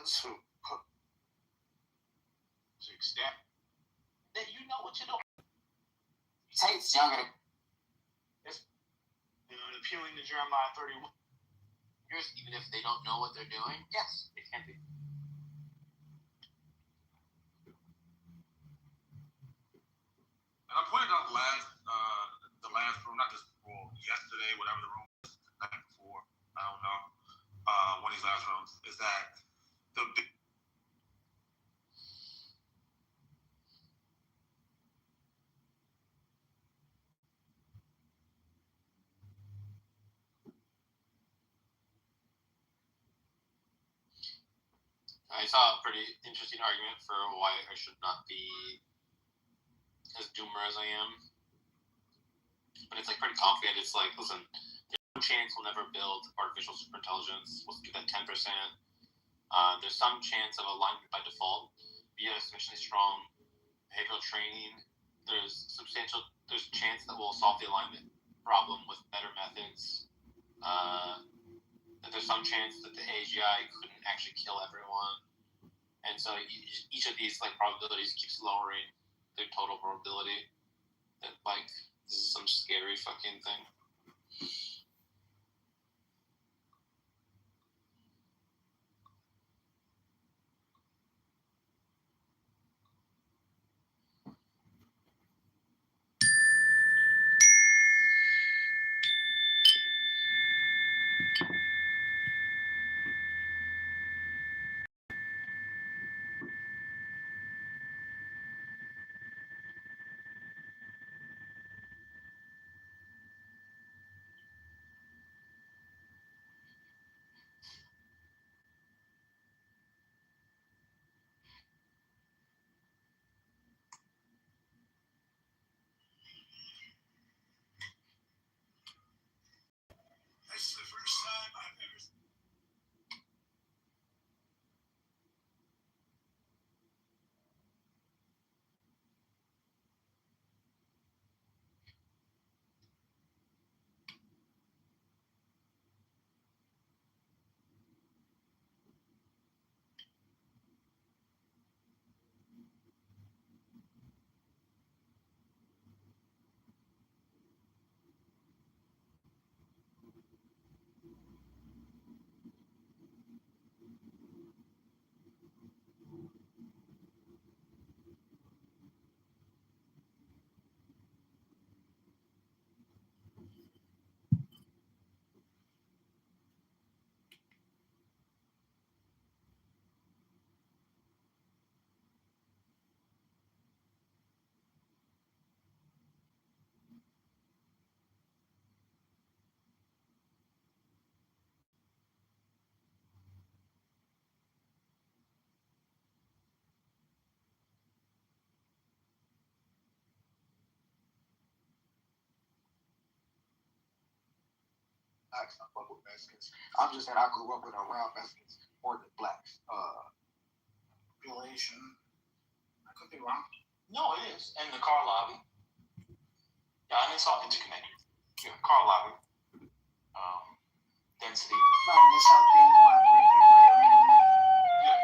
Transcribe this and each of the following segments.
to extent that you know what you're doing. Tate's younger. It's appealing to Jeremiah 31. Even if they don't know what they're doing, yes, it can be. And I pointed out the last room, not just yesterday, whatever the room was the night before, I don't know, one of these last rooms, is that the big I saw a pretty interesting argument for why I should not be as doomer as I am. But it's like pretty complicated. It's like, listen, there's no chance we'll never build artificial superintelligence. We'll do that 10%. There's some chance of alignment by default via sufficiently strong behavioral training. There's a chance that we'll solve the alignment problem with better methods. That there's some chance that the AGI couldn't actually kill everyone. And so each of these like probabilities keeps lowering their total probability that like this is some scary fucking thing. That's the first time I've ever seen. I fuck with Mexicans. I'm just saying I grew up with around Mexicans more than blacks. Population. I could be wrong. No, it is. And the car lobby. Yeah, I mean it's all interconnected. Yeah, car lobby. Density. No, this how thing more Yeah.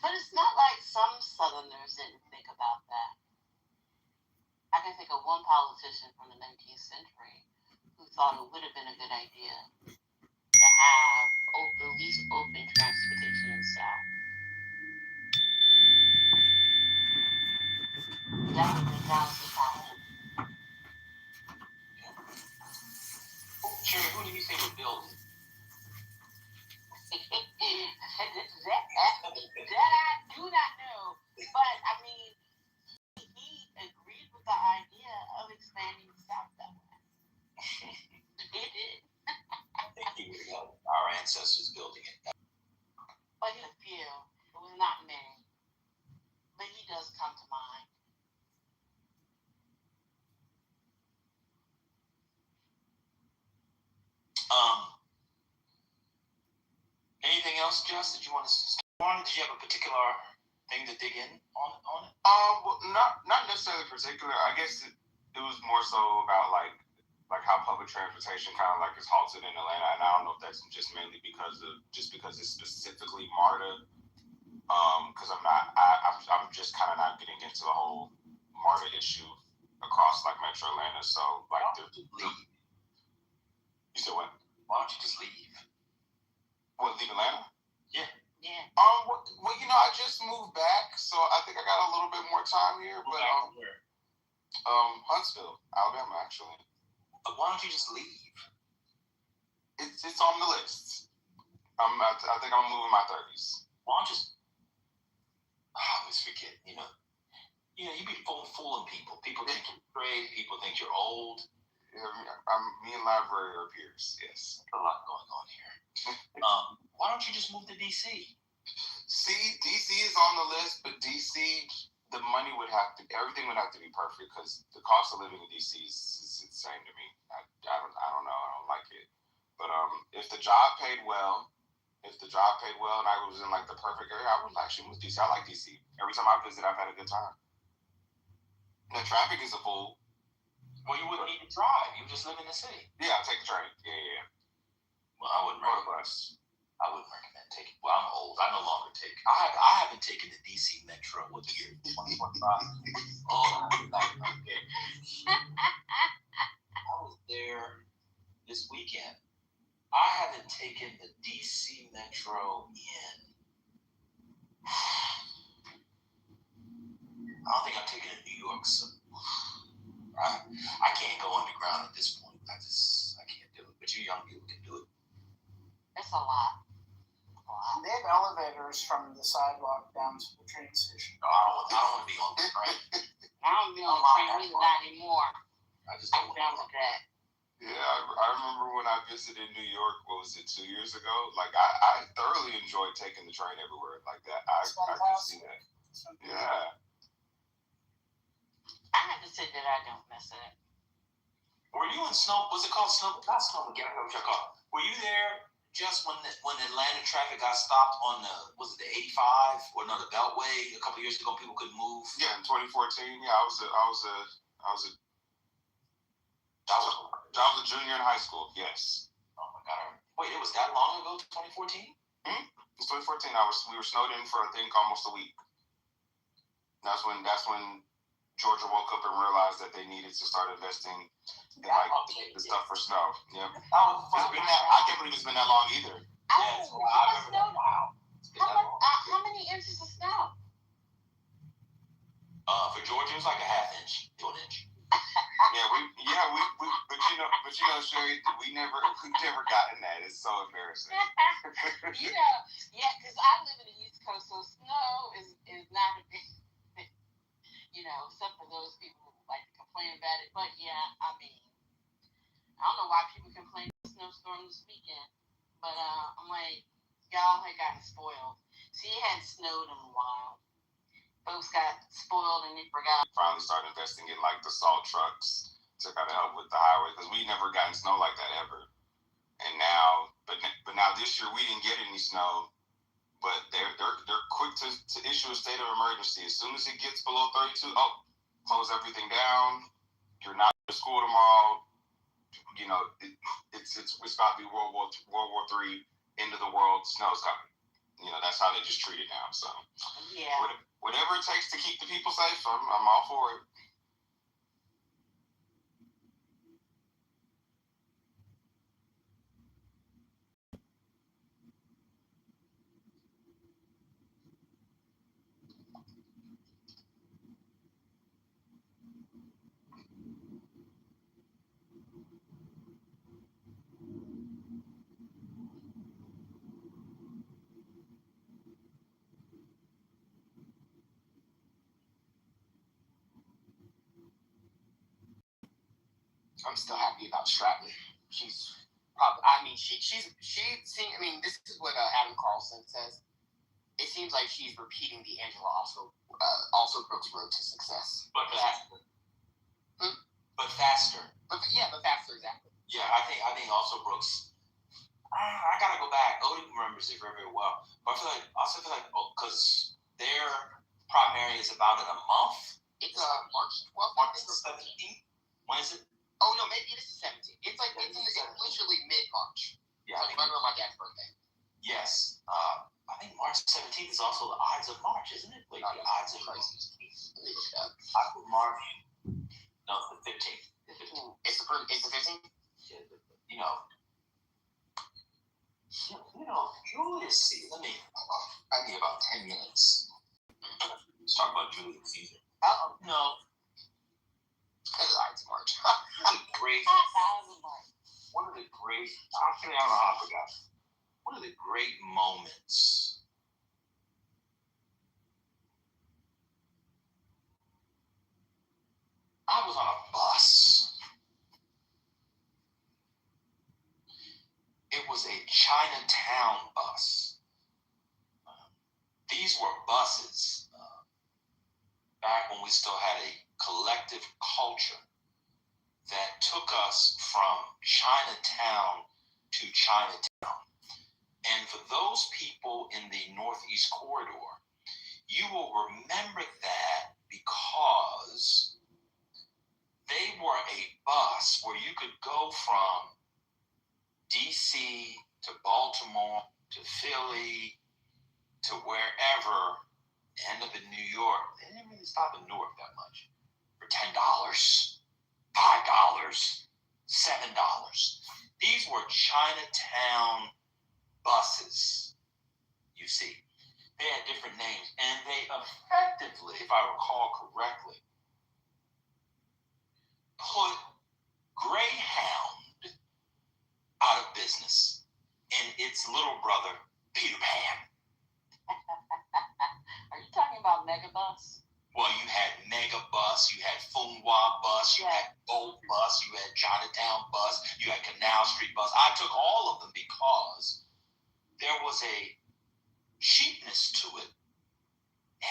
But it's not like some Southerners didn't think about that. I can think of one politician from the 19th century who thought it would have been a good idea to have at least open transportation in the South. That would have been Jonathan Powell. Cherry, who did he say would build it? That I do not know. But, I mean, he agreed with the idea of expanding the South that way. He did. I think he would have our ancestors building it. But he was few. It was not many. But he does come to mind. Anything else, Jess, that you want to say on? Did you have a particular thing to dig in on it? Well, not necessarily particular. I guess it was more so about like like how public transportation kind of like is halted in Atlanta, and I don't know if that's just mainly because it's specifically MARTA. Because I'm just kind of not getting into the whole MARTA issue across like Metro Atlanta. So like, leave. You said what? Why don't you just leave? What, leave Atlanta? Yeah. Well, I just moved back, so I think I got a little bit more time here. But Where? Huntsville, Alabama, actually. Why don't you just leave? It's on the list. I think I'm moving my 30s. Why don't you just? I always forget. You be fooling people. People think you're great. People think you're old. Yeah, me and Library are peers. Yes. A lot going on here. Why don't you just move to DC? See, DC is on the list, but DC, everything would have to be perfect because the cost of living in DC is insane to me. I don't know. I don't like it. But if the job paid well, and I was in like the perfect area, I would actually move to DC. I like DC. Every time I visit, I've had a good time. The traffic is a fool. Well, you wouldn't need to drive. You just live in the city. Yeah, I'll take the train. Yeah. Well, I wouldn't Or the bus. I wouldn't recommend taking. Well, I'm old. I no longer take. I haven't taken the DC Metro. What year? 2025. Oh, I was there this weekend. I haven't taken the DC Metro in. I don't think I've taken it in New York. So I can't go underground at this point. I can't do it. But you young people can do it. It's a lot. They have elevators from the sidewalk down to the train station. No, I don't want to be on the train. I don't be on the train either, not anymore. I just I'm don't down want with that. Yeah, I remember when I visited New York, what was it, 2 years ago? Like, I thoroughly enjoyed taking the train everywhere like that. I could see that. Yeah. I have to say that I don't miss it. Were you in Snow? Was it called Snow? Not Snow again. I check off. Were you there just when Atlanta traffic got stopped on was it the 85 or no, the Beltway a couple of years ago? People couldn't move. Yeah, in 2014. Yeah, I was a junior in high school. Yes. Oh my God! Wait, it was that long ago? 2014? It was 2014. We were snowed in for I think almost a week. That's when Georgia woke up and realized that they needed to start investing in like the stuff for snow. Yep. I can't believe it's been that long either. How many inches of snow? For Georgia, it was like a half inch to an inch. But Sherry, we've never gotten that. It's so embarrassing. Yeah, because I live in the East Coast, so snow is not a big, except for those people who like to complain about it. But yeah, I mean, I don't know why people complain about the snowstorm this weekend, but I'm like, y'all had gotten spoiled. See, it hadn't snowed in a while. Folks got spoiled and they forgot. Finally started investing in like the salt trucks to kind of help with the highway because we never gotten snow like that ever. And now, but now this year we didn't get any snow, but they're quick to issue a state of emergency as soon as it gets below 32. Oh, close everything down. You're not to school tomorrow. It's about to be World War III, end of the world. Snow's coming. That's how they just treat it now. So yeah, whatever it takes to keep the people safe, I'm all for it. I'm still happy about Stradley. She's probably. I mean, she seen. I mean, this is what Adam Carlson says. It seems like she's repeating the Angela also Brooks road to success. But faster. But faster. But faster, exactly. Yeah, I think also Brooks. I gotta go back. Odie remembers it very, very well. But I feel like because their primary is about in a month. It's March 12th. March 17th. When is it? Oh no, maybe it is the 17th. It's like it's literally mid-March. Yeah, It's like right around my dad's birthday. yes. I think March 17th is also the Ides of March, isn't it? Wait, the Ides of March. I put March. No, it's the 15th. It's the 15th. You know, Julius Caesar. I need about 10 minutes. Let's talk about Julius Caesar. No. It's Ides of March. One of the great, actually, I don't know how I forgot. One of the great moments. I was on a bus. It was a Chinatown bus. These were buses back when we still had a collective culture that took us from Chinatown to Chinatown. And for those people in the Northeast Corridor, you will remember that because they were a bus where you could go from DC to Baltimore to Philly to wherever, end up in New York. They didn't really stop in Newark that much. For $10, $5, $7. These were Chinatown buses, you see. They had different names, and they effectively, if I recall correctly, put Greyhound out of business and its little brother, Peter Pan. Are you talking about Megabus? Well, you had Megabus, you had Funhua Bus, you had Bolt Bus, you had Chinatown Bus, you had Canal Street Bus. I took all of them because there was a cheapness to it.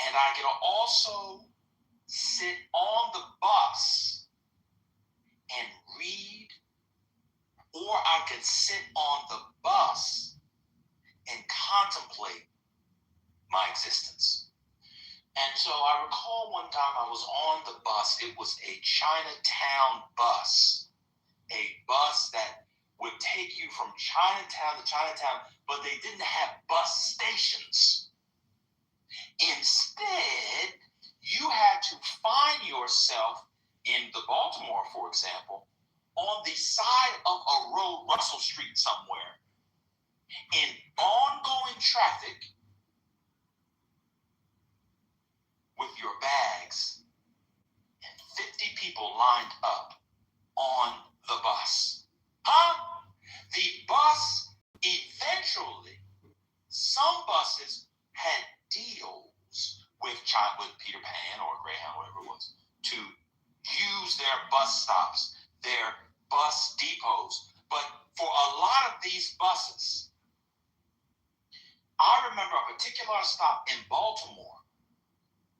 And I could also sit on the bus and read, or I could sit on the bus and contemplate my existence. And so I recall one time I was on the bus. It was a Chinatown bus, a bus that would take you from Chinatown to Chinatown, but they didn't have bus stations. Instead, you had to find yourself in the Baltimore, for example, on the side of a road, Russell Street somewhere, in ongoing traffic with your bags and 50 people lined up on the bus. Huh? The bus eventually, some buses had deals with Peter Pan or Greyhound, whatever it was, to use their bus stops, their bus depots. But for a lot of these buses, I remember a particular stop in Baltimore.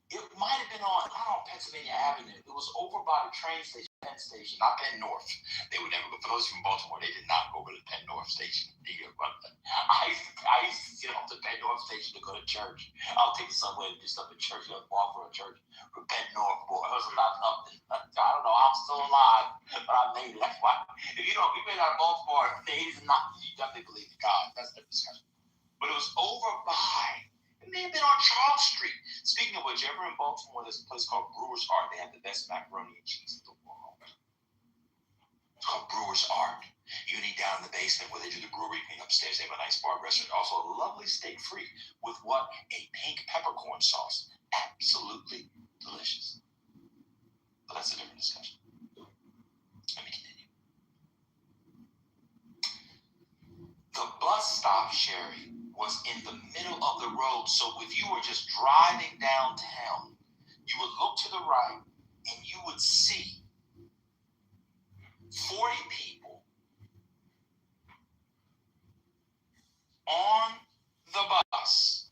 It might have been on, Pennsylvania Avenue. It was over by the train station, Penn Station, not Penn North. They would never go. For those from Baltimore, they did not go over to Penn North Station. I used to get off the Penn North Station to go to church. I'll take the subway to do stuff at church, walk for a church from Penn North. Boy, I was about up. I don't know. I'm still alive, but I made it. That's why. If you made it out of Baltimore, you definitely believe in God. That's the discussion. But it was over by. It may have been on Charles Street. Speaking of which, ever in Baltimore, there's a place called Brewer's Art. They have the best macaroni and cheese in the world. It's called Brewer's Art. You can eat down in the basement where they do the brewery. And upstairs, they have a nice bar restaurant. Also, a lovely steak free with what? A pink peppercorn sauce. Absolutely delicious. But that's a different discussion. Let me continue. The bus stop, Sherry, was in the middle of the road. So if you were just driving downtown, you would look to the right and you would see 40 people on the bus.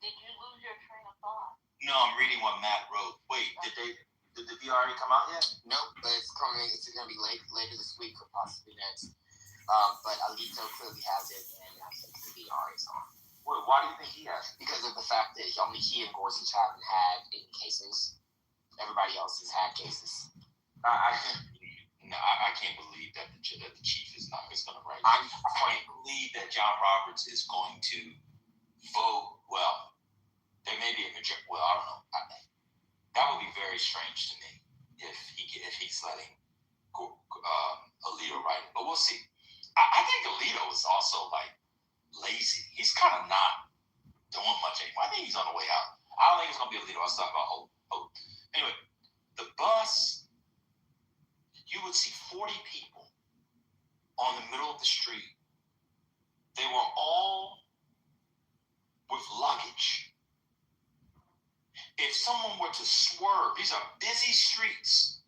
Did you lose your train of thought? No, I'm reading what Matt wrote. Wait, did Did the VR already come out yet? Nope, but it's coming. It's going to be later this week or possibly next. But Alito clearly has it, and I think the VR is on. Well, why do you think he has it? Because of the fact that only he and Gorsuch haven't had any cases. Everybody else has had cases. I can't believe that the chief is going to write. I can't believe that John Roberts is going to vote. Well, there may be a majority. Well, I don't know. That would be very strange to me if he's letting Alito write it. But we'll see. I think Alito is also like lazy. He's kind of not doing much anymore. I think he's on the way out. I don't think it's going to be Alito. I was talking about hope. Anyway, the bus, you would see 40 people on the middle of the street. They were all with luggage. If someone were to swerve, these are busy streets,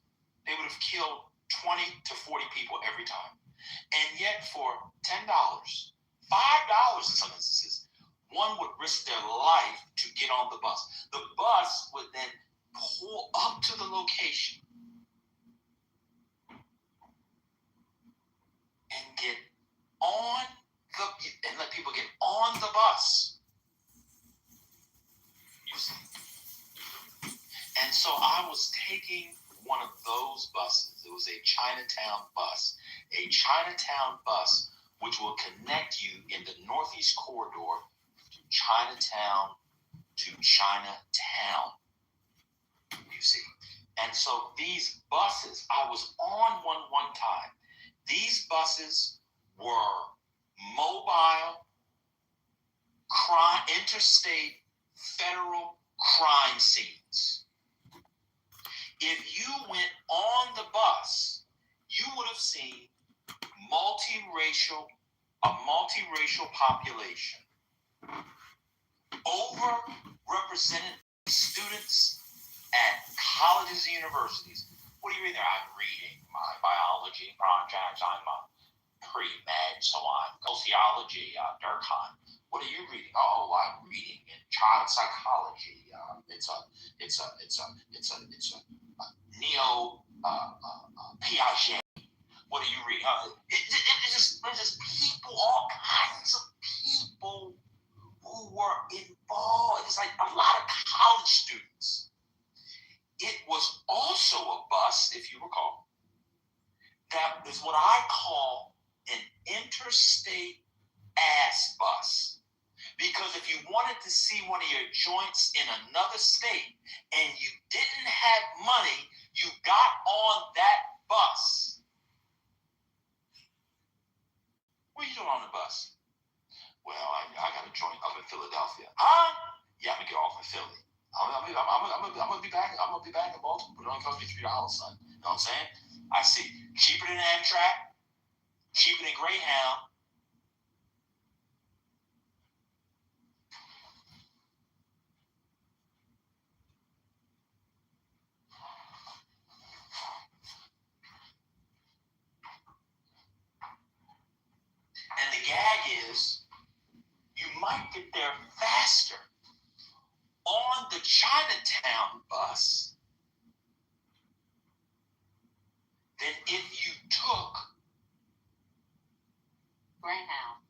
they would have killed 20 to 40 people every time. And yet for $10, $5 in some instances, one would risk their life to get on the bus. The bus would then pull up to the location and let people get on the bus. You see. And so I was taking one of those buses. It was a Chinatown bus which will connect you in the Northeast Corridor from Chinatown to Chinatown. You see. And so these buses, I was on one time. These buses were mobile interstate federal crime scenes. If you went on the bus, you would have seen a multiracial population, overrepresented students at colleges and universities. What are you reading there? I'm reading my biology projects. I'm a pre-med, so I'm sociology, Durkheim. What are you reading? Oh, I'm reading in child psychology. It's a neo Piaget. What are you reading? It's just people, all kinds of people who were involved. It's like a lot of college students. It was also a bus, if you recall, that is what I call an interstate ass bus. Because if you wanted to see one of your joints in another state and you didn't have money, you got on that bus. What are you doing on the bus? Well, I got a joint up in Philadelphia. Huh? Yeah, I'm gonna get off in Philly. I'm gonna be back. I'm gonna be back in Baltimore, but it only cost me $3, son. You know what I'm saying? I see. Cheaper than Amtrak, cheaper than Greyhound. And the gag is, you might get there faster on the Chinatown bus than if you took Greyhound.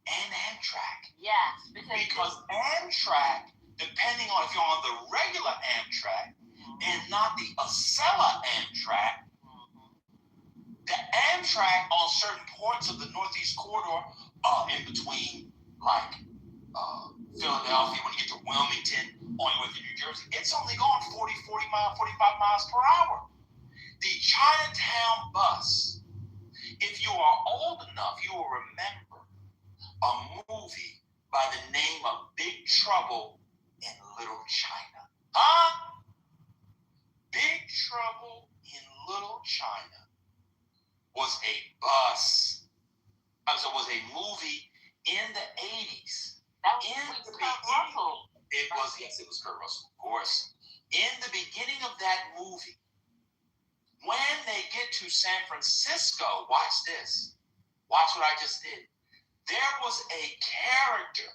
And Amtrak. Yes, because Amtrak, depending on if you're on the regular Amtrak and not the Acela Amtrak, the Amtrak on certain points of the Northeast Corridor, in between like Philadelphia, when you get to Wilmington, on your way to New Jersey, it's only going 45 miles per hour. The Chinatown bus, if you are old enough, you will remember a movie by the name of Big Trouble in Little China. Big Trouble in Little China was a bus. Was a movie in the 80s. That was Kurt Russell. It was Kurt Russell, of course. In the beginning of that movie, when they get to San Francisco, watch this. Watch what I just did. There was a character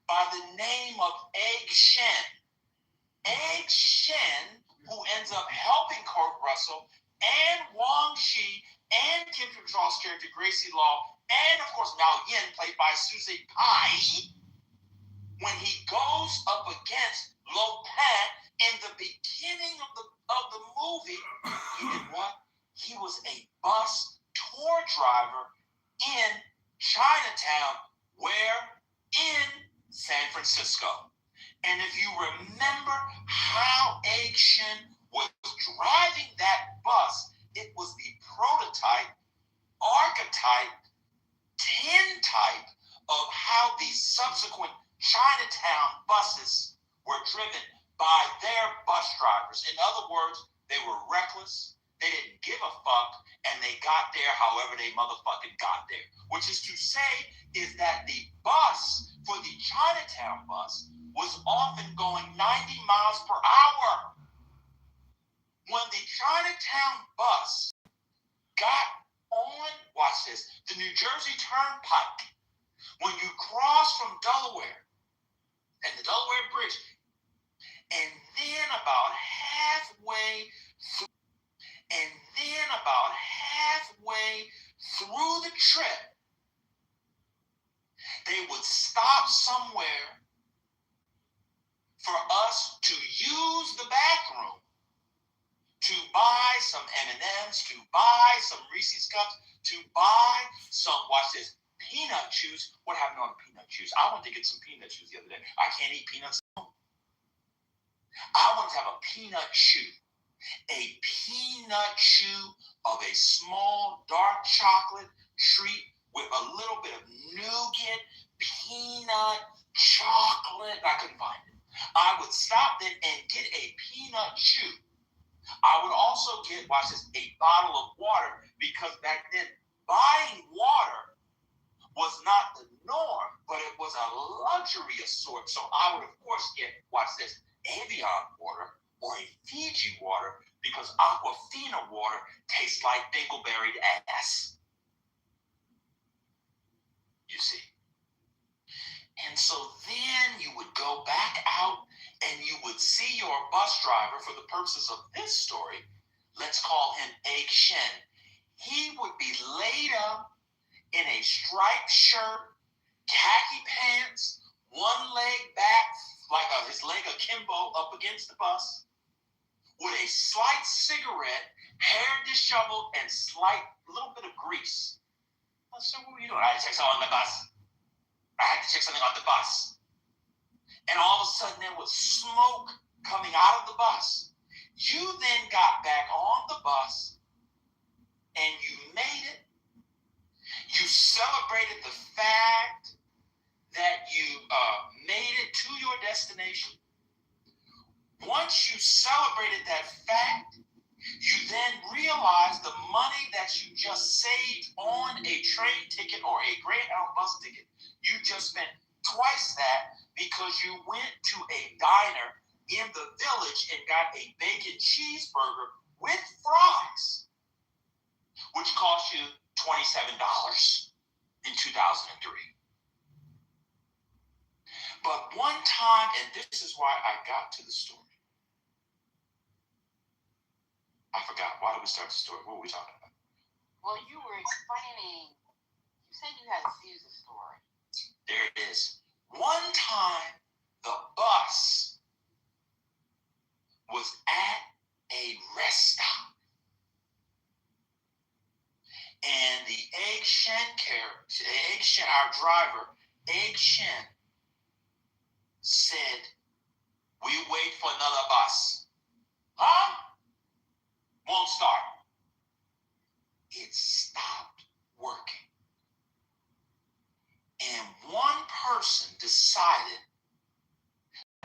by the name of Egg Shen. Egg Shen who ends up helping Kurt Russell and Wang Shi and Kim Cattrall's character Gracie Law and of course Mao Yin played by Susie Pai when he goes up against Lo Pan in the beginning of the movie. He did what? He was a bus tour driver in Chinatown, where in San Francisco. And if you remember how Egg Shen was driving that bus, it was the prototype, archetype, tintype of how these subsequent Chinatown buses were driven by their bus drivers. In other words, they were reckless, they didn't give a fuck, and they got there however they motherfucking got there. Which is to say is that the bus for the Chinatown bus was often going 90 miles per hour. When the Chinatown bus got on, watch this, the New Jersey Turnpike, when you cross from Delaware and the Delaware Bridge, and then about halfway through the trip, they would stop somewhere for us to use the bathroom, to buy some M&Ms, to buy some Reese's Cups, to buy some, watch this, peanut chews. What happened on peanut chews? I wanted to get some peanut chews the other day. I can't eat peanuts. I wanted to have a peanut chew. A peanut chew of a small dark chocolate treat with a little bit of nougat, peanut, chocolate. I couldn't find it. I would stop then and get a peanut chew. I would also get, watch this, a bottle of water, because back then buying water was not the norm, but it was a luxury of sorts. So I would, of course, get, watch this, Evian water or a Fiji water, because Aquafina water tastes like dingleberry ass. You see. And so then you would go back out and you would see your bus driver, for the purposes of this story, let's call him Egg Shen. He would be laid up in a striped shirt, khaki pants, one leg back, like his leg akimbo up against the bus, with a slight cigarette, hair disheveled, and slight little bit of grease. Well, sir, what were you doing? I had to check something on the bus. And all of a sudden there was smoke coming out of the bus. You then got back on the bus and you made it. You celebrated the fact that you made it to your destination. Once you celebrated that fact, you then realized the money that you just saved on a train ticket or a Greyhound bus ticket, you just spent twice that, because you went to a diner in the village and got a bacon cheeseburger with fries, which cost you $27 in 2003. But one time, and this is why I got to the story. I forgot. Why did we start the story? What were we talking about? Well, you were explaining, you said you had a Caesar story. There it is. One time, the bus was at a rest stop. And the Egg Shen character, our driver, Egg Shen, said, "We wait for another bus." Huh? Won't start. It stopped working. And one person decided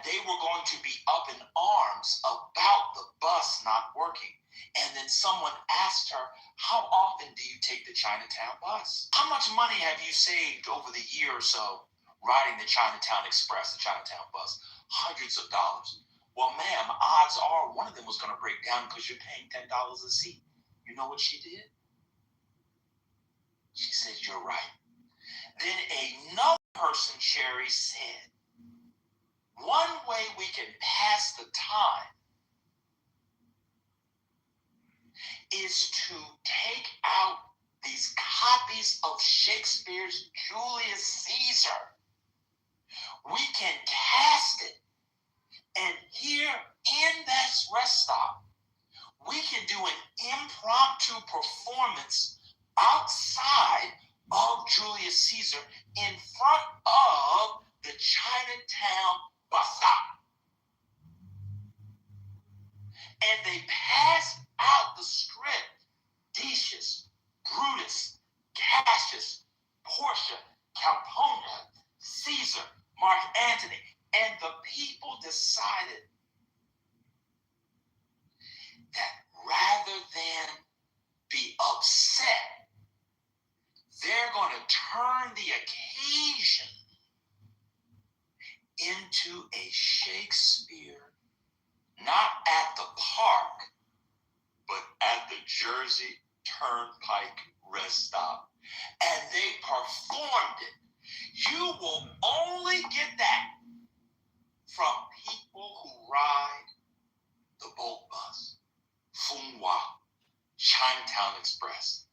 they were going to be up in arms about the bus not working. And then someone asked her, "How often do you take the Chinatown bus? How much money have you saved over the year or so riding the Chinatown Express, the Chinatown bus?" Hundreds of dollars. "Well, ma'am, odds are one of them was going to break down because you're paying $10 a seat." You know what she did? She said, "You're right." Then another person, Cherry, said, "One way we can pass the time is to take out these copies of Shakespeare's Julius Caesar. We can cast it, and here in that rest stop, we can do an impromptu performance outside of Julius Caesar in front of the Chinatown bus stop. And they pass out the script: Decius, Brutus, Cassius, Portia, Calpurnia, Caesar, Mark Antony. And the people decided that rather than be upset, they're going to turn the occasion into a Shakespeare, not at the park, but at the Jersey Turnpike rest stop. And they performed it. You will only get that from people who ride the boat bus, Funhua, Chinatown Express.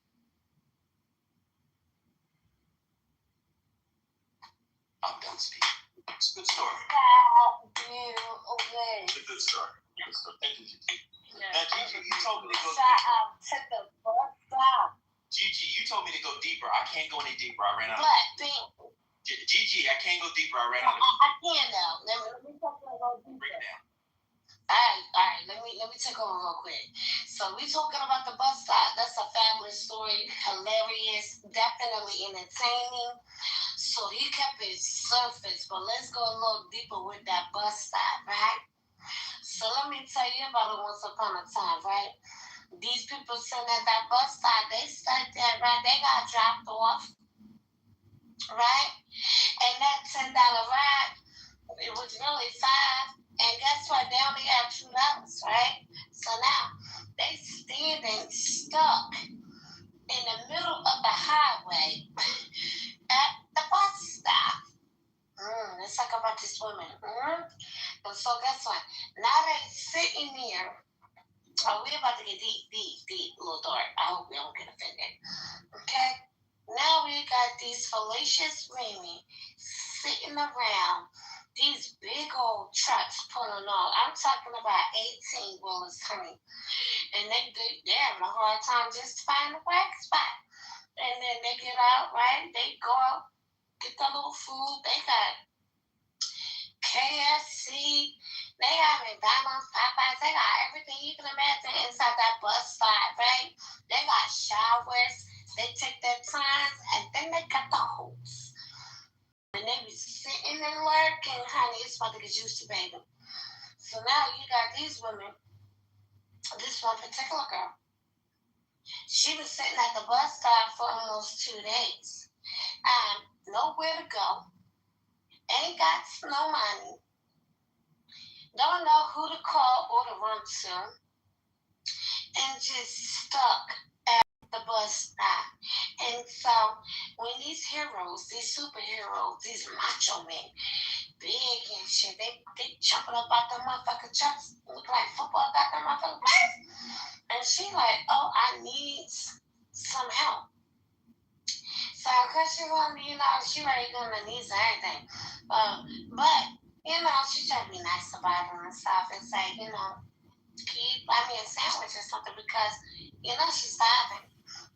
I'm done speaking. It's a good story. It's a good story. Good story. Thank you, Gigi. Now, Gigi, you told me to go deeper. Gigi, you told me to go deeper. I can't go any deeper. I ran out. Gigi, I can't go deeper. I ran out. I can now. Let me talk about deeper. Break it down. All right. Let me take over real quick. So we talking about the bus stop. That's a fabulous story, hilarious, definitely entertaining. So he kept it surface, but let's go a little deeper with that bus stop, right? So let me tell you about it once upon a time, right? These people sitting at that bus stop, they sat there, right? They got dropped off, right? And that $10 ride, it was really $5. And guess what? They only got $2, right? So now they standing stuck in the middle of the highway at the bus stop. Let's talk about this woman. And so guess what? Now they sitting here. Oh, we're about to get deep, little dark. I hope we don't get offended. Okay? Now we got these fallacious women sitting around these big old trucks pulling on. I'm talking about 18-wheelers, honey. And they're having a hard time just finding a parking spot. And then they get out, right? They go out, get the little food. They got KFC. They got McDonald's, Popeyes. They got everything you can imagine inside that bus stop, right? They got showers. They take their time, and then they cut the hose. And they be sitting and lurking, honey. It's about to get used to, baby. So now you got these women. This one particular girl. She was sitting at the bus stop for almost 2 days. Nowhere to go. Ain't got no money. Don't know who to call or to run to. And just stuck at the bus stop. And so when these heroes, these superheroes, these macho men, big and shit, they jumping up out the motherfucking trucks, look like football got them motherfucking place. And she like, oh, I need some help. So cause she gonna be, she already gonna need anything. But, she tried to be nice about her and stuff and say, can you buy me a sandwich or something because, she's starving.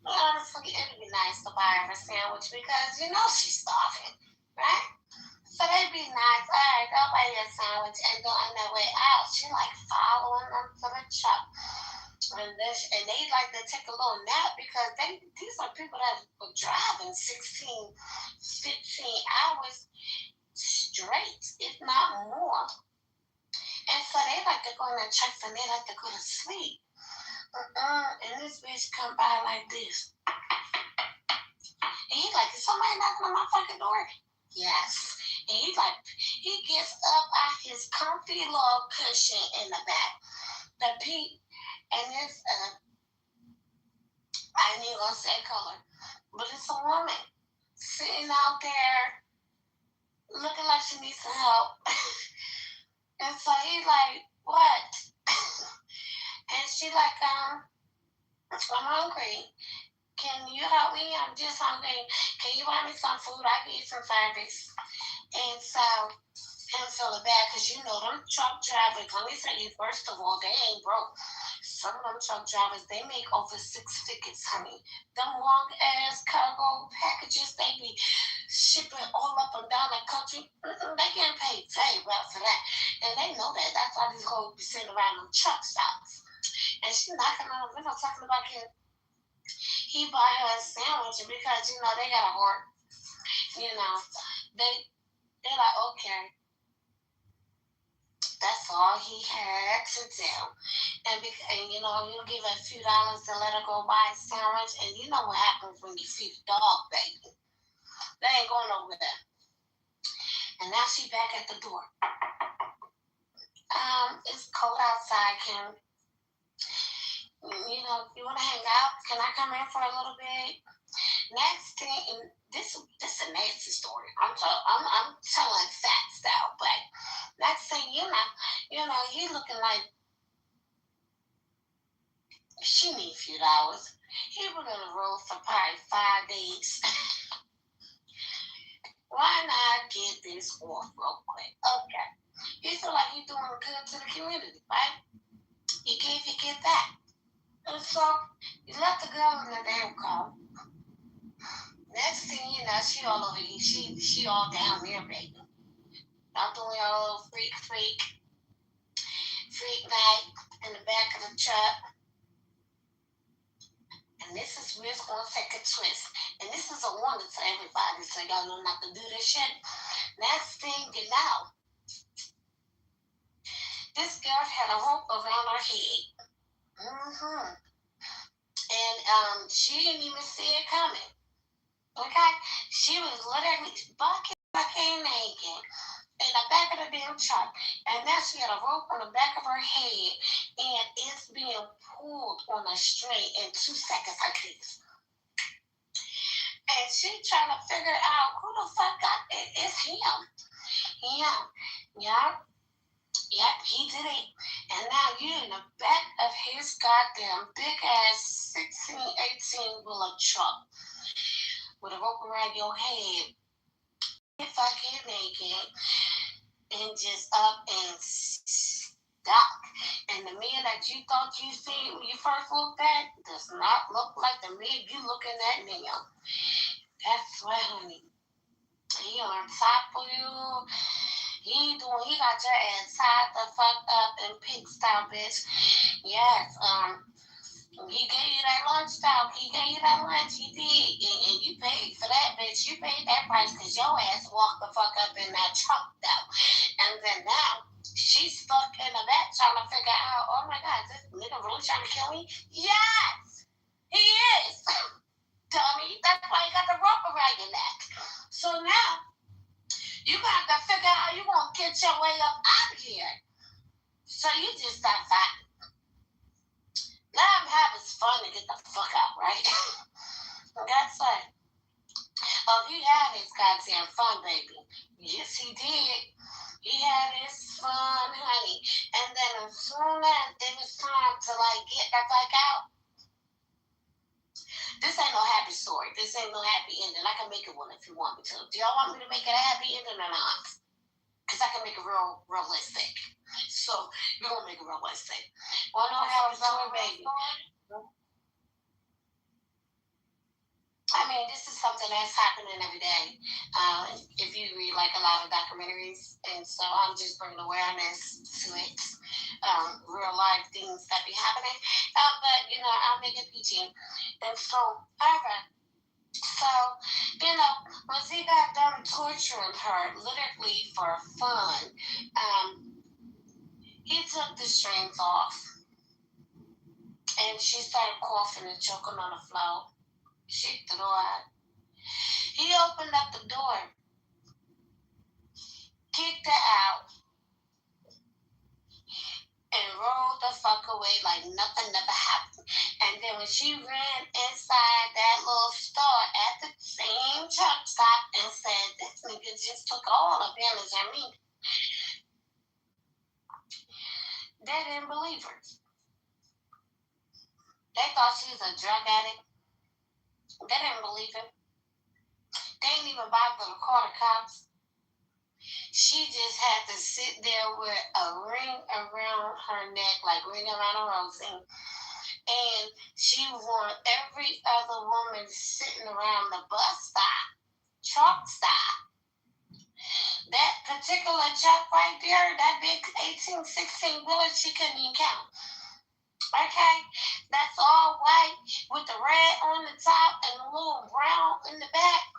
Honestly, it'd be nice to buy her a sandwich because, she's starving, right? So they'd be nice. All right, go buy you a sandwich. And on their way out, she like following them to the truck. And they like to take a little nap because these are people that were driving 16, 15 hours straight, if not more. And so they like to go in the trucks and they like to go to sleep. And this bitch come by like this. And he's like, is somebody knocking on my fucking door? Yes. And he gets up out his comfy little cushion in the back. The peep, and it's I ain't even gonna say color, but it's a woman sitting out there looking like she needs some help. And so he's like, what? And she like, I'm hungry. Can you help me? I'm just hungry. Can you buy me some food? I can eat some service. And so him feeling bad because you know them truck drivers, let me tell you, first of all, they ain't broke. Some of them truck drivers, they make over 6 figures, honey. Them long ass cargo packages, they be shipping all up and down the country. They getting paid very well for that. And they know that. That's why these hoes be sitting around them truck stops. And she knocking on the window talking about he buy her a sandwich because, you know, they got to work. You know, they're like, okay. That's all he had to do. And you know, you give her a few dollars to let her go buy a sandwich, and you know what happens when you feed a dog, baby. They ain't going nowhere. And now she back at the door. It's cold outside, Kim. You know, you wanna hang out? Can I come in for a little bit? Next thing, this is a nasty story. I'm telling facts now, but next thing you know, you looking like she need a few dollars. He was on the road for probably 5 days. Why not get this off real quick? Okay. He feel like he's doing good to the community, right? You get that. And so you let the girl in the damn car. Next thing you know, she all over you. She all down there, baby. I'm doing a little freak night in the back of the truck. And this is where it's going to take a twist. And this is a warning to everybody, so y'all know not to do this shit. Next thing you know, this girl had a rope around her head. And she didn't even see it coming. Okay? She was literally bucking naked in the back of the damn truck. And now she had a rope on the back of her head, and it's being pulled on a string in 2 seconds like this. And she trying to figure out who the fuck got it. It's him. Yep, he did it. And now you're in the back of his goddamn big ass 16, 18 wheeler truck with a rope around your head. You're fucking naked and just up and stuck. And the man that you thought you seen when you first looked at does not look like the man you looking at now. That's right, honey. He on top of you. He got your ass tied the fuck up in pig style, bitch. Yes, he gave you that lunch style. He gave you that lunch. He did. And you paid for that, bitch. You paid that price because your ass walked the fuck up in that truck, though. And then now, she's stuck in the back trying to figure out, oh my God, is this nigga really trying to kill me? Yes! He is! Dummy. That's why you got the rope around your neck. So now, you got to figure out how you going to get your way up out of here. So you just start fighting. Let him have his fun and get the fuck out, right? That's it. Oh, he had his goddamn fun, baby. Yes, he did. He had his fun, honey. And then as soon as it was time to, get the fuck out, this ain't no happy story. This ain't no happy ending. I can make it one if you want me to. Do y'all want me to make it a happy ending or not? Because I can make it realistic. So, we're going to make it realistic. Well, no happy story, baby. I mean, this is something that's happening every day. If you read, a lot of documentaries. And so I'm just bringing awareness to it. Real life things that be happening. But, I'll make it PG. And so, alright. So, once he got done torturing her, literally for fun, he took the strings off. And she started coughing and choking on the floor. She threw out. He opened up the door, kicked her out, and rolled the fuck away like nothing never happened. And then when she ran inside that little store at the same truck stop and said, this nigga just took all advantage of me, they didn't believe her. They thought she was a drug addict. They didn't believe him. They didn't even bother to call the cops. She just had to sit there with a ring around her neck, like ring around a rosy. And she warned every other woman sitting around the bus stop, truck stop. That particular truck right there, that big 1816 wheeler, she couldn't even count. Okay? That's all white with the red on the top and a little brown in the back.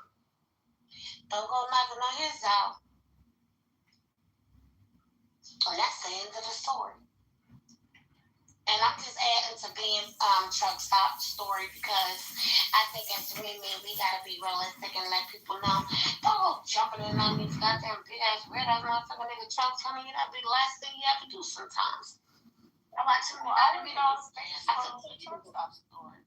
Don't go knocking on his door. And that's the end of the story. And I'm just adding to Ben's truck stop story because I think as women, we gotta be realistic and let people know. Don't go jumping in on these goddamn big ass weird ass motherfucking nigga trucks, honey. That'd be the last thing you have to do sometimes. I like to know how to be all space. I took the truck stop story.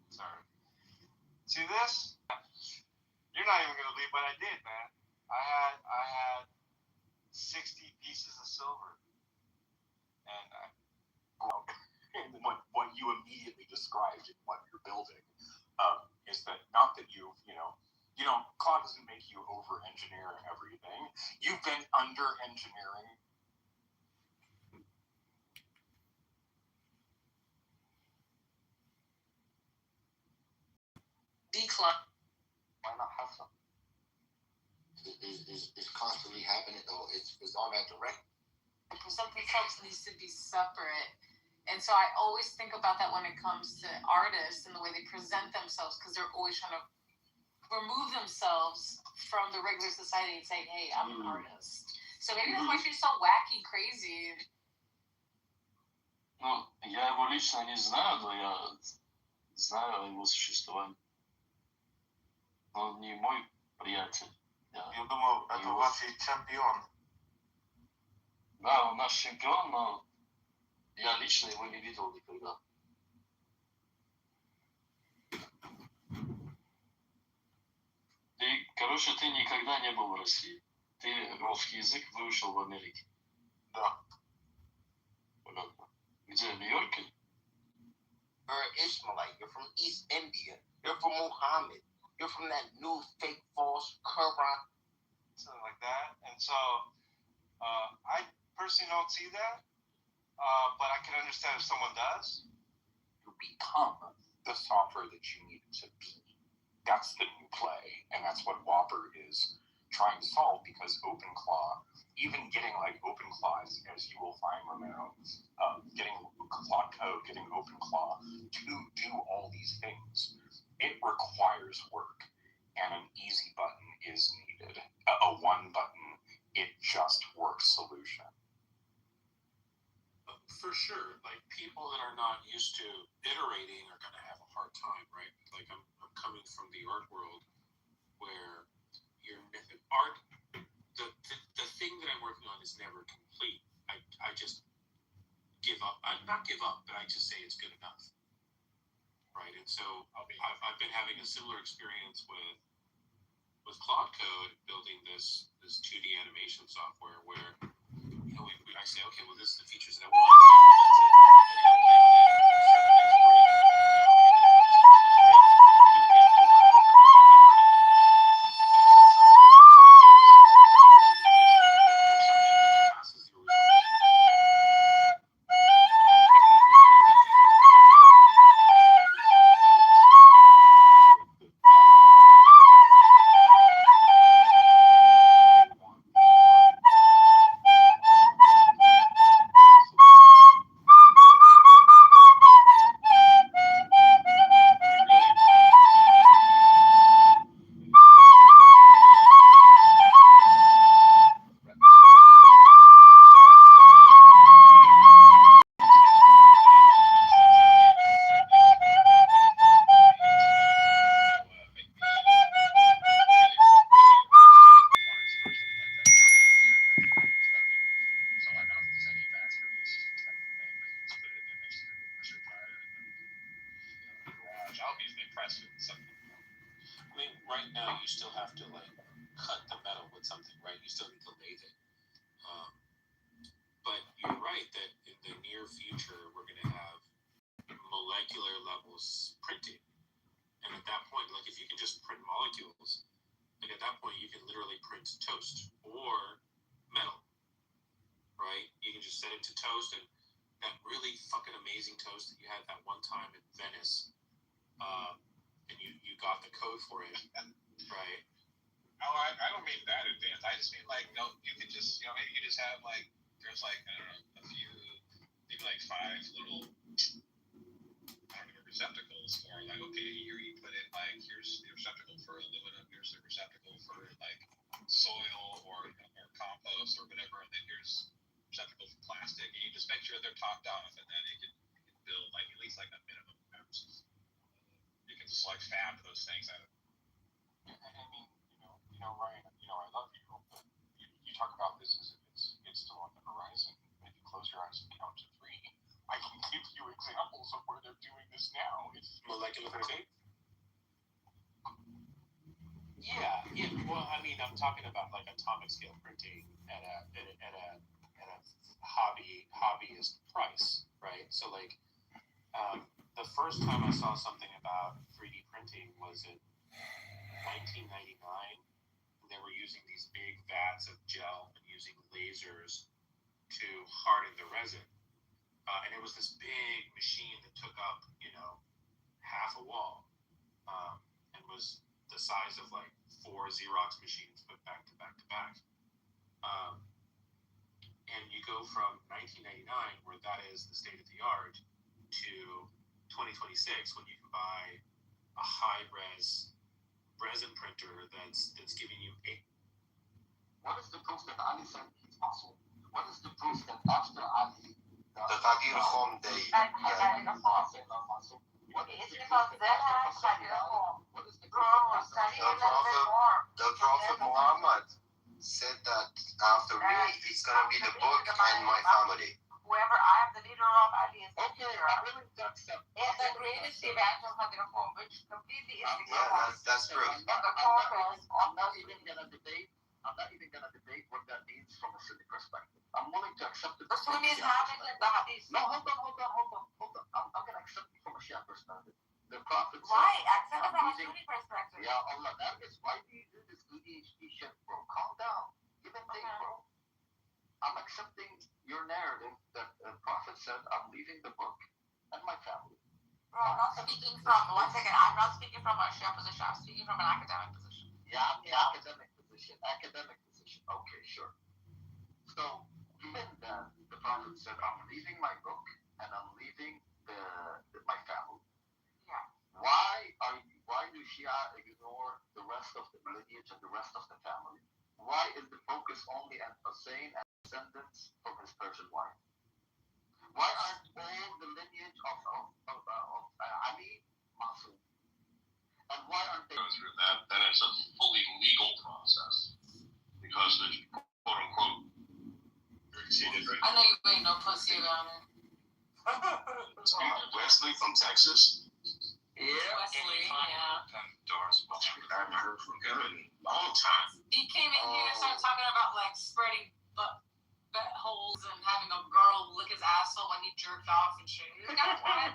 Sorry. See this? You're not even gonna believe what I did, man. I had 60 pieces of silver, and and what you immediately described in what you're building is that not that you know, Claude doesn't make you over-engineer everything. You've been under-engineering. Decline. Why not have some? It's constantly happening though. It's on that direct. Present themselves needs to be separate. And so I always think about that when it comes to artists and the way they present themselves, because they're always trying to remove themselves from the regular society and say, hey, I'm an artist. So maybe that's why she's so wacky, crazy. Ну, я его лично не знаю, но я знаю о его существовании. Он не мой приятель. Я думал, это ваш чемпион. Да, он наш чемпион, но я лично его не видел никогда. Ты никогда не был в России. Ты русский язык выучил в Америке. Да. Понятно. Где, в Нью-Йорке? You're an Ishmaelite. You're from East India. You're from Muhammad. You're from that new fake false Quran. Something like that. And so, I personally don't see that. But I can understand if someone does. You become the software that you need to be. That's the new play, and that's what Whopper is trying to solve, because OpenClaw, even getting like OpenClaw, as you will find, Romero, getting Claude Code, getting OpenClaw to do all these things, it requires work, and an easy button is needed. A one button, it just works solution. For sure, like people that are not used to iterating are going to have a hard time, right? Like I'm coming from the art world where art, the thing that I'm working on is never complete. I just give up. I not give up, but I just say it's good enough, right? And so I've been having a similar experience with Claude Code, building this 2D animation software where I say, okay, well, this is the features that I want. I mean, right now you still have to like cut the metal with something, right? You still need to lathe it. But you're right that in the near future we're going to have molecular levels printing, and at that point, like if you can just print molecules, like at that point you can literally print toast or metal, right? You can just set it to toast, and that really fucking amazing toast that you had that one time in Venice, and you got the code for it, right? Oh, I don't mean that advanced. I just mean like, no, you could just, maybe you just have like, there's like, I don't know, a few, maybe like 5 little, I don't know, receptacles for like, okay, here you put in like, here's the receptacle for aluminum, here's the receptacle for like soil or compost or whatever, and then here's receptacle for plastic, and you just make sure they're topped off, and then you can build like at least like a minimum amount. You can just like fab those things out. I mean, Ryan, I love you, but you talk about this as if it's still on the horizon. If you close your eyes and count to 3, I can give you examples of where they're doing this now. It's Molecular printing. Yeah. Well, I mean, I'm talking about like atomic scale printing at a hobbyist price, right? So like, the first time I saw something about 3D printing was in 1999. They were using these big vats of gel and using lasers to harden the resin. And it was this big machine that took up, half a wall, and was the size of like 4 Xerox machines put back to back to back. And you go from 1999, where that is the state of the art, to 2026, when you can buy a high-res resin printer that's giving you What is the proof that Ali said he's muscle? What is the proof that after Ali Dat had hier gewoon deed. muscle? What is the proof that what is the proof The Prophet Muhammad said that after me, it's gonna be the book and my family. Whoever I am the leader of, Ali is the Okay, leader I'm of. willing to accept. It's the greatest event of the reform, which completely is the Yeah, that's true. And the focus I'm not even gonna debate what that means from a Sunni perspective. I'm willing to accept it. The Sunnis have it in the hadith. No, hold on. I'm gonna accept it from a Shia perspective. The Prophet said, Right, accept it from a Sunni perspective. Ya Allah, that is why do you do this ADHD shit, bro? Calm down. Give and take, bro. I'm accepting your narrative that the Prophet said, I'm leaving the book and my family. Bro, I'm not speaking from, one second, I'm not speaking from a Shia position, I'm speaking from an academic position. Yeah, I'm the academic position. Okay, sure. So, given that the Prophet said, I'm leaving my book and I'm leaving my family. Yeah. Why do Shia ignore the rest of the lineage and the rest of the family? Why is the focus only on Hussein and descendants from his Persian wife? Why aren't all the lineage of Ali Masoom? And why aren't they go through that? Then it's a fully legal process because the quote unquote I know you ain't no pussy about it. Wesley from Texas. Wesley, yeah. Doris, I haven't heard from him in a long time. He came in here and started talking about like spreading butt holes and having a girl lick his asshole when he jerked off and shit. He was like, what?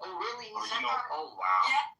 Oh, really? Oh, wow. Yeah.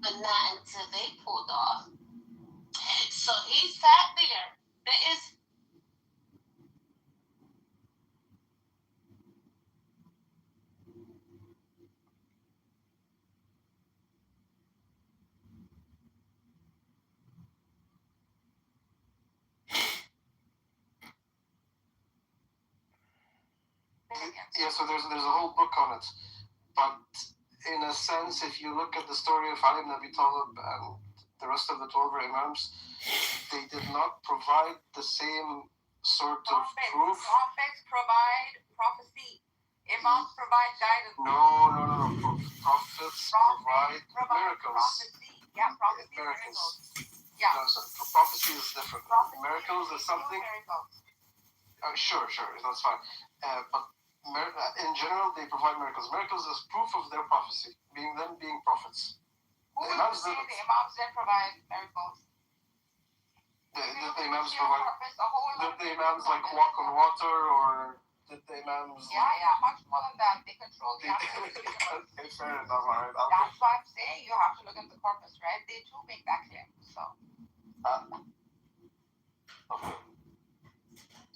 but not until they pulled off. So he sat there. There is Yeah, so there's a whole book on it, but in a sense, if you look at the story of Ali ibn Abi Talib and the rest of the 12 Imams, they did not provide the same sort of proof. Prophets provide prophecy. Imams provide guidance. No. Prophets provide miracles. Prophecy. Yeah, prophecy Miracles. Yeah. No, so prophecy is different. Miracles is something. Miracles. Sure, that's fine. But in general, they provide miracles. Miracles is proof of their prophecy, being prophets. Who is to say the Imams then provide miracles? The Imams provide. The Imams like walk on water, or the Imams. Yeah, much more than that. They control the Okay, fair enough. All right. That's why I'm saying you have to look at the corpus, right? They do make that claim. So. Okay.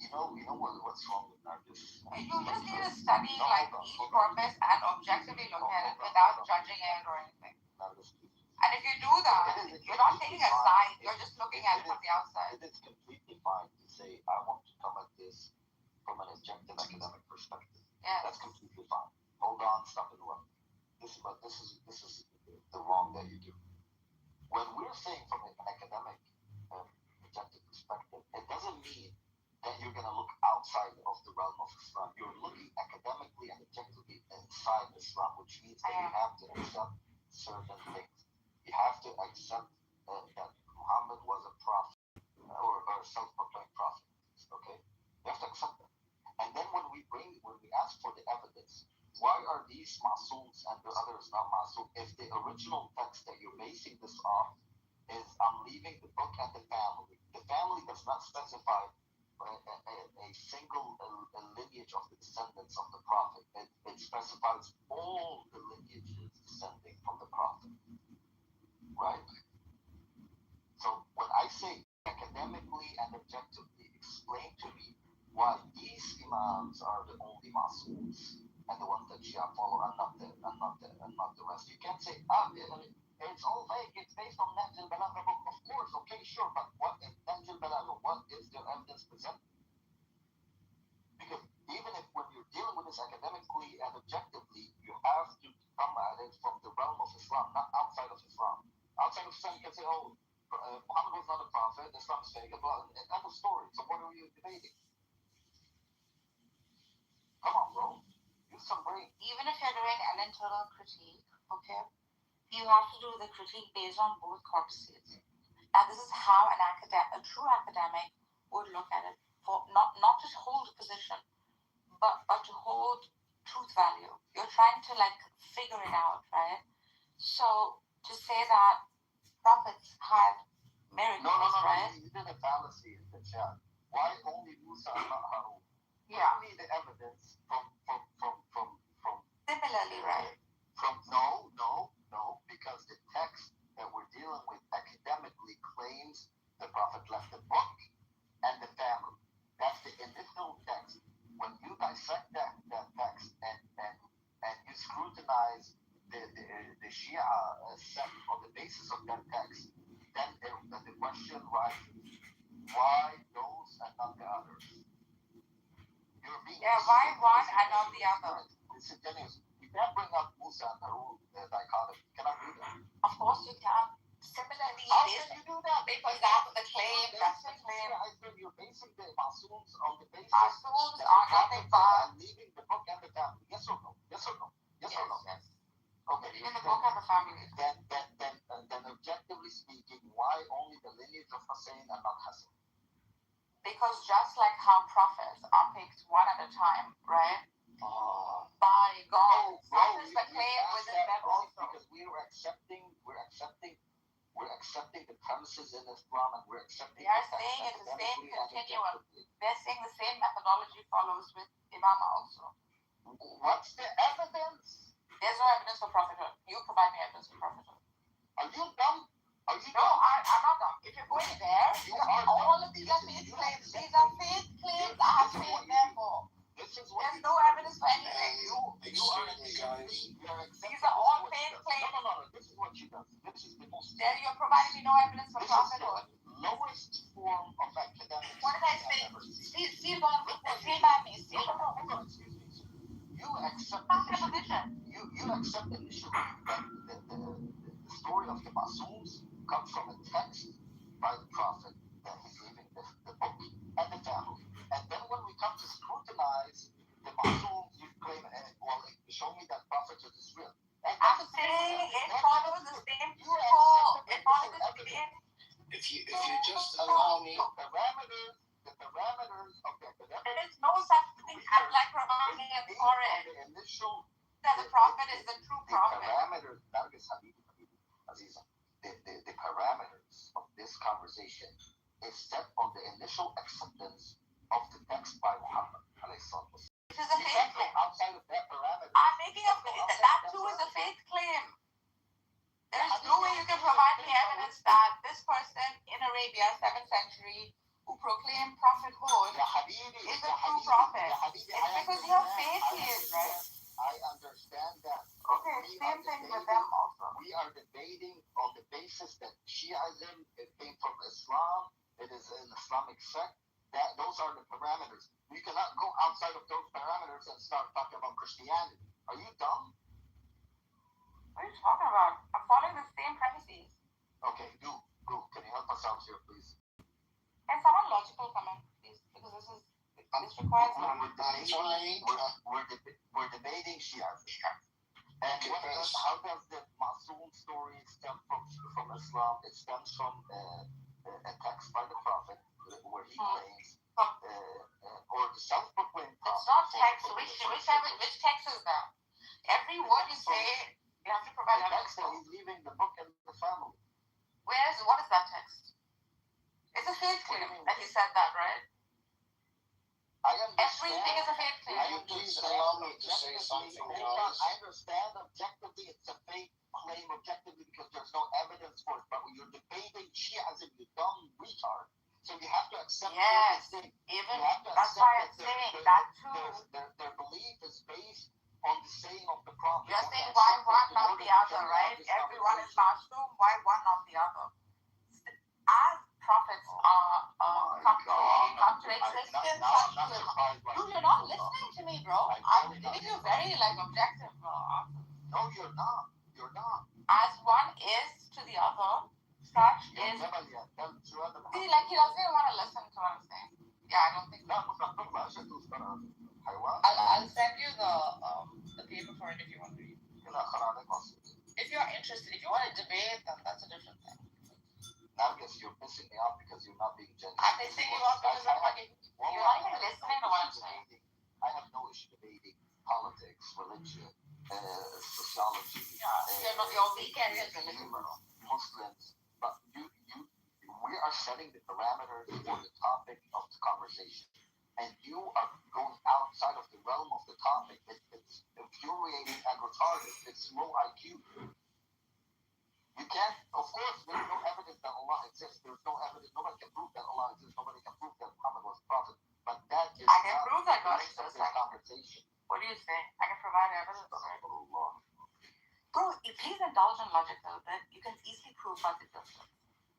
You know what's wrong with Nargis? You just need to study each corpus and objectively look at it without judging it or anything. And if you do that, you're not taking a side, you're just looking at it from the outside. It is completely fine to say, I want to come at this from an objective academic perspective. Yeah. That's completely fine. Hold on, stop interrupting. This is the wrong that you do. When we're saying from an academic objective perspective, it doesn't mean that you're going to look outside of the realm of Islam. You're looking academically and objectively inside Islam, which means that you have to accept certain things. You have to accept that Muhammad was a prophet or a self-proclaimed prophet. Okay, you have to accept that. And then when we ask for the evidence, why are these masooms and the others not masoom? If the original text that you're basing this off is I'm leaving the book and the family does not specify a single lineage of the descendants of the prophet. It specifies all the lineages descending from the prophet. Right? So when I say academically and objectively explain to me why these imams are the only masooms and the ones that Shia follow and not the rest. You can't say, it's all fake, it's based on Nahj al-Balagha book. Of course, okay, sure, but what is Nahj al-Balagha? What is their evidence presented? Because even if when you're dealing with this academically and objectively, you have to come at it from the realm of Islam, not outside of Islam. Outside of Islam, you can say, Muhammad was not a prophet, Islam is fake, but end of story. So what are you debating? Come on, bro. Use some brain. Even if you're doing an internal critique, okay, you have to do the critique based on both corpuses. Now, this is how a true academic would look at it, for not to hold a position, but to hold truth value. You're trying to figure it out, right? So to say that prophets had miracles, right? You did a fallacy in the chat. Why only Musa and not Harun? Yeah. Give me the evidence from Similarly, right? No, because the text that we're dealing with academically claims the prophet left the book and the family. That's the initial text. When you dissect that text and you scrutinize the Shia sect on the basis of that text, then the question rises: why those and not the others? Why one and not the other? Listen, Dennis, you can't bring up Musa and Harun dichotomy. You cannot do that. Of course you can. Similarly, how can you do that? Because that's the claim. That's the claim. I think you're basing the masooms on the basis masooms are nothing but leaving the book and the family. Yes or no? Yes or no? Yes or no? Yes. Okay. In the book and the family. Then objectively speaking, why only the lineage of Hussein and not Hassan? Because just like how prophets are picked one at a time, right? By God. That is the claim within that also. Because we're accepting the premises in Islam, and we're accepting. They are saying it's the same continuum. They're saying the same methodology follows with Imam also. What's the evidence? There's no evidence for prophethood. You provide me evidence for prophethood. Are you dumb? Are you No, dumb? I'm not dumb. If you're going there, You are all dumb. of these are faith claims. These are faith claims. I have faith therefore. This is what There's you no do. evidence for anything. You are Excuse me, guys. These are all faith claims. No. This is what she does. This is the most. There you're providing me no evidence for This is prophethood. the lowest form of academic. What did I say? I've ever seen. Steal by me. Steal No, by me. hold on, excuse me. You accept That's your position. you accept initially that the story of the Masums comes from a text by the prophet that he's leaving the book and the family. And then when we come to scrutinize the Masums, you claim, well, show me that prophet is real. And I'm saying it follows the same principle. It follows the same. If you just allow me, the parameters of the academic. There is no such thing as like Quran and Torah. The initial. That the prophet is the true The prophet. parameters, Nargis Habibi, Aziza, the parameters of this conversation is set on the initial acceptance of the text by Muhammad. This is a You faith can't go claim. outside of that parameter. I'm making a that too is a faith claim. There's no way you can provide me evidence that this person in Arabia, 7th century, who proclaimed prophethood, is a true prophet. It's because your faith he is, right? I understand that. Okay, same thing with them also. We are debating on the basis that Shiism, it came from Islam, it is an Islamic sect. Those are the parameters. We cannot go outside of those parameters and start talking about Christianity. Are you dumb? What are you talking about? I'm following the same premises. Okay, do. Can you help us out here, please? Can someone logical come in, please? Because this requires We're debating Shiism. And how does the Masoom story stem from Islam? It stems from a text by the Prophet where he claims, or the self-proclaimed prophet. It's not text. Which text is that? Every word you say, you have to provide evidence. He's leaving the book and the family. What is that text? It's a faith claim that he said that, right? Everything is a faith claim. will you please allow me to say something, guys? I understand objectively it's a faith claim objectively because there's no evidence for it, but when you're debating Shiism, you dumb retard. So you have to accept everything. That's why I'm saying that too. Their belief is based on the saying of the prophet. You're saying why one, not the other, right? Everyone is Masoom, why one, not the other? As prophets come to existence, you're not listening to me, bro. I'm giving you very objective No, you're not. As one is to the other, such is. See, he doesn't want to listen to what I'm saying. Yeah, I don't think so. I'll send you the paper for it if you want to read. If you're interested, if you want to debate, then that's a different thing. Nargis, you're pissing me off because you're not being genuine. I'm pissing you off because you're not even listening to what I'm saying. I have no issue debating politics, religion, sociology. Your weak area is religion, bro. Muslims, but we are setting the parameters for the topic of the conversation, and you are going outside of the realm of the topic. It's infuriating and retarded. It's low IQ. You can't, of course, there's no evidence that Allah exists. There's no evidence. Nobody can prove that Allah exists. Nobody can prove that Muhammad was a prophet. But that is I can prove that God exists. Conversation. What do you say? I can provide evidence. Bro, please indulge in logic a little bit. You can easily prove God's existence.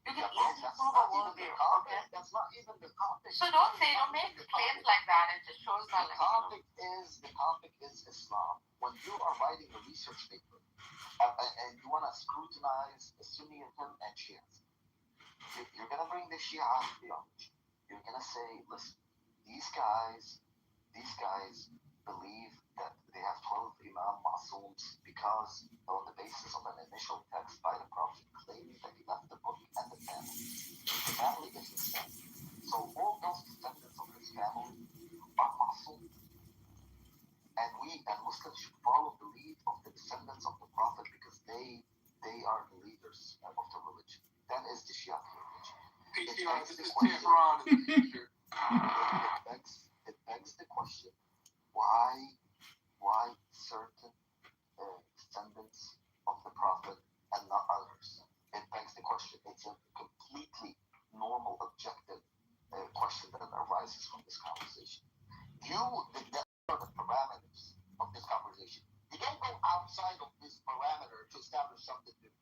You can easily prove a worldview. Okay? That's not even the topic. So don't make claims like that. It just shows that. The topic is Islam. When you are writing a research paper and you want to scrutinize Sunniism and Shiism, you're going to bring the Shia theology. You're going to say, listen, these guys believe that they have 12 Imam Masums because on the basis of an initial text by the Prophet claiming that he left the book and the family. The family is his family. So all those descendants of his family are Masum. And Muslims should follow the lead of the descendants of the Prophet because they are the leaders of the religion. That is the Shia religion. This is Tehran in the future. It begs the question, why certain descendants of the Prophet and not others? question. It's a completely normal, objective question that arises from this conversation. You are the parameters of this conversation. You don't go outside of this parameter to establish something new.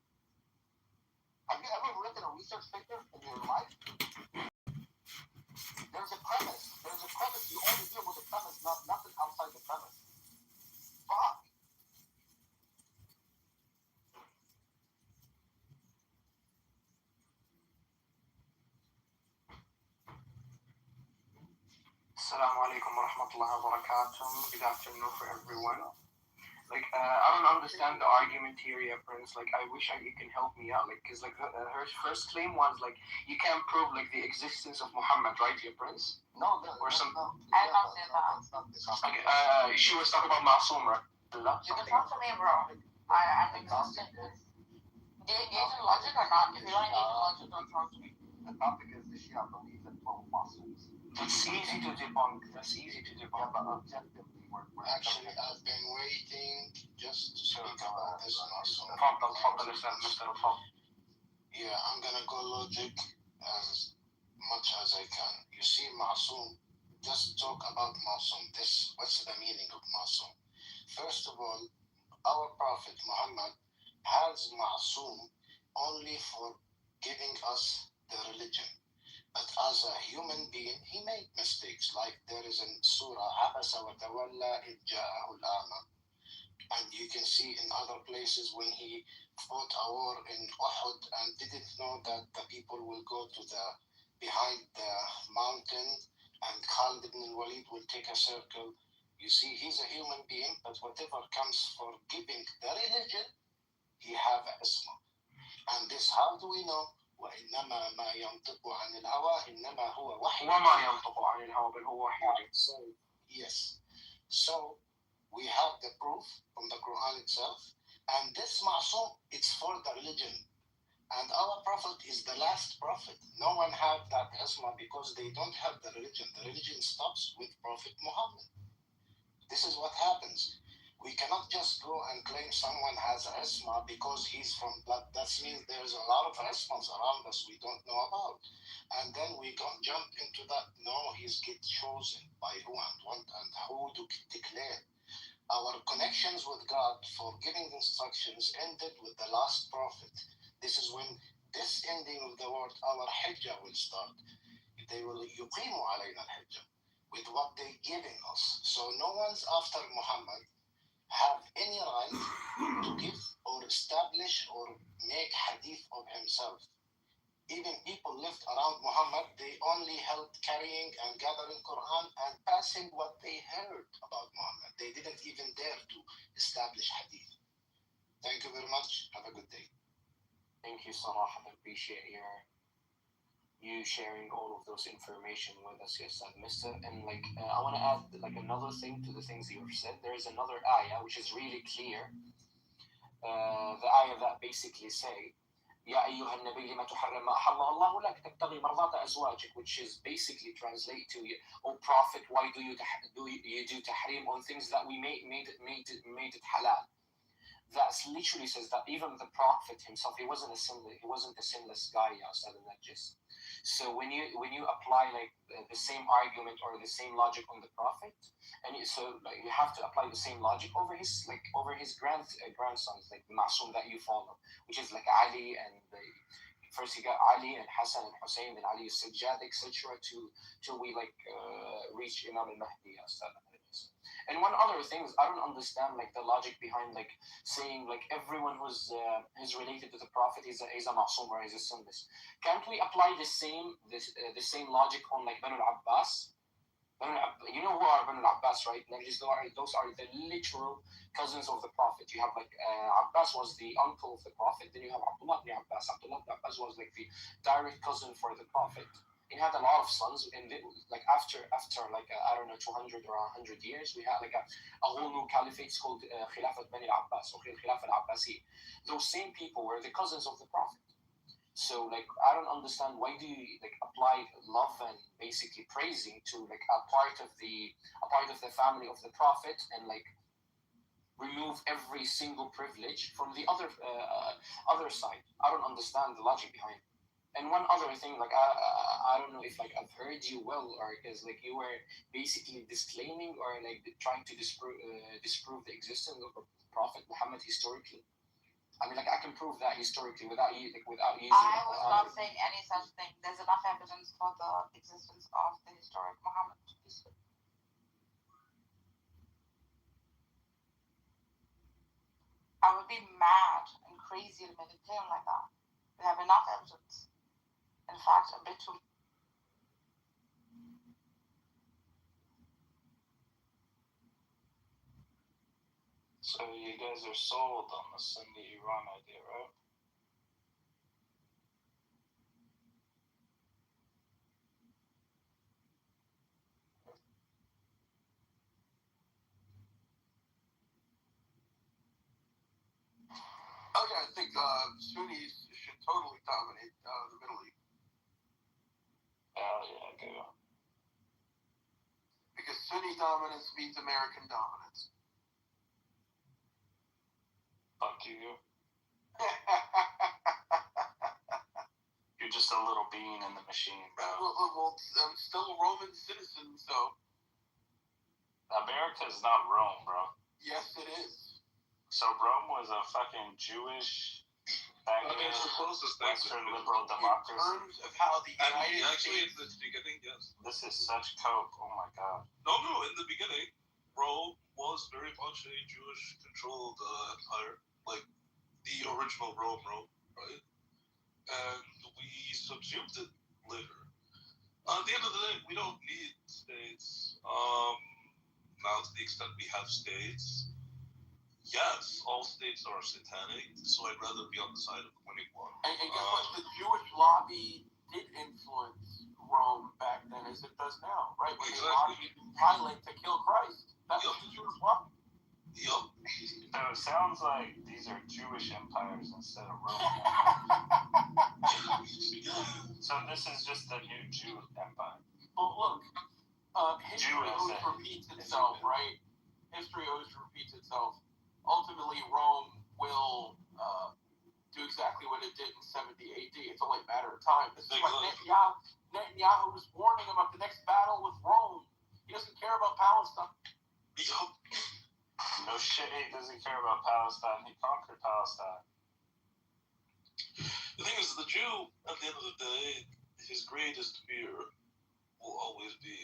Have you ever written a research paper in your life? There's a premise. You only deal with the premise, nothing outside the premise. Fuck. Assalamu alaikum wa rahmatullahi wa barakatuh. Good afternoon for everyone. I don't understand the argument here, yeah, Prince. I wish you can help me out. Because her first claim was you can't prove the existence of Muhammad, right, yeah, Prince? No. I don't say that. Okay. She was talking about Ma'soom, right? You can talk to me, bro. I'm exhausted. Engage in logic or not? If you don't engage in logic, don't talk to me. The topic is the Shia believe in 12 Muslims. That's easy to debunk. Yeah, but objectively, we're Actually, I've been waiting just to speak about this Ma'soom. Yeah, I'm gonna go logic as much as I can. You see, Ma'soom, just talk about Ma'soom. What's the meaning of Ma'soom? First of all, our Prophet Muhammad has Ma'soom only for giving us the religion. But as a human being, he made mistakes. Like there is in Surah, عَبَسَ وَتَوَلَّى إِذْ جَاءَهُ الْأَعْمَى. And you can see in other places when he fought a war in Uhud and didn't know that the people will go to behind the mountain and Khalid ibn al-Walid will take a circle. You see, he's a human being, but whatever comes for giving the religion, he have isma. And this, how do we know? وإنما ما ينطق عن الهوى إنما هو وحي. وما ينطق عن الهوى بل هو وحي. So yes, so we have the proof from the Quran itself, and this Ma'soom, it's for the religion, and our prophet is the last prophet. No one had that isma because they don't have the religion. The religion stops with Prophet Muhammad. This is what happens. We cannot just go and claim someone has asthma because he's from blood. That means there's a lot of asthmas around us we don't know about. And then we can jump into that. No, he's get chosen by who and what and who to declare. Our connections with God for giving instructions ended with the last prophet. This is when this ending of the word, our hijjah will start. They will yuqimu alayna al-hijjah with what they're giving us. So no one's after Muhammad have any right to give or establish or make hadith of himself. Even people lived around Muhammad, they only helped carrying and gathering Quran and passing what they heard about Muhammad. They didn't even dare to establish hadith. Thank you very much. Have a good day. Thank you, Salah. I appreciate you sharing all of those information with us. Yes, I've missed it. And I want to add another thing to the things you've said. There is another ayah which is really clear. The ayah that basically say, يا أيها النبي لما تحرم ما أحل الله لك تبتغي مرضات أزواجك, which is basically translate to, O Prophet, why do you do tahrim on things that we made it halal? That literally says that even the Prophet himself, he wasn't a sinless guy outside of Najis. So when you apply the same argument or the same logic on the Prophet, and you have to apply the same logic over his grandsons, the Ma'soom that you follow, which is Ali and first you got Ali and Hassan and Hussein, then Ali Sajjad, etc. till we reach Imam al-Mahdi outside of Najis. And one other thing is I don't understand the logic behind saying everyone who's related to the Prophet is a Ma'soom or is a sinless. Can't we apply the same logic on Banu al-Abbas? You know who are Banu al-Abbas, right? Those are the literal cousins of the Prophet. You have Abbas was the uncle of the Prophet. Then you have Abdullah ibn Abbas. Abdullah ibn Abbas was the direct cousin for the Prophet. He had a lot of sons, and after I don't know 200 or 100 years, we had a whole new caliphate called Khilafat Bani al-Abbas or Khilafat al-Abbasi. Those same people were the cousins of the Prophet. So I don't understand why do you apply love and basically praising to a part of the family of the Prophet, and remove every single privilege from the other side. I don't understand the logic behind it. And one other thing, like I don't know if like I've heard you well, or because like you were basically disclaiming or like trying to disprove the existence of the Prophet Muhammad historically. I mean, like I can prove that historically without using. I was not saying any such thing. There's enough evidence for the existence of the historic Muhammad. I would be mad and crazy to make a claim like that. We have enough evidence. In fact, a bit too. So you guys are sold on the Sunni Iran idea, right? Okay, I think Sunnis should totally dominate the Middle East. Hell yeah, go. Because Sunni dominance means American dominance. Fuck you. You're just a little bean in the machine, bro. Well, I'm still a Roman citizen, so. America's not Rome, bro. Yes, it is. So Rome was a fucking Jewish, It's the closest thing Western to liberal In democracy. terms of how the United actually, States. in the beginning, yes. This is such cope. Oh my god. No, in the beginning, Rome was very much a Jewish-controlled empire, like the original Rome, right? And we subsumed it later. At the end of the day, we don't need states. Now, to the extent we have states, yes, all states are satanic, so I'd rather be on the side of winning one. And guess what? The Jewish lobby did influence Rome back then as it does now, right? When they lobbied Pilate to kill Christ. That was the Jewish lobby. Yup. So it sounds like these are Jewish empires instead of Roman. So this is just the new Jew empire. Well, look, history always repeats itself, right? History always repeats itself. Ultimately, Rome will do exactly what it did in 70 AD. It's only a matter of time. This is why Netanyahu was warning him of the next battle with Rome. He doesn't care about Palestine. Yup. No shit, he doesn't care about Palestine. He conquered Palestine. The thing is, the Jew, at the end of the day, his greatest fear will always be,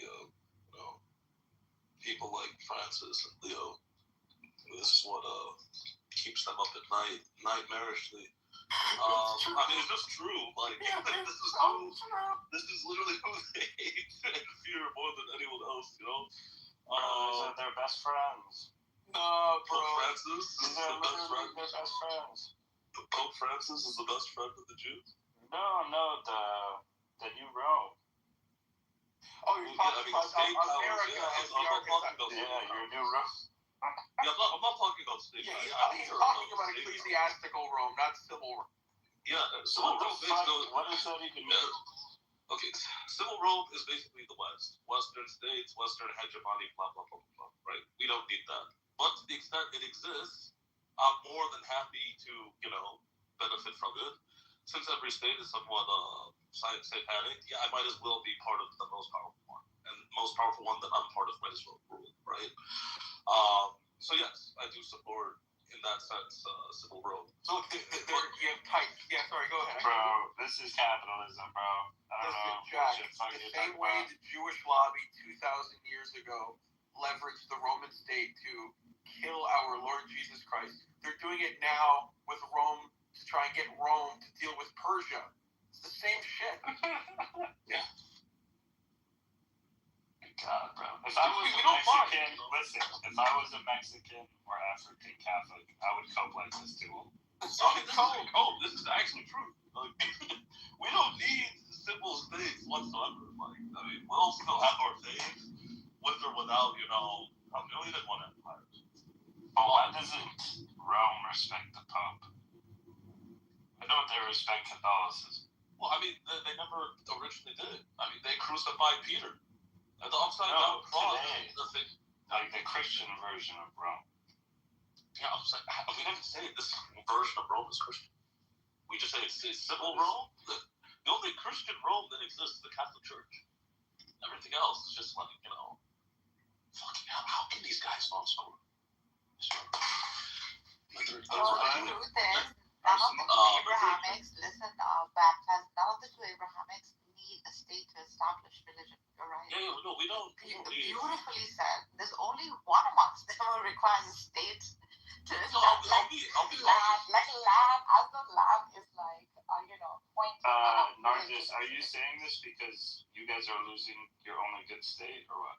people like Francis and Leo. This is what keeps them up at night, nightmarishly. I mean, it's just true. Like, this is who, this is literally who they hate and fear more than anyone else. You know. These are their best friends. No, bro. Pope Francis is These are the best friend. their best friends. Pope Francis is the best friend of the Jews. No, the new Rome. Oh, you're talking about America. Yeah, your new Rome. Yeah, I'm not talking about state. Yeah, he's talking about ecclesiastical Rome, not civil Rome. Yeah, civil Rome. What does that even mean? Okay, civil Rome is basically the West. Western states, Western hegemony, blah, blah, blah, blah, right? We don't need that. But to the extent it exists, I'm more than happy to, benefit from it. Since every state is somewhat satanic, yeah, I might as well be part of the most powerful one. And the most powerful one that I'm part of might as well rule, right? So yes, I do support, in that sense, civil Rome. So you have types. Yeah, sorry, go ahead. Bro, this is capitalism, bro. I don't know. Jack, the same way the Jewish lobby 2,000 years ago leveraged the Roman state to kill our Lord Jesus Christ, they're doing it now with Rome to try and get Rome to deal with Persia. It's the same shit. Yeah. God, bro. If I was a Mexican, listen, if I was a Mexican or African Catholic, I would cope like this too. This is actually true. Like, we don't need simple states whatsoever. Like, I mean, we'll still have our faith, with or without, 1,000,001 empires. But why doesn't Rome respect the Pope? I know they respect Catholicism. Well, I mean, they never originally did. I mean, they crucified Peter. And the upside down cross is the thing. Like the Christian version of Rome. Yeah, I'm saying, we never say this version of Rome is Christian. We just say it's civil Rome. The only Christian Rome that exists is the Catholic Church. Everything else is just like, fucking hell, how can these guys not score? The truth is, none of the two Abrahamics, listen, baptized, none of the two Abrahamics need a state to establish religion. You're right. Yeah, no, we don't. Beautifully said. There's only one amongst them who requires a state to establish land. Like land, as though land is like, point. Nargis, are you saying this because you guys are losing your only good state, or what?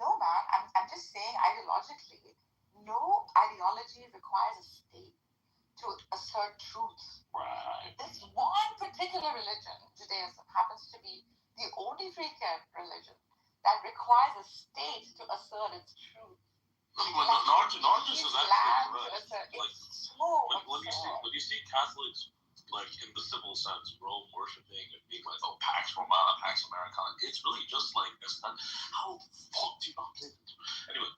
No, man. I'm just saying ideologically, no ideology requires a state to assert truth. Right. This one particular religion, Judaism, happens to be the only free religion that requires a state to assert its truth. Nargis is actually correct. When you see Catholics like in the civil sense, Rome worshiping and being like, oh, Pax Romana, Pax Americana, it's really just like how the fuck do you not play this? Anyway,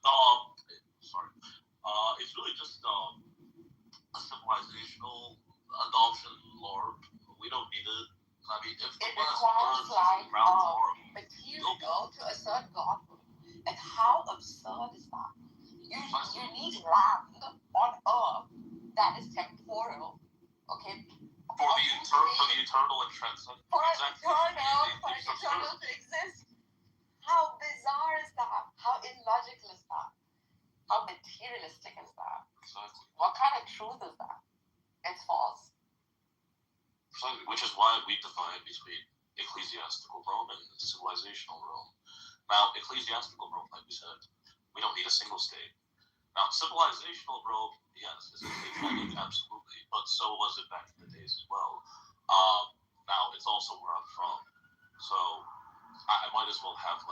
sorry. It's really just a civilizational adoption, Lord. We don't need it. I mean, if it requires like material to assert Godhood. And how absurd is that? You need land on earth that is temporal, okay? For the eternal and transcendent. For eternal to exist. How bizarre is that? How illogical is that? How materialistic is that? Exactly. What kind of truth is that? It's false. Precisely, which is why we divide between ecclesiastical Rome and civilizational Rome. Now, ecclesiastical Rome, like we said, we don't need a single state. Now, civilizational Rome, yes, is a state, absolutely, but so was it back in the days as well. Now, it's also where I'm from, so I might as well have,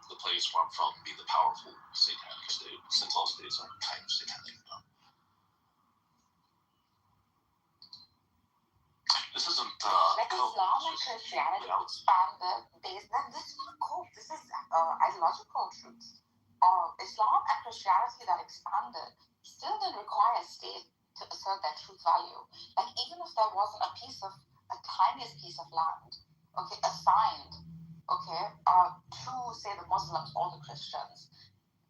the place where I'm from be the powerful satanic state, since all states are kind of satanic. This isn't Islam and Christianity expanded based on this is not cool. This is ideological truths. Islam and Christianity that expanded still didn't require a state to assert their truth value. Like even if there wasn't a tiniest piece of land, okay, assigned, okay, to say the Muslims or the Christians,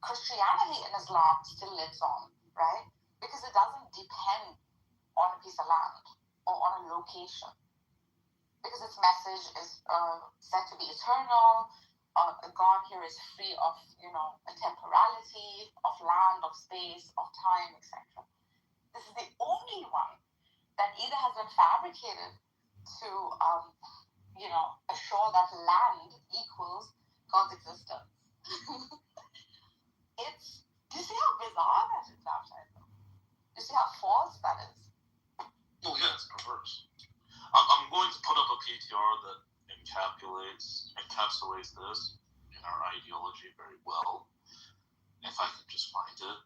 Christianity and Islam still lives on, right? Because it doesn't depend on a piece of land or on a location. Because its message is said to be eternal. God here is free of, a temporality, of land, of space, of time, etc. This is the only one that either has been fabricated to, assure that land equals God's existence. Do you see how bizarre that is, outside? Do you see how false that is? Oh yeah, it's perverse. I'm going to put up a PTR that encapsulates this in our ideology very well. If I can just find it.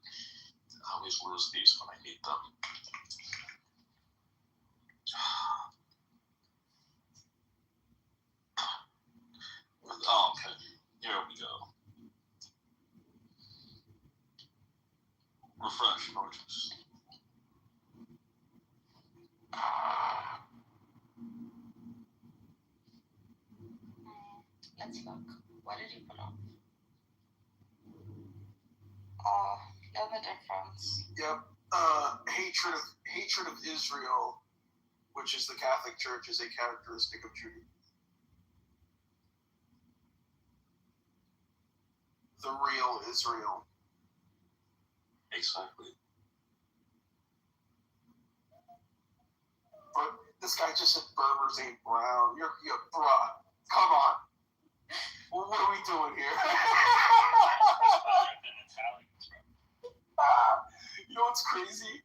I always lose these when I need them. Oh, okay. Here we go. Refresh, Norges. Let's look. What did you put up? Learn the difference. Yep. Hatred of Israel, which is the Catholic Church, is a characteristic of Judaism. The real Israel. Exactly. But this guy just said Berbers ain't brown. You're bruh. Come on. Well, what are we doing here? You know what's crazy?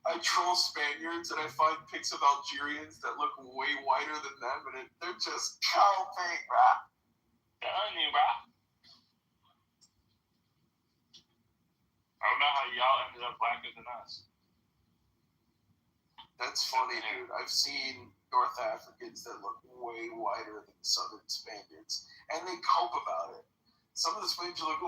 I troll Spaniards and I find pics of Algerians that look way whiter than them, and they're just cow fake, bruh. Telling you, bruh. I don't know how y'all ended up blacker than us. That's funny, dude. I've seen North Africans that look way whiter than Southern Spaniards, and they cope about it. Some of the Spaniards are like,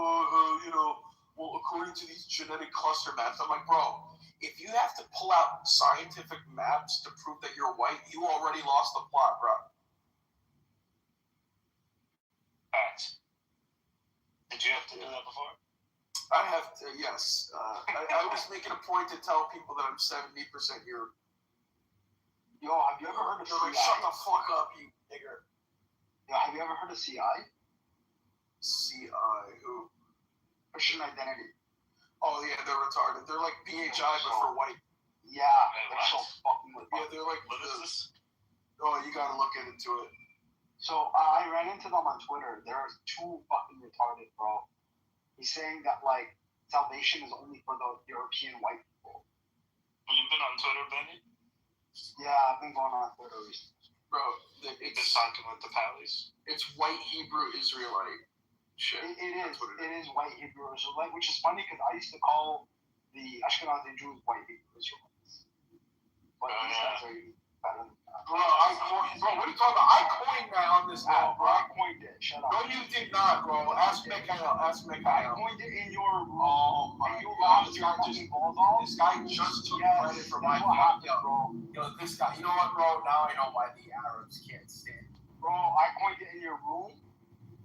well, according to these genetic cluster maps, I'm like, bro, if you have to pull out scientific maps to prove that you're white, you already lost the plot, bro. Facts. Did you have to do that before? I have to, yes. I was making a point to tell people that I'm 70% Europe. Yo, have you ever heard of CI? Like, shut the fuck up, you nigger. Yo, have you ever heard of CI? CI, who? Christian Identity. Oh, yeah, they're retarded. They're like PHI, but for white. Yeah, they're so fucking retarded. Yeah, they're like, what is this? Oh, you gotta look into it. So, I ran into them on Twitter. They're too fucking retarded, bro. He's saying that, like, salvation is only for the European white people. You've been on Twitter, Benny? Yeah, I've been going on Twitter recently. Bro, You've been talking with the Pallies? It's white Hebrew Israelite shit. It is white Hebrew Israelite, which is funny because I used to call the Ashkenazi Jews white Hebrew Israelites. But these guys are even better than that. Bro, what are you talking about? I coined that on this app, bro. I coined it. Shut up. No, you did not, bro. Ask Mikhail. I coined it in your room. Oh my god. This guy just took credit for my happened, bro. Yo, this guy. You know what, bro? Now I know why the Arabs can't stand it. Bro, I coined it in your room,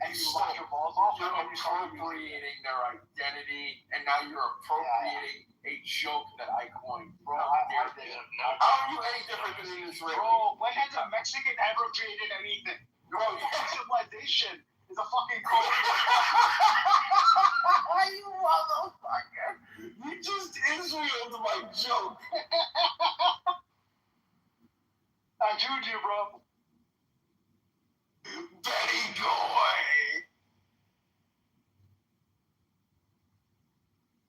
and you locked your balls off. You're appropriating their identity, and now you're appropriating a joke that I coined. Bro, I did it. How are you any different than an Israeli? Bro, when has a Mexican ever created anything? Bro, civilization is a fucking code. You motherfucker. You just Israeled my joke. I jewed you, bro. Betty Goy.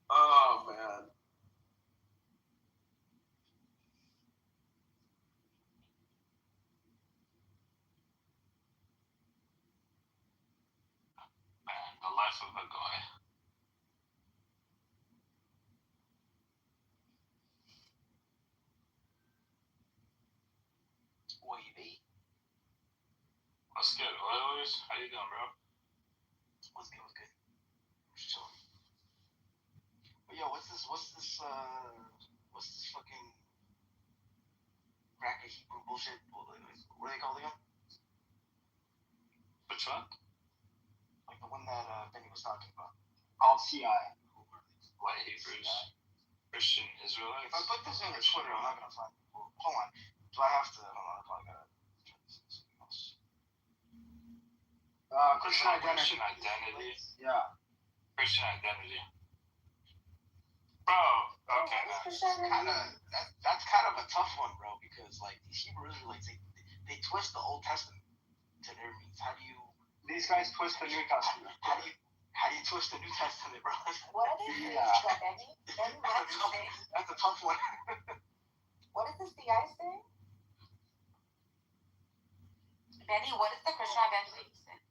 Oh, man. The life of a guy. Wavy. What's good, Oilers? How you doing, bro? What's good? Just chilling. But yo, what's this fucking cracker Hebrew bullshit? What are they called again? Which one? Like the one that Benny was talking about. Called CI. White Hebrews. Christian Israelites. If I put this in your Twitter, I'm not gonna find it. Well, hold on. Do I have to? Hold on. I probably gotta turn this into something else. Christian Identity. Christian Identity. Yeah. Christian Identity. Bro, okay. That's kind of a tough one, bro, because like these Hebrew Israelites, they twist the Old Testament to their means. How do you? These guys twist the New Testament. How do you twist the New Testament, bro? What are they doing, Benny? Benny, what did you say? That's a tough one. What is the CI saying? Benny, what is the Christian identity saying?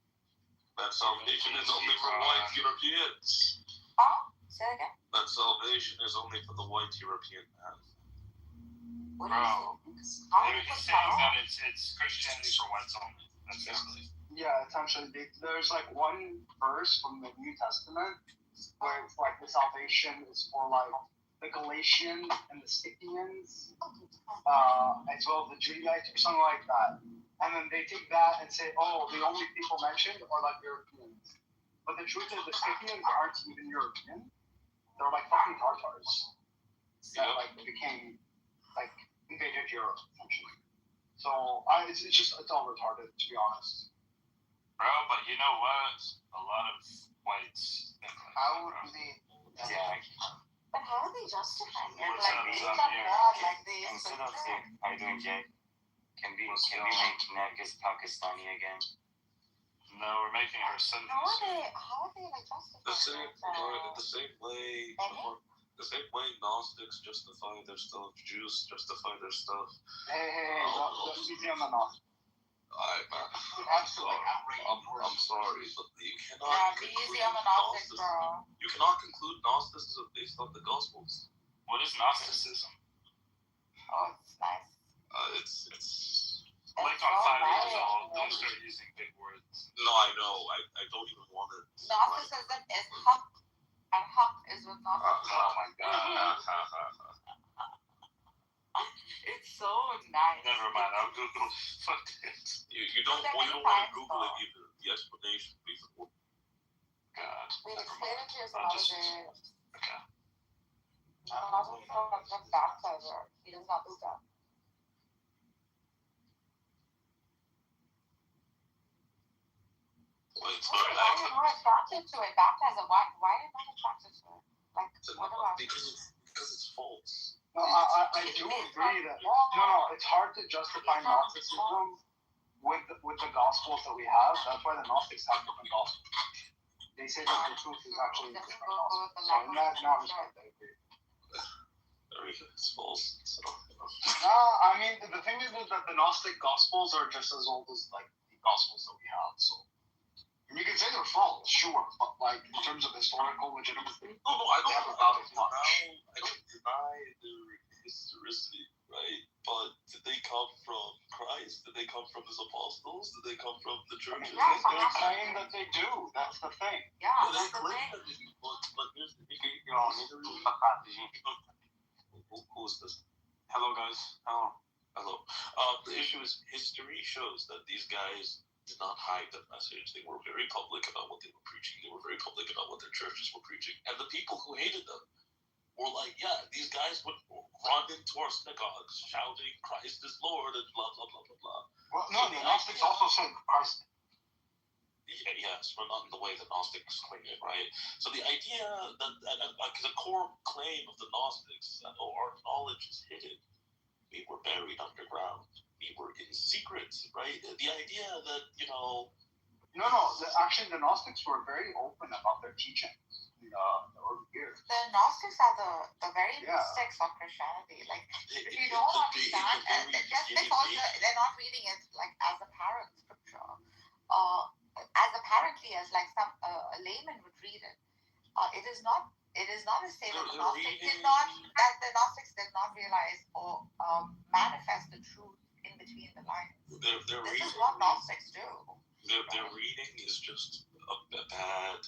That salvation is only for white Europeans. Huh? Say it again. That salvation is only for the white European man. What Bro, is it? he's saying that it's Christianity for whites only. That's basically. Yeah, essentially, there's like one verse from the New Testament where it's like the salvation is for like the Galatians and the Scythians, as well as the Judahites or something like that. And then they take that and say, oh, the only people mentioned are like Europeans. But the truth is, the Scythians aren't even European. They're like fucking Tartars that like became like invaded Europe essentially. So it's all retarded, to be honest. Bro, but you know what? A lot of whites think like How do they? Yeah. But how are they justifying it? What's Like, up, they son? got Yeah. mad like this. Instead of saying, how you doing, Jay? Can we make Nergis Pakistani again? No, we're making her Sunday. How are they like justifying The same way, Benny? the same way Gnostics justify their stuff, Jews justify their stuff. Hey, don't easy on the mouth. I'm sorry, but you cannot Yeah, be easy on the Gnostics, bro. You cannot conclude Gnosticism based on the Gospels. What is Gnosticism? Oh, it's nice. It's Like on 5 years old, don't start using big words. no, I know. I don't even want it. Gnosticism is haq is with not. Oh my god. It's so nice. Never mind. I'll Google. Fuck this. You don't There want many to times, Google it though. either. The explanation before. God. We'll Never explain mind. it to you some I'll other just. day. Okay. Not a baptizer. He does not do that. Wait, Why are you not attracted to it? Baptizer. Why are you not attracted to it? Like, what about it? because it's false. No, I do agree that it's hard to justify Gnosticism with the gospels that we have. That's why the Gnostics have different gospels. They say that the truth is actually different gospels. So in that respect, I agree. It's false. So, I mean the thing is that the Gnostic gospels are just as old as like the gospels that we have. So you can say they're false, sure, but like in terms of historical legitimacy, no, I don't deny their historicity, right? But did they come from Christ? Did they come from his apostles? Did they come from the churches? Yeah, they claim that they do. That's the thing. Yeah, They that's the claim thing. that they do, but here's the thing. Who is this? Hello, guys. Hello. The issue is history shows that these guys did not hide their message. They were very public about what they were preaching. They were very public about what their churches were preaching. And the people who hated them were like, yeah, these guys would run into our synagogues shouting, Christ is Lord, and blah, blah, blah, blah, blah. Well, no, the Gnostics also said Christ. Yes, but not in the way the Gnostics claim it, right? So the idea that the core claim of the Gnostics that our knowledge is hidden, we were buried underground, we were in secret, right? The idea that, Actually, the Gnostics were very open about their teachings in the early years. The Gnostics are the very mystics of Christianity. Like, if you don't understand, just because they're not reading it like as apparent scripture, as apparently as like some a layman would read it. It is not a say that the Gnostics did not realize or manifest the truth in between the lines. This is what Gnostics do. Their reading is just a bad,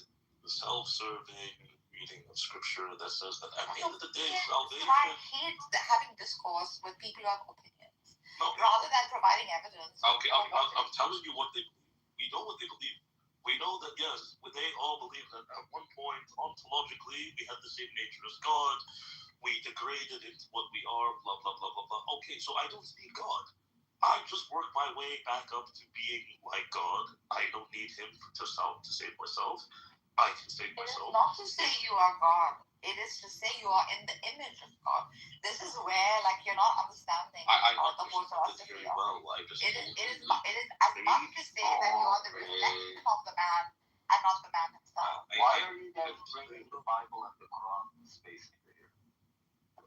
self-serving reading of scripture that says that at the end of the day, salvation. I hate having discourse with people who have opinions rather than providing evidence. Okay, I'm telling you what they believe. We know what they believe. We know that, yes, they all believe that at one point, ontologically, we had the same nature as God. We degraded into what we are, blah, blah, blah, blah, blah. Okay, so I don't need God. I just work my way back up to being like God. I don't need him to save myself. I can save myself. It is not to say you are God. It is to say you are in the image of God. This is where, like, you're not understanding I the whole philosophy. very well. It is as much to say that you are the reflection of the man and not the man himself. Why are you guys bringing the Bible and the Quran in space here?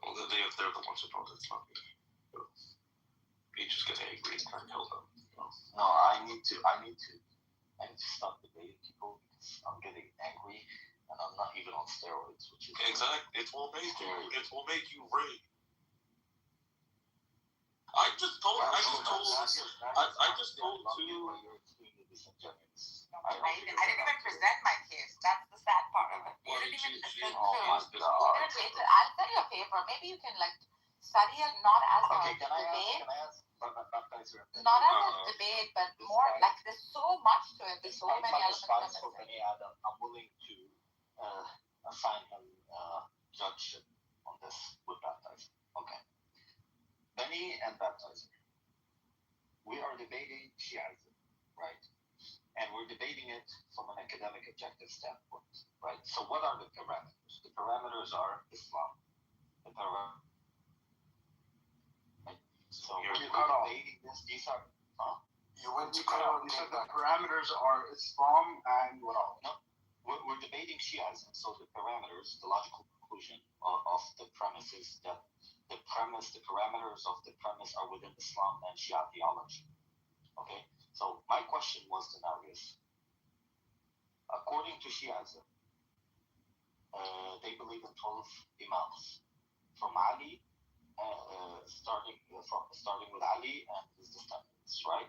Well, they're the ones who brought it. It's not me. You just get angry and try and kill them. No, I need to stop debating people because I'm getting angry and I'm not even on steroids, which is exactly. It will make you rage. I just told two. I didn't even present my case. That's the sad part of it. You didn't even listen to. I'll send you a paper. Maybe you can like study it not as a debate. Not as a debate, but more like there's so much to it. There's so many elements. I'm willing to assign him judgeship on this with baptizing. Okay. Benny and baptizing. We are debating Shiism, right? And we're debating it from an academic objective standpoint, right? So what are the parameters? The parameters are Islam. So you're debating this. These are, You went to cut out. You said the parameters are Islam and what else? No, we're debating Shiism. So the parameters, the logical conclusion of the premise is that the parameters of the premise are within Islam and Shia theology. Okay? So my question was to Narius, according to Shiism, they believe in 12 imams. From Ali, starting with Ali and his descendants, right?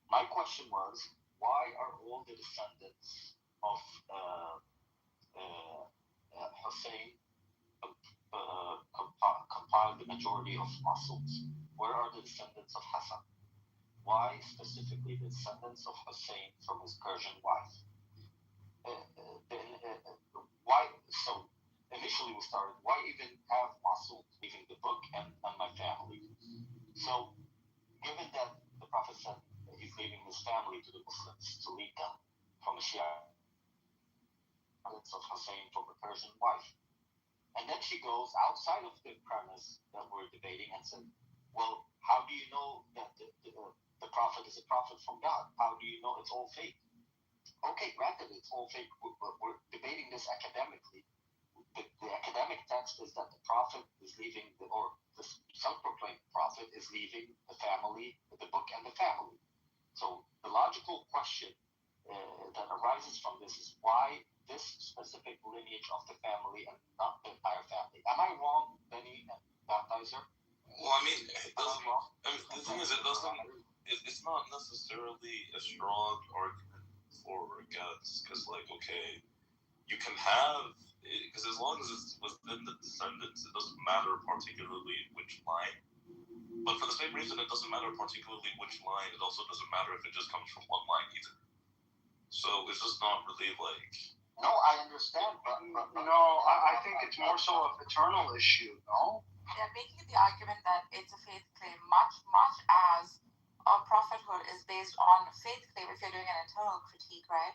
My question was, why are all the descendants of Hussein compiled the majority of Masuds. Where are the descendants of Hassan? Why specifically the descendants of Hussein from his Persian wife? Why? So initially we started, why even have Masud leaving the book and my family? So given that the Prophet said that he's leaving his family to the Muslims to lead them from the Shia of Hussein from the Persian wife. And then she goes outside of the premise that we're debating and said, well, how do you know that the Prophet is a prophet from God? How do you know it's all fake? Okay, granted, it's all fake. We're debating this academically. The academic text is that the Prophet is leaving, or the self-proclaimed Prophet is leaving the family, the book and the family. So the logical question that arises from this is why this specific lineage of the family and not the entire family? Am I wrong, Benny and Baptizer? Well, I mean, it doesn't. I mean, the thing is, it doesn't. It's not necessarily a strong argument for or against, because, like, okay, you can have, because as long as it's within the descendants, it doesn't matter particularly which line. But for the same reason, it doesn't matter particularly which line. It also doesn't matter if it just comes from one line either. So it's just not really like. No, I understand, but no, I think it's more so a paternal issue, no? They're making the argument that it's a faith claim, much as prophethood is based on faith claim. If you're doing an internal critique, right?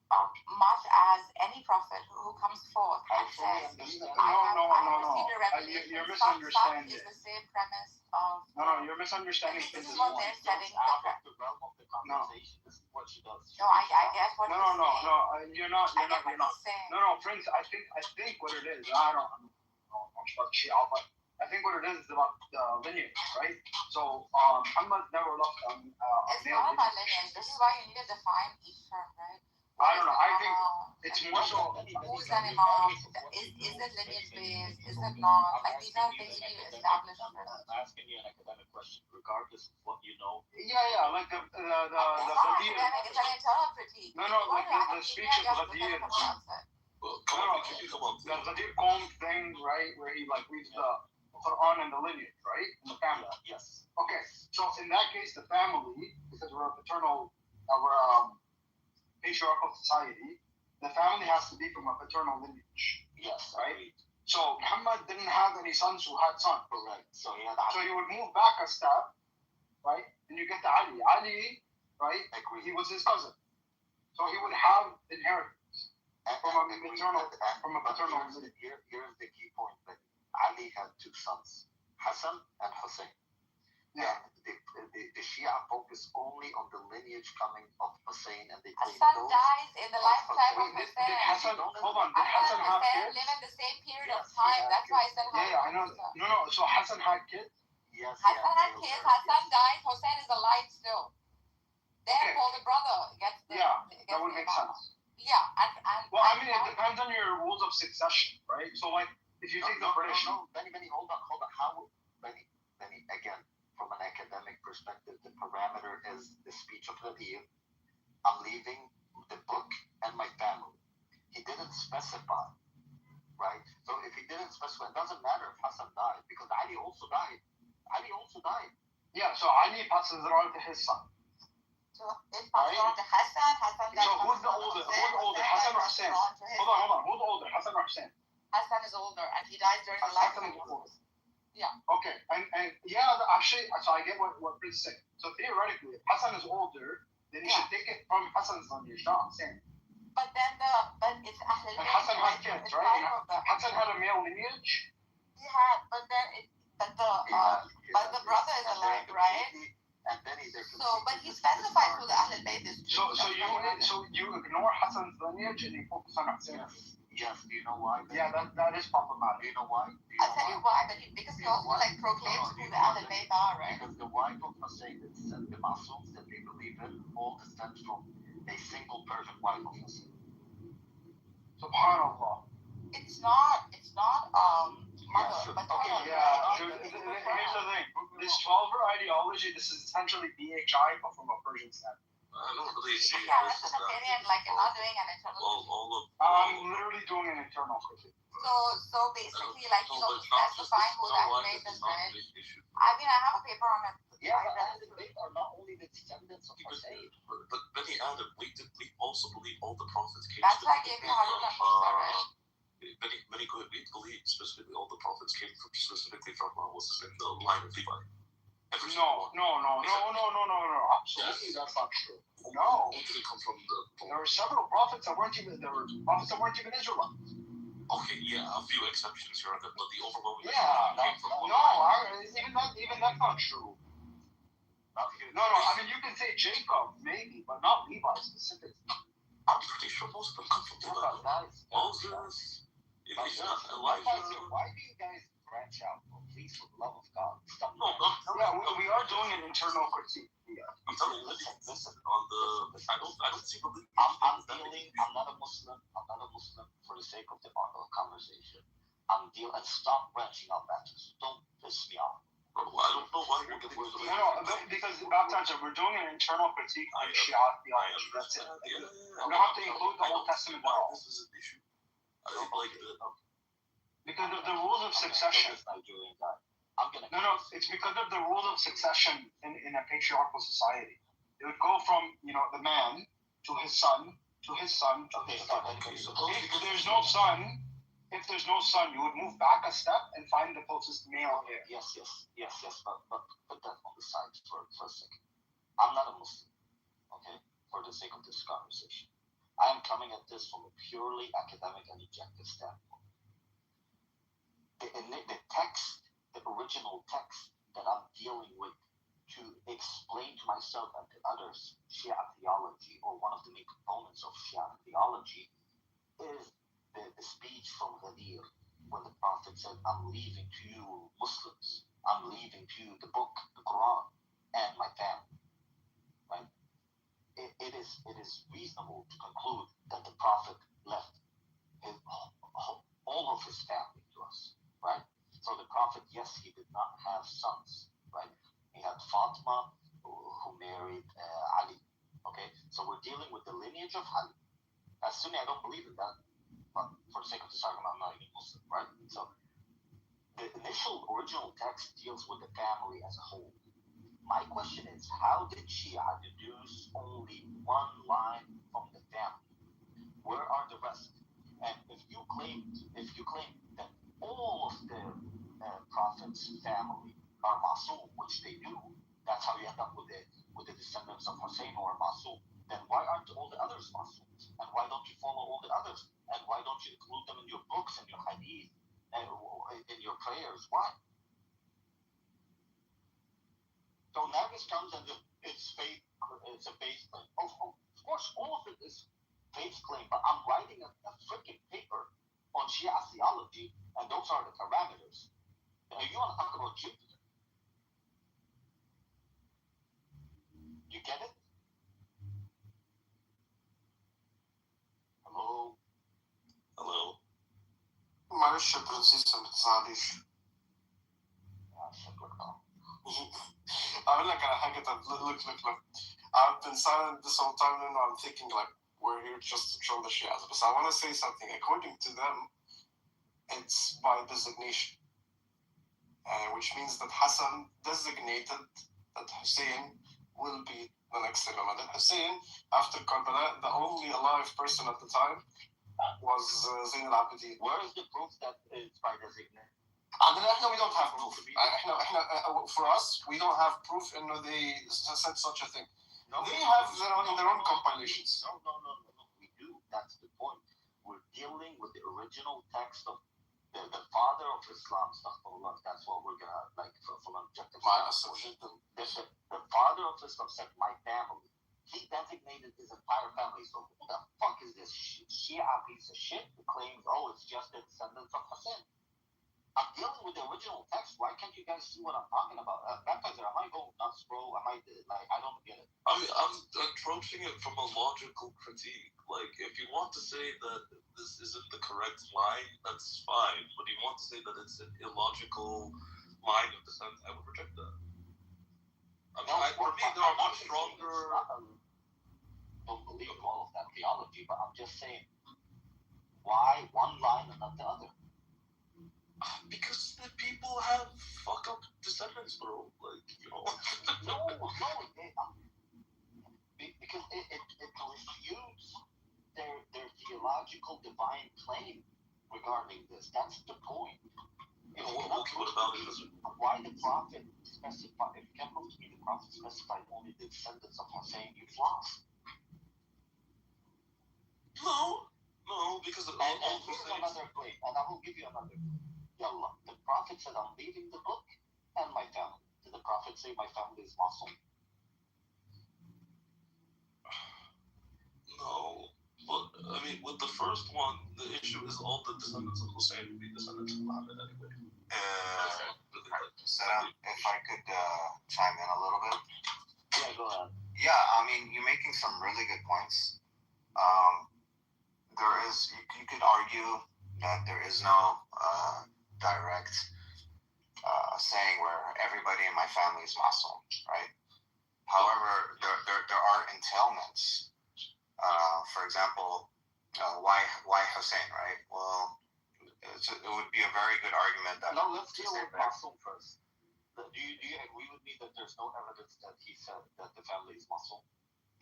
Much as any prophet who comes forth and says, I have received a revelation. You're misunderstanding. Is the same premise of. No, you're misunderstanding. This is what they're setting the realm of the conversation. This is what she does. No, I guess what No, you're not. No, Prince. I think what it is. I don't know much about Shia, but I think what it is about the lineage, right? So Muhammad never left it's not about lineage. This is why you need to define each term, right? I don't know. I think it's more so. Who's an imam? Is it lineage based? Is it not? Like these are things you need to establish first. I'm asking you an academic question, regardless of what you know. Yeah, like the It's not academic. It's an internal critique. No, like the speech of Ghadir. The Ghadir Qom thing, right, where he like reads the Quran and the lineage, right, in the family. Yes. Okay, so in that case, the family, because we're a paternal, patriarchal society, the family has to be from a paternal lineage. Yes, right. So Muhammad didn't have any sons who had sons. Correct. So you would move back a step, right, and you get to Ali. Ali, right, he was his cousin, so he would have inheritance from a paternal lineage. Here's the key point: that Ali had two sons, Hassan and Hussein. Yeah. The Shia focus only on the lineage coming of Hussein, and they claim Hassan dies in the lifetime of Hussein. Hold on, did Hassan have kids? Live in the same period of time. That's why I said Hassan. Yeah, I know. No. So Hassan had kids? Yes. Hassan had kids. Hassan died. Hussein is alive still. Therefore, the brother gets the. Yeah, that would make sense. Yeah, and well, I mean, it depends on your rules of succession, right? So, like, if you take the British. Benny, hold on. How, Benny, again. From an academic perspective, the parameter is the speech of Ghadir. I'm leaving the book and my family. He didn't specify, right? So if he didn't specify, it doesn't matter if Hassan died, because Ali also died. Yeah, so Ali passes it on to his son. So it passes on to Hassan. Hassan died. So who's the older? Hassan or Hussein? Hold on. Who's older? Hassan or Hussein? Hassan is older, and he dies during the lifetime of Hussein. Yeah. Okay, and yeah, actually, so I get what Prince said. So theoretically, if Hassan is older, then you should take it from Hassan's lineage, not Hussein. But it's Ahlul Bayt. And Hassan had kids, right? Hassan had a male lineage. He had, but the brother is alive, right? And then but he specifies who the Ahlul Bayt is. So you ignore Hassan's lineage and you focus on Hussein. Yes, do you know why? Yeah, that is problematic. Do you know why? I'll tell you why, because he also proclaims who the Ahlul Bayt are, right? Because the wife of Hussein and the Masums that they believe in all descend from a single Persian wife of Hussein. Subhanallah. It's not mother, but here's the thing. This 12er ideology, this is essentially BHI, but from a Persian standpoint. I don't really see Yeah, this that's as an that. opinion. Like you're not doing an internal. I'm literally doing an internal critique. So basically, like specifying who that made this right. I mean, I have a paper on it. Yeah, but they are not only the descendants of Hussein. But Bani Adam, we also believe all the prophets came. That's why I gave you 100%, right? We believe specifically all the prophets came specifically from what's his name, the line of Levi. No. Absolutely, Yes. that's not true. No. Who did it come from? There were several prophets that weren't even Israelites. Okay, yeah, a few exceptions here and there, but the overwhelming Yeah, came from even that's not true. No, I mean you can say Jacob maybe, but not Levi specifically. I'm pretty sure most of them come from Levi. Moses, Elijah. Why do you guys branch out? Please, for the love of God, stop. No, we are doing an internal critique. Yeah. I'm telling you, listen. On the, I don't see the. I'm not a Muslim. For the sake of the conversation. And stop branching out matters. Don't piss me off. Bro, I don't know why you're getting. Because Baptista, we're doing an internal critique on Shia theology. That's it. We don't have to include the Old Testament at all. This is an issue. I don't like it. Because of the rules of succession. No, it's because of the rules of succession in a patriarchal society. It would go from, the man to his son, to his son, to his son. If there's no son, you would move back a step and find the closest male heir. Yes, but put that on the side for a second. I'm not a Muslim, okay, for the sake of this conversation. I am coming at this from a purely academic and objective standpoint. The text, the original text that I'm dealing with to explain to myself and to others Shia theology, or one of the main components of Shia theology, is the speech from Ghadir when the Prophet said, I'm leaving to you Muslims, I'm leaving to you the book, the Quran, and my family. Right? It is reasonable to conclude that the Prophet left all of his family to us. Right? So the Prophet, yes, he did not have sons. Right? He had Fatima, who married Ali. Okay? So we're dealing with the lineage of Ali. As Sunni, I don't believe in that. But for the sake of this argument, I'm not even Muslim, right? So the initial original text deals with the family as a whole. My question is, how did Shia deduce only one line from the family? Where are the rest? And if you claim that all of the Prophet's family are Masoom, which they do, that's how you end up with the descendants of Hussein or Masoom, then why aren't all the others Masoom? And why don't you follow all the others? And why don't you include them in your books and your hadith and in your prayers? Why? So Nagus comes and it's faith. It's a faith claim. Of course, all of it is faith claim. But I'm writing a freaking paper on Shia theology, and those are the parameters. And if you want to talk about Jupiter, you get it? Hello. معلش برنسيسة ما تزعليش. أقول لك على حاجة. طب look. I've been silent this whole time and I'm thinking like we're here just to troll the shit out of us. I want to say something. According to them, it's by designation, which means that Hassan designated that Hussein will be the next Imam. And Hussein, after Karbala, the only alive person at the time was Zain al-Abidin. Where is the proof that it's by designation? We don't have proof. For us, we don't have proof in they said such a thing. They have their own compilations. No. We do. That's the point. We're dealing with the original text of the father of Islam. That's what we're gonna from an objective standpoint. The father of Islam said, "My family." He designated his entire family. So who the fuck is this Shia piece of shit who claims, it's just the descendants of Hussein? I'm dealing with the original text. Why can't you guys see what I'm talking about? Baptizer, am I going nuts, bro? I don't get it. I mean, I'm approaching it from a logical critique. Like, if you want to say that this isn't the correct line, that's fine. But you want to say that it's an illogical line of descent, I would reject that. I mean, for me, there are much stronger. don't believe all of that theology, but I'm just saying, why one line and not the other? Because the people have fuck up descendants, bro. Like, you know. Because it refutes their theological divine claim regarding this. That's the point. What about it? Why the prophet specified? If you can't prove to me the prophet specified only the descendants of Hussein, you've lost. No, because and here's another claim, and I will give you another. Yallah, the prophet said, "I'm leaving the book and my family." Did the prophet say my family is Muslim? No, but I mean, with the first one, the issue is all the descendants of Hussein will be descendants of Muhammad anyway. Salam, if I could chime in a little bit. Yeah, go ahead. Yeah, I mean, you're making some really good points. There is, you could argue that there is no direct saying where everybody in my family is Muslim, right? However, there are entailments. For example, why Hussein, right? Well, it would be a very good argument that. No, let's deal with Muslim first. Do you agree with me that there's no evidence that he said that the family is Muslim?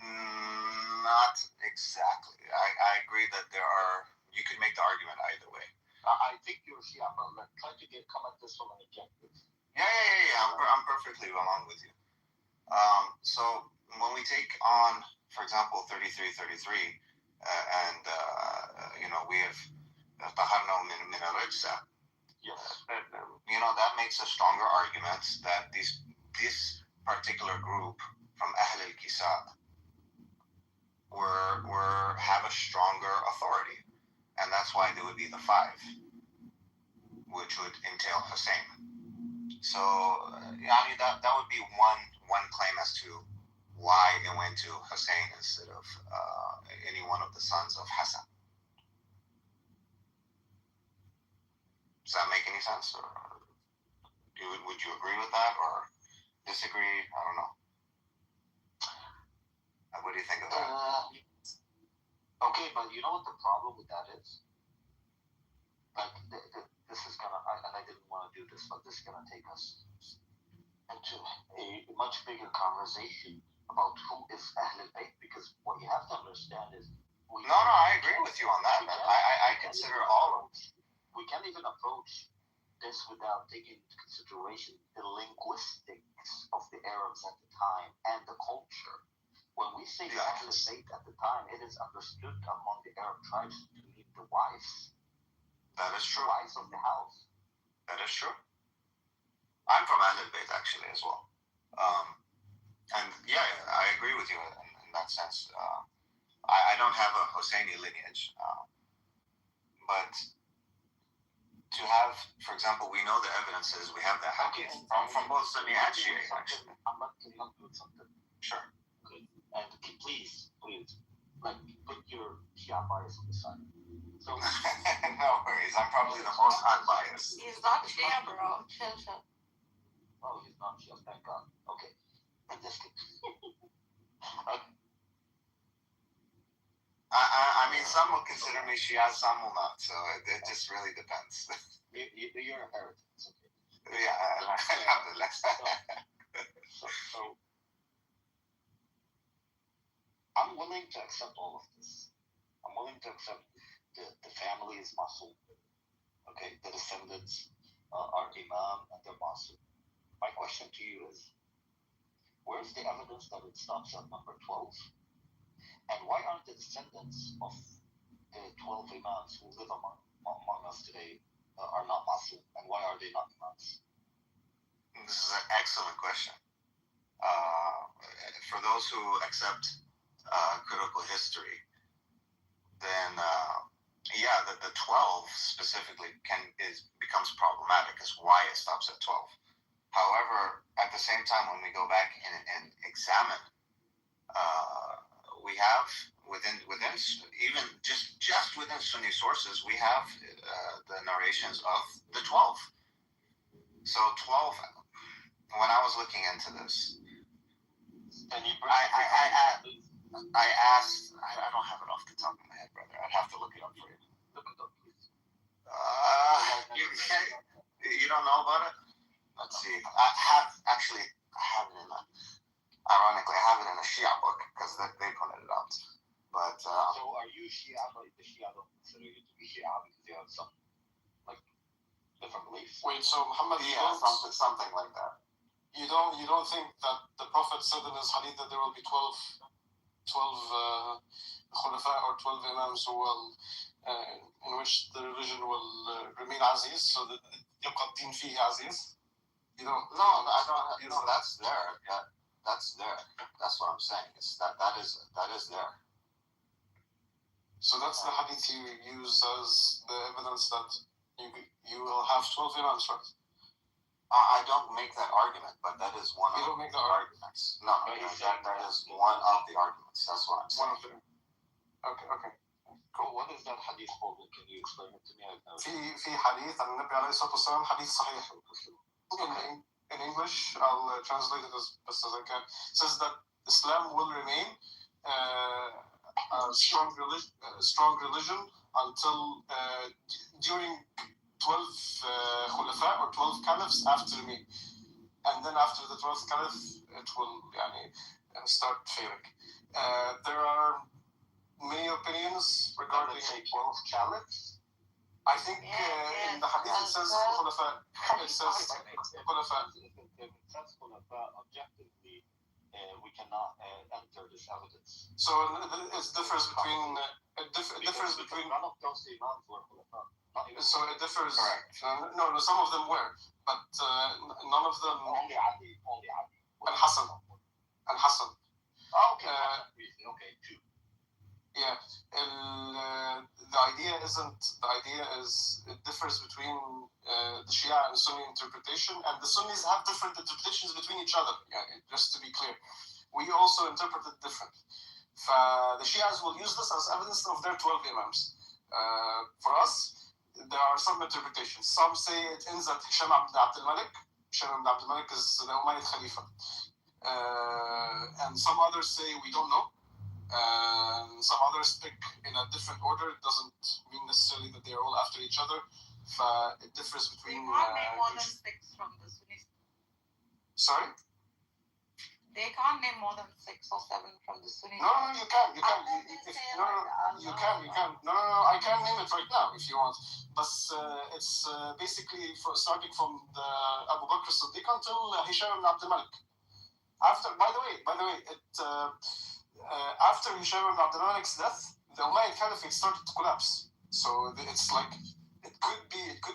Not exactly. I agree that there are. You could make the argument either way. I think you're Shia, but try to come at this from an objective. Yeah. I'm perfectly along with you. So when we take on, for example, 3333, and we have Taharno min al-Rijsa. Yes. That makes a stronger argument that this particular group from Ahl al-Kisab have a stronger authority, and that's why they would be the five, which would entail Hussein. So, that would be one claim as to why it went to Hussein instead of any one of the sons of Hassan. Does that make any sense, or would you agree with that, or disagree? I don't know. What do you think of that? Okay, but you know what the problem with that is? Like, this is gonna, and I didn't want to do this, but this is gonna take us into a much bigger conversation about who is Ahl al-Bayt, because what you have to understand is... No, I agree with you on that. I consider all of it. We can't even approach this without taking into consideration the linguistics of the Arabs at the time and the culture. When we say Ahl al-Bayt at the time, it is understood among the Arab tribes to mean the wives. That is true. The wives of the house. That is true. I'm from Ahl al-Bayt actually as well. And yeah, I agree with you in that sense. I don't have a Hosseini lineage, but to have, for example, we know the evidences, we have the hadith from both Sunni and Shia, actually. I'm not doing something. Sure. Okay. And please, like, put your Shia bias on the side. So, no worries, I'm probably the most unbiased. He's not Shia, bro. Chill. Oh, he's not Shia, thank God. Okay. And this I mean, some will consider me Shia, some will not, so it just really depends. You're a heretic. It's okay. Yeah, alhamdulillah. So, I'm willing to accept all of this. I'm willing to accept the family is Muslim. Okay, the descendants are Imam and they're Muslim. My question to you is, where's the evidence that it stops at number 12? And why aren't the descendants of the 12 Imams who live among us today are not Muslim? And why are they not Imams? This is an excellent question. For those who accept critical history, then the 12 specifically becomes problematic as why it stops at 12. However, at the same time, when we go back and examine, we have within even just within Sunni sources, we have the narrations of the 12. So 12. When I was looking into this, can you I asked. I don't have it off the top of my head, brother. I'd have to look it up for you. Look it up, please. You don't know about it? Let's see. I have it in a. Ironically, I have it in a Shia book because they pointed it out. But so are you Shia? But the Shia don't consider you to be Shia because you have some like different beliefs. Wait, so Muhammad, something like that. You don't think that the Prophet said in his hadith that there will be 12 khulafa or 12 imams who will in which the religion will remain aziz, so that يبقى الدين فيه aziz? You don't. No, I don't. No, that's there. Yeah, that's there. That's what I'm saying. It's that is there. So that's the hadith you use as the evidence that you will have 12 imams, right? I don't make that argument, but that is one you of don't make the that arguments. No, that is one of the arguments. That's what I'm saying. One of them. Okay. Cool. What is that hadith called? Can you explain it to me? في حديث عن النبي عليه الصلاة والسلام حديث صحيح. In English, I'll translate it as best as I can. It says that Islam will remain a strong religion until during 12 khulafa or 12 caliphs after me, and then after the 12th caliph it will start failing. There are many opinions regarding 12 caliphs. I think in the hadith it says khulafa. It says khulafa. If it says khulafa, objectively, we cannot enter this evidence. So it differs between. None of those imams were khulafa. So it differs. Correct. No, some of them were, but none of them. Only Ali. And Hassan. Oh, okay. Two. Yeah. The idea is it differs between the Shia and Sunni interpretation, and the Sunnis have different interpretations between each other. Yeah, just to be clear, we also interpret it different. The Shias will use this as evidence of their 12 imams. For us, there are some interpretations. Some say it ends at Hisham ibn Abdul Malik. Hisham ibn Abdul Malik is the Umayyad Khalifa. And some others say we don't know. Some others pick in a different order. It doesn't mean necessarily that they are all after each other. It differs between. They can't name more than 6 from the Sunnis. Sorry? They can't name more than 6 or 7 from the Sunnis. No, you can. You can. No, I can name it right now if you want. But it's basically starting from the Abu Bakr Siddiq until Hisham ibn Abdul Malik. By the way, after Hisham ibn Abdul Malik's death, the Umayyad Caliphate started to collapse. So it's like it could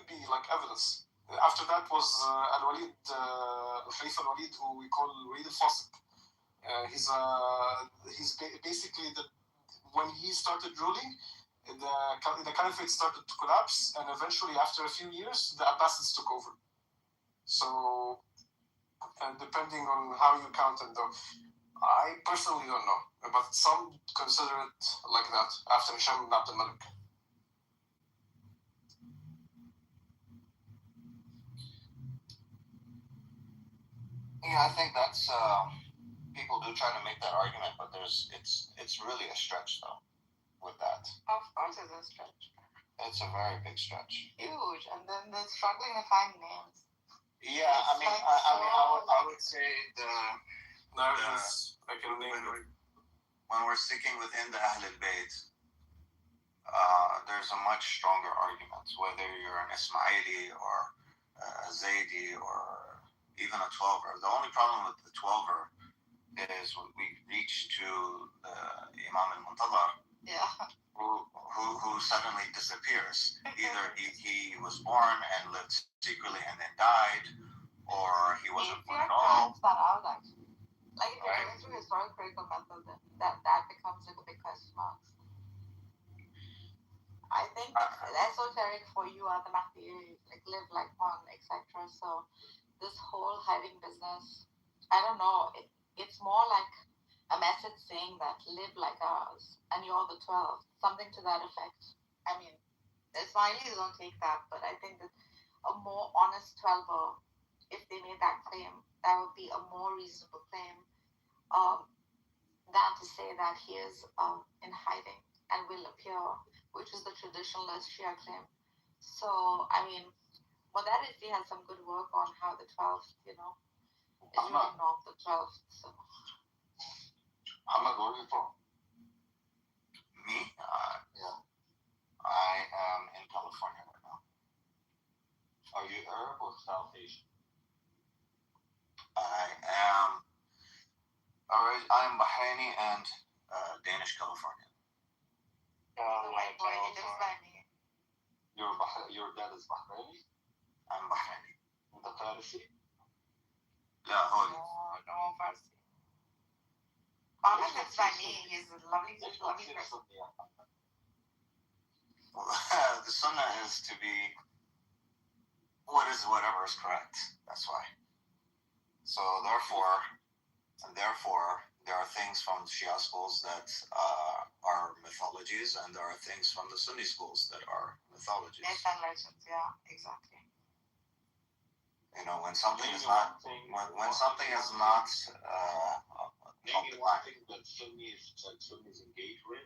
be like evidence. After that was Al-Walid, Khalifa Al-Walid, who we call Walid al-Fasiq. He's basically when he started ruling, the caliphate started to collapse, and eventually, after a few years, the Abbasids took over. So, depending on how you count it, though, I personally don't know, but some consider it like that after Hisham ibn Abdul Malik. Yeah, I think that's people do try to make that argument, but it's really a stretch though. With that, Of course, it's a stretch. It's a very big stretch. Huge, and then they're struggling to find names. Yeah, I would say when we're sticking within the Ahl al-Bayt, there's a much stronger argument, whether you're an Ismaili or a Zaydi or even a 12er. The only problem with the 12er is we reach to Imam al-Muntazar, who suddenly disappears. Either he was born and lived secretly and then died, or he wasn't born at all. That out, actually. Like if you're going through historical critical method, then that becomes like a big question mark. I think esoteric for you are the Mahdi, like live like one, etc. So this whole hiding business, I don't know. It's more like a message saying that live like ours, and you're the 12, something to that effect. I mean, the Ismailis don't take that, but I think that a more honest 12er, if they made that claim, that would be a more reasonable claim than to say that he is in hiding and will appear, which is the traditionalist Shia claim. So, I mean, Modarisi has some good work on how the 12th, is really not the 12th. So. Ahmad, where are you from? Me? Yeah. I am in California right now. Are you Arab or South Asian? I'm Bahraini and Danish Californian. Your dad is Bahraini? I'm Bahraini. أنت فارسي؟ لا هو No, Farsi. Ahmed lives by me. He's a lovely person. The sunnah is to be whatever is correct. That's why. So therefore, there are things from the Shia schools that are mythologies, and there are things from the Sunni schools that are mythologies. Myths and legends, yeah, exactly. When something is not when something is not maybe one thing that Sunnis engage with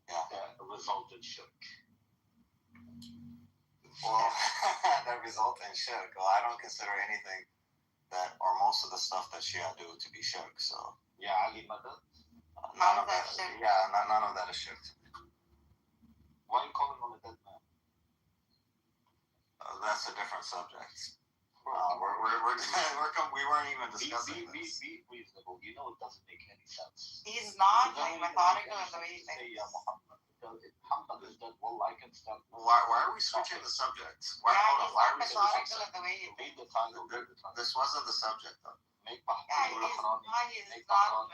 that result in shirk. Well, that result in shirk. Well, I don't consider anything that, or most of the stuff that Shia do, to be shirk. So Ali Madad. None of that. Yeah, none of that is shirk. Why are you calling on a dead man? That's a different subject. We weren't even discussing this. Be reasonable. You know it doesn't make any sense. He's not methodical in the way he thinks. Muhammad is dead. Well, I can start. Why are we switching the subject? Why are we switching? This wasn't the subject, though. He's not methodical.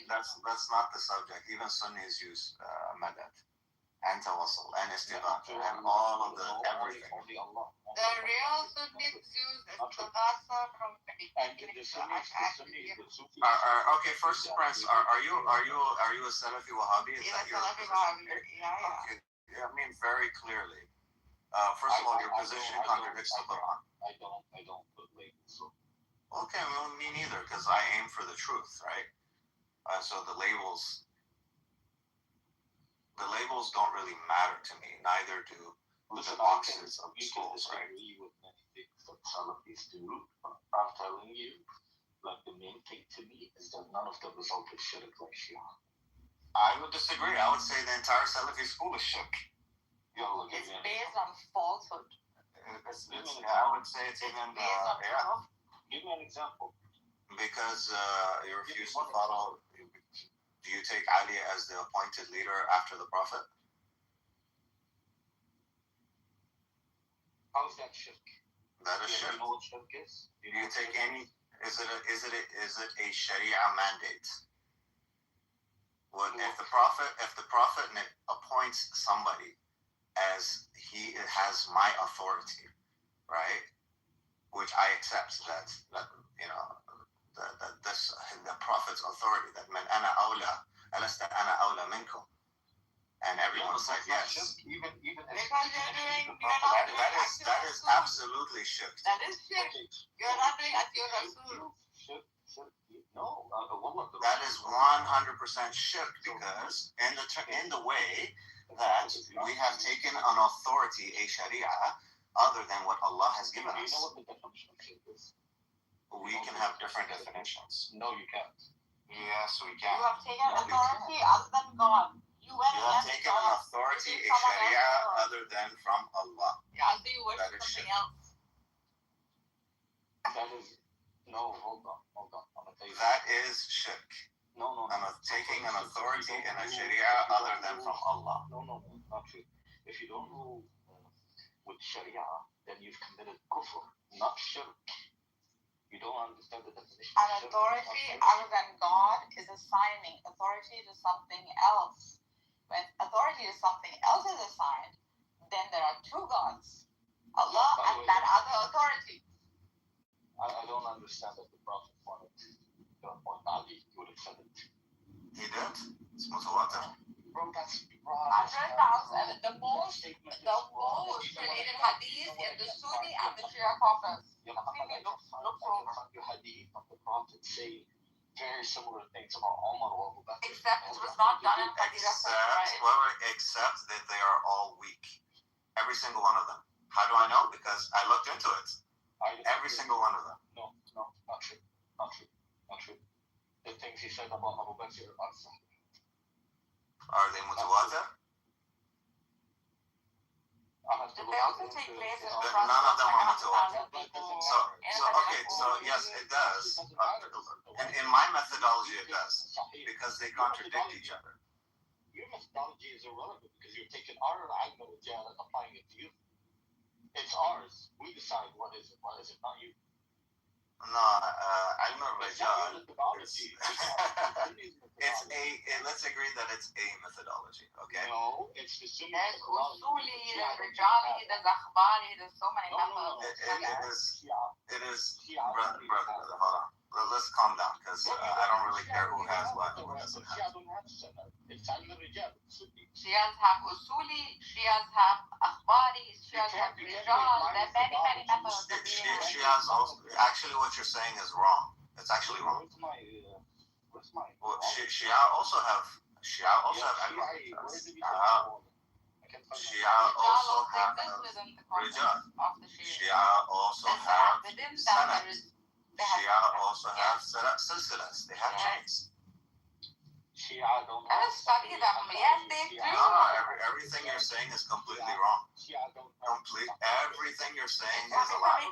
That's not the subject. Even Sunnis use madad and tawassul and istighatha and all of the everything. The real Sunnis use istighatha from okay, first Prince, are you a Salafi Wahhabi? Is that your Salafi Wahhabi? Yeah. Okay. I mean very clearly. First of all, your position contradicts the Quran. I don't put labels. Okay, well, me neither, because I aim for the truth, right? So the labels don't really matter to me. Neither do the boxes of schools, right? Agree with many things that Salafis do. I'm telling you, like the main thing to me is that none of them result in shirk like Shia. I would disagree. I would say the entire Salafi school is shirk. It's based on falsehood. I would say it's even Give me an example. Because you refuse to follow. Do you take Ali as the appointed leader after the Prophet? How is that shirk? That is shirk. You know what shirk is? Do you take any? Is it a Sharia mandate? If the Prophet appoints somebody as he has my authority, right? Which I accept that the Prophet's authority, that man ana awla alasta ana awla minkum, and everyone said yes. Even that is absolutely shirk. That is shirk. You're not doing as your Rasul. No, that is 100% shirk, because in the way that we have taken an authority, a Sharia, other than what Allah has given us. You know what the definition of shirk is? We can have different definitions. No, you can't. Yes, we can. You have taken authority other than God. You have taken an authority, a Sharia, other than from Allah. Yeah, so you worship something else. That is... No, hold on. I'm gonna tell you. That is shirk. No. I'm taking an authority in a Sharia other than from Allah. No, not true. If you don't rule with Sharia, then you've committed kufr, not shirk. You don't understand the definition. An authority other than God is assigning authority to something else. When authority to something else is assigned, then there are two gods, Allah and that other authority. I don't understand that the Prophet wanted to appoint Ali. He would have said it. He did? It's mutawatir. Bro, that's I've read the most related hadith in the Sunni and the Shia prophets. Your hadith of the Prophet say very similar things about Omar or Abu Bakr. Except it was not done in Qadira, right? Except that they are all weak. Every single one of them. How do I know? Because I looked into it. Every single one of them. No, not true. Not true. Not true. The things he said about Abu Bakr are sahih. Are they mutawatir? Did they also take place in None of them are mutawatir. So yes, it does. In my methodology, it does. Because they contradict each other. Your methodology is irrelevant because you're taking our ideology and applying it to you. It's ours. We decide what is it, not you. No, I'm not Rajal. Let's agree that it's a methodology, okay? No, it's the same There's methodology. Usuli, there's Rijali, there's Akhbari, there's so many methods. It is, brother, hold on. Let's calm down, because I don't really care who has what and who doesn't have. Shias have Usuli, Shias have Akhbari, Shias have Rijal. There are many methods. Shias also, actually what you're saying is wrong. It's actually wrong. Well, Shia also have Shia also have Rijal. Shia also have Sanad. Shia also have silsilas. They have chains. Shia don't have study them. Yes, they do. Everything you're saying is completely wrong. Everything you're saying is a lie.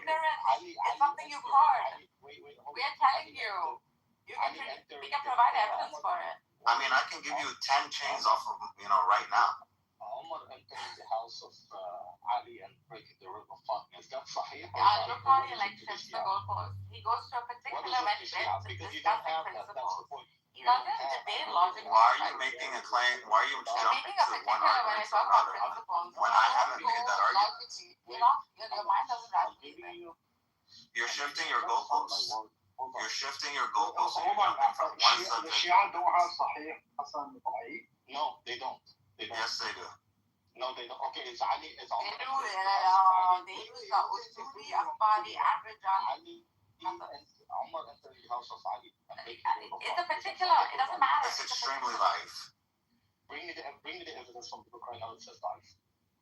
It's something you've heard. We are telling you. We can provide evidence for it. I mean, I can give you 10 chains off of, right now. Omar entering the house of Ali and breaking the rib of Fatima. Is that sahih? Look how he shifts the goalpost. He goes to a particular method to discuss the principles. He doesn't debate logic. Why are you making a claim? Why are you jumping to one argument to another when I haven't made that argument? Your mind doesn't rationalize. You're shifting your goalposts. You're shifting your goalposts. Hold on. The Shia don't have Sahih Hassan Sahih? No, they don't. Yes, they do. No, they don't. Okay, it's Ali. It's They do. They use the Usuli, Akhbari, and Rijal. Ali and Omar entered the house of Ali. It's a particular. It doesn't matter. It's extremely live. Bring me the evidence from people crying out it says live.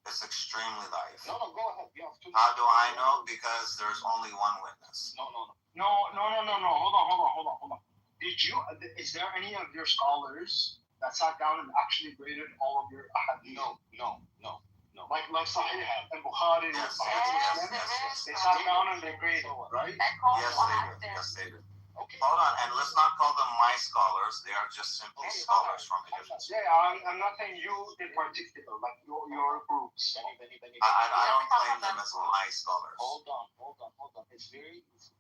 It's extremely live. No, go ahead. You have 2 minutes. How do I know? Because there's only one witness. No. Hold on. Is there any of your scholars that sat down and actually graded all of your ahadith? No. Like Sahih and Bukhari. Yes. They sat down and they graded, right? Yes, they do. Okay. Hold on, and let's not call them my scholars. They are just simply scholars from a different school. Yeah, I'm not saying you in particular, like your groups. I don't claim them as my scholars. Hold on. It's very easy.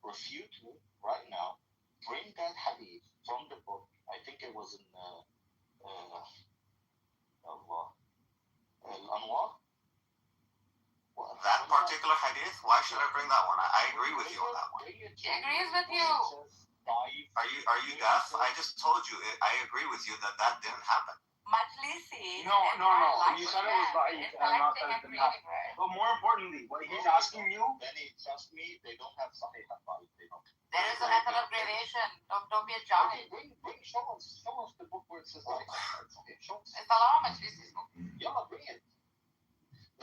Refute me right now. Bring that hadith from the book. I think it was in Al-Anwar. That particular hadith? Why should I bring that one? I agree with you on that one. He agrees with you. Are you deaf? I just told you. I agree with you that didn't happen. Majlisi. No. You said it was da'if and not that it didn't happen. But more importantly, what he's asking you. Benny, trust me, they don't have Sahih al-Bukhari. They don't. There is a method of gradation. Don't be a jahil. Show us the book where it says Sahih al-Bukhari. Show us. It's Allah Majlisi's book. Yeah, bring it.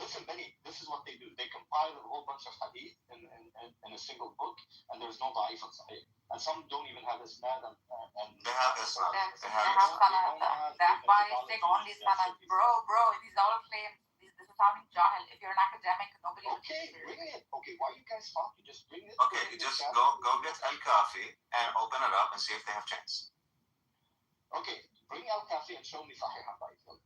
Listen, Benny, this is what they do. They compile a whole bunch of hadith in a single book, and there's no da'if and sahih. And some don't even have isnad and they have isnad. They have sanad. The Akhbaris take only sanad. Bro, these are all claims. This is sounding jahil. If you're an academic, nobody will take it. Bring it. Okay, why you guys talk? You just bring it. Okay, you just go get Al-Kafi and open it up and see if they have chains. Okay, bring Al-Kafi and show me Sahih al-Bukhari.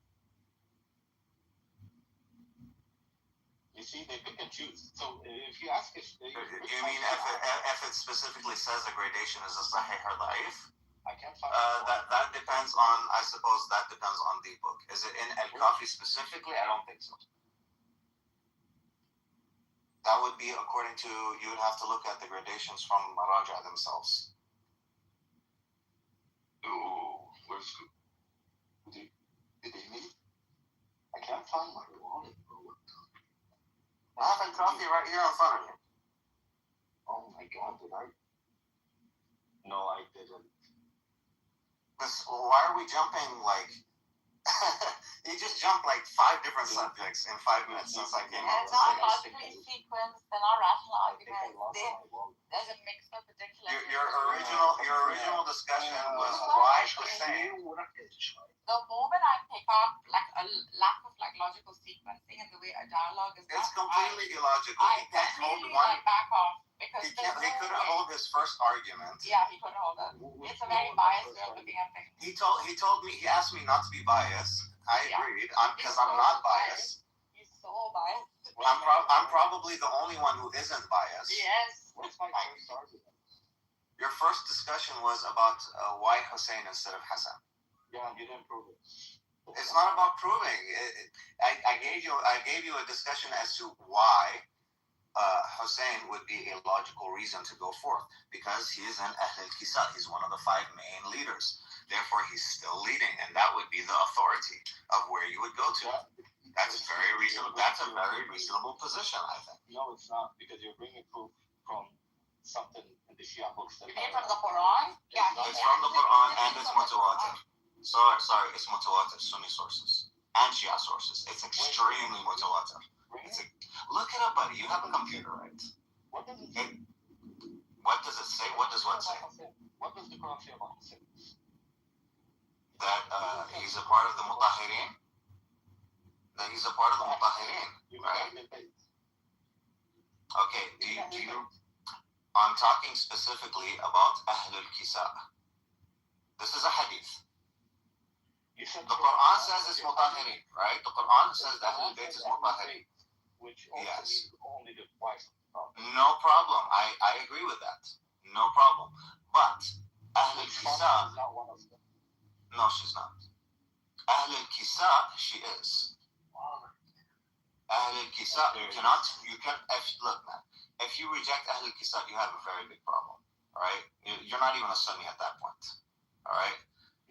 You see, they pick and choose. So if you ask if they... You mean if it specifically says a gradation is a sahih or da'if? I can't find that depends on, I suppose that depends on the book. Is it in Al-Kafi specifically? I don't think so. That would be according to, you would have to look at the gradations from Maraja themselves. Ooh, where's did they meet? I can't find my wallet. I have Al-Kafi right here in front of you. Oh my God, did I? No, I didn't. Why are we jumping like? You just jumped like 5 different subjects in 5 minutes since I came up. It's not logically sequenced. They're not rational arguments. There's a mix of ridiculous. Your original discussion was why Hussein. The moment I pick up like a lack of like logical sequencing and the way a dialogue is done, It's completely illogical. I He can't hold completely one. like back off because He couldn't hold his first argument. Yeah, he couldn't hold it. It's a very biased way of looking at things. He told me, he asked me not to be biased. I agreed, because I'm not biased. He's so biased. I'm probably the only one who isn't biased. Yes. What's my first argument? Your first discussion was about why Hussein instead of Hassan. Yeah, you didn't prove it. It's not about proving. I gave you a discussion as to why Hussein would be a logical reason to go forth, because he is an Ahl al-Kisa. He's one of the 5 main leaders. Therefore, he's still leading, and that would be the authority of where you would go to. That's very reasonable. That's a very reasonable position, I think. No, it's not, because you're bringing proof from something in the Shia books. You mean from the Quran? Yeah, it's from the Quran and it's mutawatir. Sorry, it's mutawatir, Sunni sources and Shia sources. It's extremely mutawatir. Look it up, buddy. You have a computer, right? What does it say? What does it say? What does what say? What does the Quran say about Hussein? That he's a part of the Mutahirin. That he's a part of the Mutahirin, right? Okay, do you I'm talking specifically about Ahl al-Kisa. This is a hadith. The Quran says it's Mutahirin, right? The Quran says that Ahl al-Bayt is Mutahirin. Which also means only the wife. No problem. I agree with that. No problem. But Ahl al-Kisa, no, she's not. Ahl al-Kisa, she is. Ahl al-Kisa, look, man. If you reject Ahl al-Kisa, you have a very big problem. All right, you're not even a Sunni at that point. All right,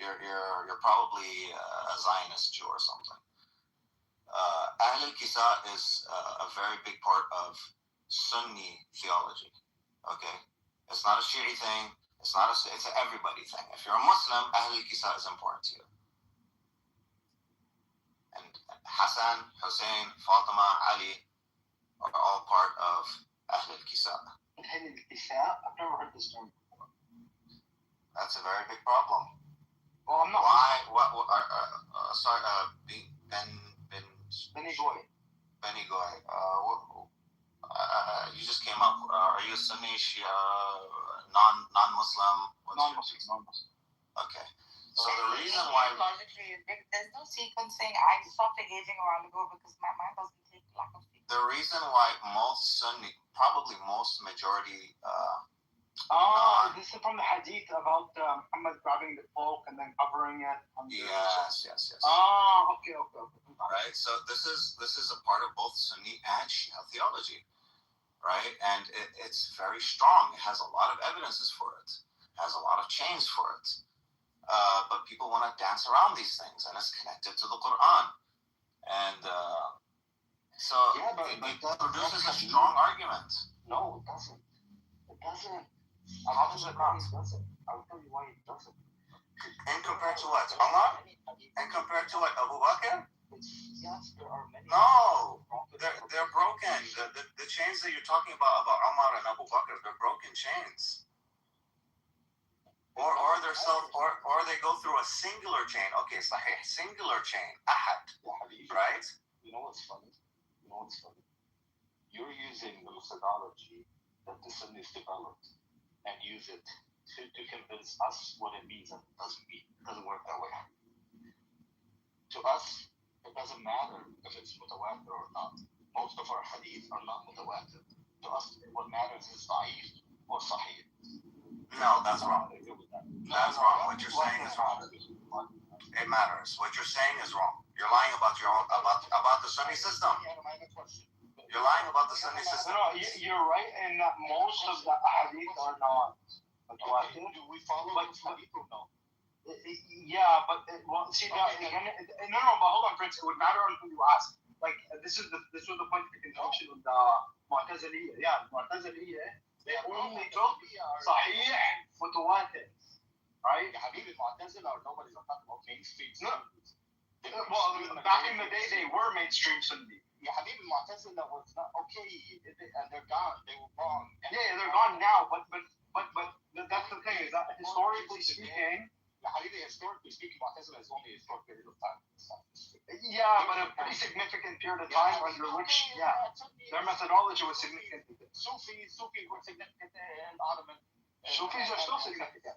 you're probably a Zionist Jew or something. Ahl al-Kisa is a very big part of Sunni theology. Okay, it's not a Shi'i thing. It's an everybody thing. If you're a Muslim, Ahl al-Kisa is important to you. And Hassan, Hussein, Fatima, Ali are all part of Ahl al-Kisa. Ahl al-Kisa? I've never heard this term before. That's a very big problem. Well, I'm not. Why? Sorry, Benny Goy. You just came up. Are you a Sunni, Shia, non-Muslim? Non-Muslim. Okay. So the reason why logically, there's no sequencing. I stopped engaging a while ago because my mind doesn't take lack of sequencing. The reason why most Sunni, probably most majority. This is from the hadith about Muhammad grabbing the cloak and then covering it. Yes. Okay. Right. So this is a part of both Sunni and Shia theology, right? And it's very strong. It has a lot of evidences for it. It has a lot of chains for it. But people want to dance around these things, and it's connected to the Quran. And it produces a strong argument. No, it doesn't. It doesn't. How does it not? I'll tell you why it doesn't. And compared to what? Umar? And compared to what? Abu Bakr? Yes, there are many. No, they're broken. The chains that you're talking about Umar and Abu Bakr, they're broken chains. Or they go through a singular chain. Okay, sahih, singular chain, ahad, right? You know what's funny? You're using the methodology that the Sunnis developed and use it to convince us what it means and doesn't mean. It doesn't work that way. To us, it doesn't matter if it's mutawatir or not. Most of our hadith are not mutawatir. To us, what matters is da'if or sahih. No, that's wrong. That's wrong. What you're saying is wrong. It matters. What you're saying is wrong. You're lying about about the Sunni system. You're lying about the Sunni system. No, you're right in that most of the hadith are not. Do we follow those hadith or no? Yeah, but see that again. No, but hold on, Prince. It would matter on who you ask. Like this was the point of the conjunction with the Mu'taziliyya. Yeah, Mu'taziliyya. They only took Sahih Mutawatir. right? يا حبيبي المعتزلة or nobody's talking about mainstream. No. Well, back in the day, they were mainstream Sunni. يا حبيبي المعتزلة was not okay, and they're gone. They were wrong. Yeah, they're gone now, but that's the thing is that historically speaking. يا حبيبي historically speaking, معتزلة is only a short period of time. Yeah, but a pretty significant period of time under which, their methodology was significant. Sufis were significant in Ottoman. Sufis are still significant.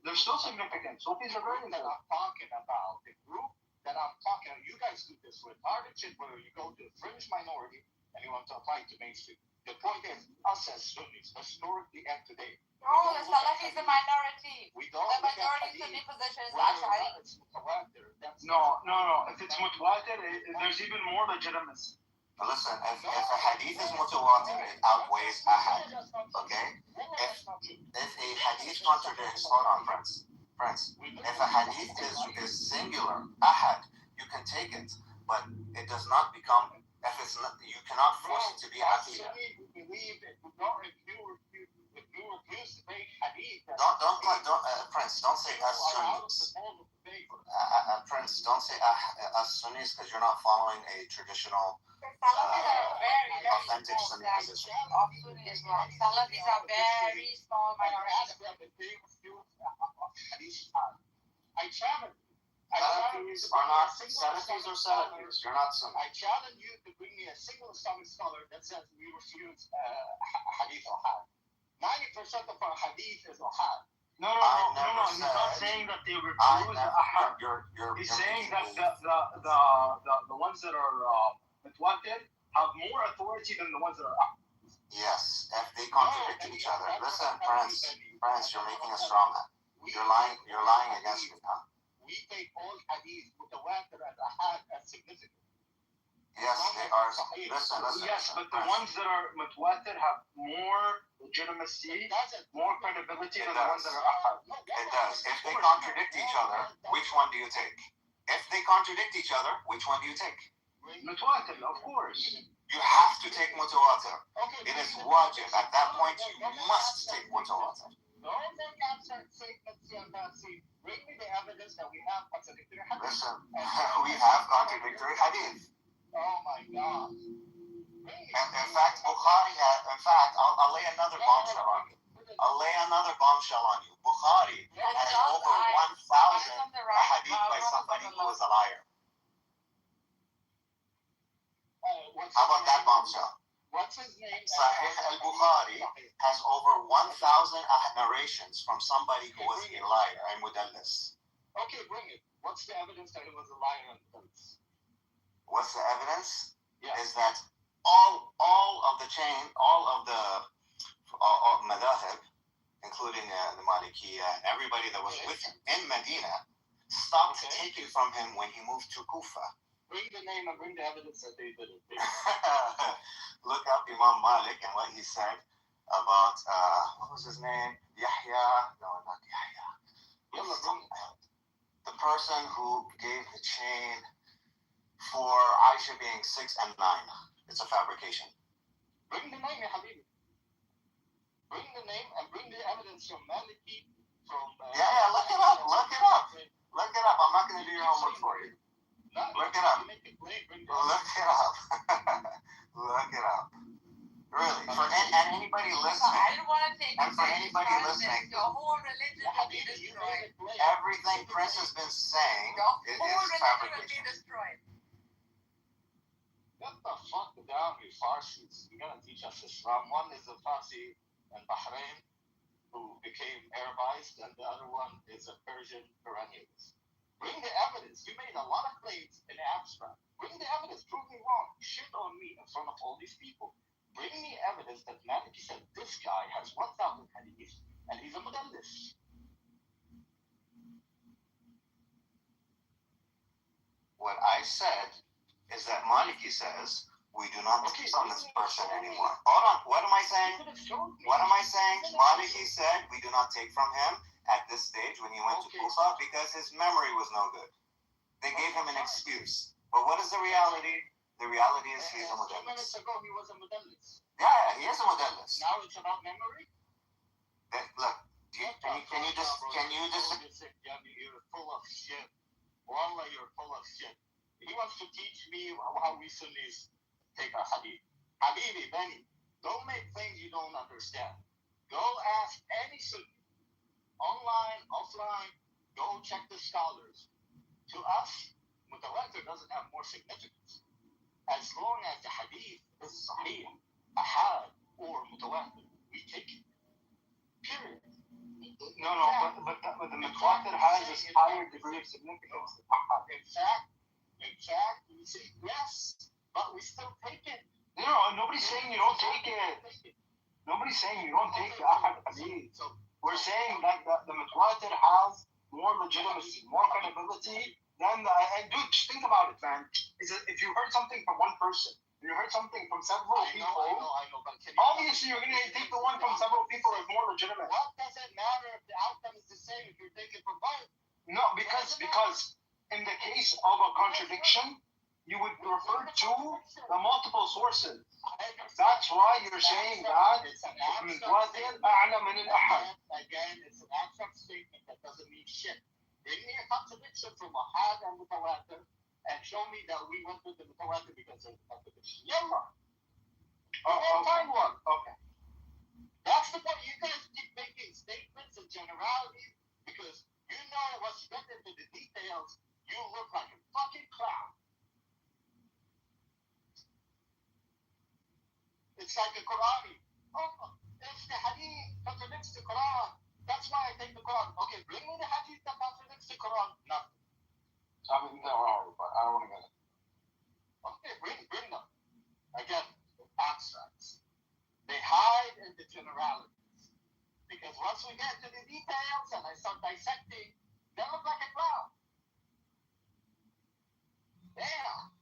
They're still significant. Sufis are very that I'm talking about, the group that I'm talking about, you guys do this with shit where you go to a fringe minority and you want to apply it to mainstream. The point is, us as Sunnis, historically and today, no, the Salafi is the minority. We don't. The majority Sunni position is Ash'ari. No. If it's mutawatir, there's even more legitimacy. Listen, if a hadith is mutawatir, it outweighs ahad. Okay? If a hadith contradicts, hold on, friends. If a hadith is singular, ahad, you can take it, but it does not become. If it's not, you cannot force it to be aqidah. Don't, Prince, don't say us Sunnis. Prince, don't say us Sunnis because you're not following a traditional, authentic Sunni position. Salafis are very small minority. Salafis are not Salafis or Salafis. You're not Sunni. I challenge you to bring me a single Islamic scholar that says we refuse hadith or had. 90% of our hadith is ahad. No. He's not saying that they refuse ahad. He's saying that the ones that are mutawatir have more authority than the ones that are ahad. Yes, if they contradict each other. Listen, Prince, you're making a straw man. You're lying against me, huh? We take all hadith mutawatir and ahad as significant. Yes, they are. Listen. Yes, but the ones that are mutawatir have more legitimacy, more credibility than the ones that are ahad. It does. If they contradict each other, which one do you take? If they contradict each other, which one do you take? Mutawatir, of course. You have to take mutawatir. It is wajib. At that point, you must take mutawatir. Bring me the evidence that we have contradictory hadith. Listen, we have contradictory hadith. Oh my God. In fact, Bukhari I'll lay another bombshell on you. Bukhari has over 1,000 hadith by somebody who was a liar. How about that bombshell? What's his name? Sahih al-Bukhari has over 1,000 narrations from somebody who was a liar and mudallis. Okay, bring it. What's the evidence that he was a liar and mudallis? What's the evidence? Yeah. Is that all of the madahib, including the Malikiya and everybody that was with him in Medina, stopped taking from him when he moved to Kufa. Bring the name and bring the evidence that they did it. Look up Imam Malik and what he said about, what was his name? Yahya? No, not Yahya. The person who gave the chain for Aisha being 6 and 9. It's a fabrication. Bring the name, ya Habibi. Bring the name and bring the evidence from Maliki, from... Look it up. Look it up. I'm not going to do your homework for you. Look it up. Look it up. Really. And anybody listening. I didn't want to take and for anybody listening. Your whole religion will be destroyed. Everything Prince has been saying is fabrication. Will be destroyed. Get the fuck down, you Farsis. You're gonna teach us Islam. One is a Farsi in Bahrain who became Arabized, and the other one is a Persian perennialist. Bring the evidence. You made a lot of claims in the abstract. Bring the evidence. Prove me wrong. Shit on me in front of all these people. Bring me evidence that Maliki said this guy has 1,000 hadith and he's a mudallis. What I said is that Maliki says we do not take on this person anymore. Hold on. What am I saying? Maliki said we do not take from him at this stage when he went to Kufa because his memory was no good. They gave him an excuse. But what is the reality? The reality is he's a mudallis. 2 minutes ago he was a mudallis. Yeah, he is a mudallis. Now it's about memory? Look, Can you just You're full of shit. Wallah, you're full of shit. He wants to teach me how we Sunnis take our hadith. Habibi, Benny, don't make things you don't understand. Go ask any Sunni, online, offline, go check the scholars. To us, mutawatir doesn't have more significance. As long as the hadith is sahih, ahad, or mutawatir, we take it. Period. No, but the mutawatir has a higher degree of significance. In fact, you see, yes, but we still take it. No, nobody's saying you don't take it. Nobody's saying you don't take the ahad hadith. We're saying that the mutawatir has more legitimacy, more credibility than the. And dude, just think about it, man. If you heard something from one person, and you heard something from several people, I know, but obviously you're going to take the one from several people as more legitimate. What does it matter if the outcome is the same if you're taking from both? No, because in the case of a contradiction, you would refer to the multiple sources. That's why you're saying that mutawatir a'la min al-ahad. Again, it's an abstract statement that doesn't mean shit. Bring me a contradiction from ahad and mutawatir and show me that we went with the mutawatir because of the contradiction. Yallah. Find one. Okay. That's the point. You guys keep making statements and generalities because you know what's written into the details. You look like a fucking clown. It's like a Qur'ani. Oh, if the hadith contradicts the Quran, that's why I take the Quran. Okay, bring me the hadith that contradicts the Quran. Nothing. I mean, no, but I don't want to get it. Okay, bring them. Again, abstracts. They hide in the generalities. Because once we get to the details and I start dissecting, they look like a clown. Damn.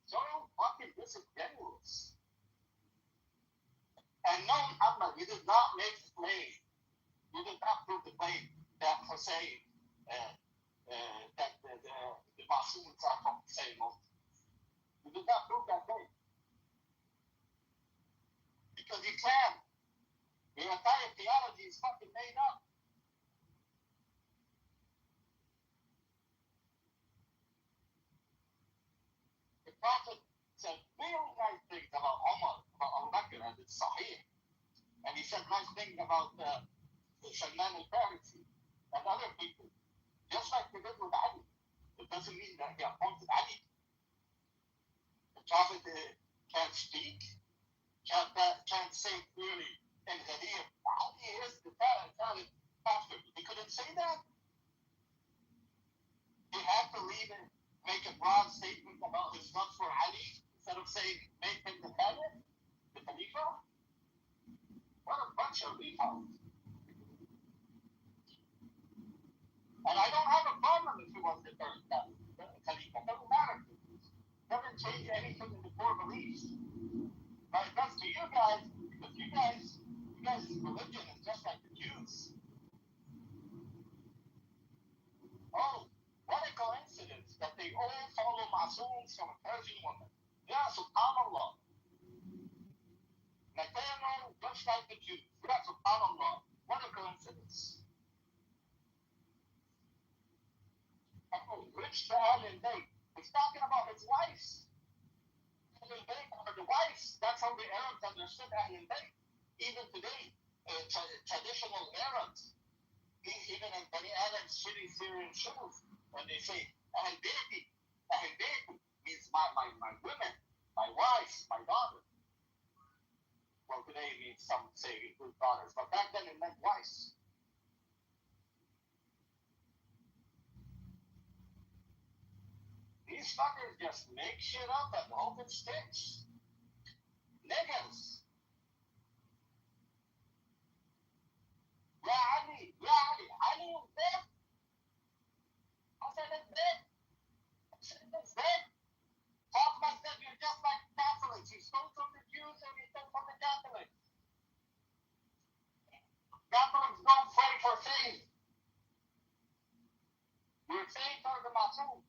So fucking disingenuous. And no, Ahmad, you did not make the claim. You did not prove the claim that Hussein, that the Masums are from the same motive. You did not prove that claim. Because you can. Your entire theology is fucking made up. The Prophet said really nice things about Umar, about Abu Bakr, and it's Sahih. And he said nice things about Salman al-Farisi and other people. Just like he did with Ali. It doesn't mean that he appointed Ali. The Prophet can't speak, can't say clearly in Hadith, Ali is the Prophet. He couldn't say that. He had to leave and make a broad statement about his love for Ali instead of saying, make him the Caliph, the Khalifa. What a bunch of retards. And I don't have a problem if he was the third Caliph, the Khalifa. It doesn't matter. It doesn't change anything in the core beliefs. But it does to you guys, because you guys' religion is just like the Jews. Oh, what a coincidence that they all follow Masums from a Persian woman. Yeah, subhanallah. Natano, just like the Jews. Yeah, subhanallah. What a coincidence. Rich to Ahlul Bayt. He's talking about his wives. Ahlul Bayt are the wives. That's how the Arabs understood Ahlul Bayt. Even today, traditional Arabs, even in Bani Adam's shitty Syrian shows, when they say Ahl Bayti means my women, my wives, my daughters. Well, today it means some say good daughters, but back then it meant wives. These fuckers just make shit up and hope it sticks. Niggas. Ali is dead. I said it's dead. It's dead. Fatima said you're just like Catholics. You stole from the Jews and you stole from the Catholics. Catholics don't pray for faith. Your faith are the Masum.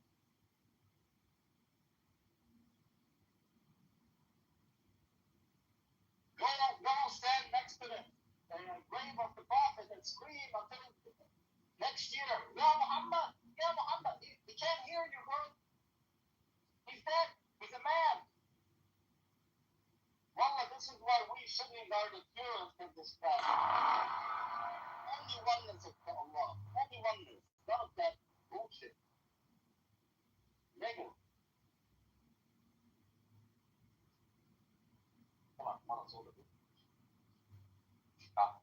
are the purest of this planet. Only oneness of Allah. Only oneness. None of that bullshit. Nigga. Come on, come on, hold it. Stop.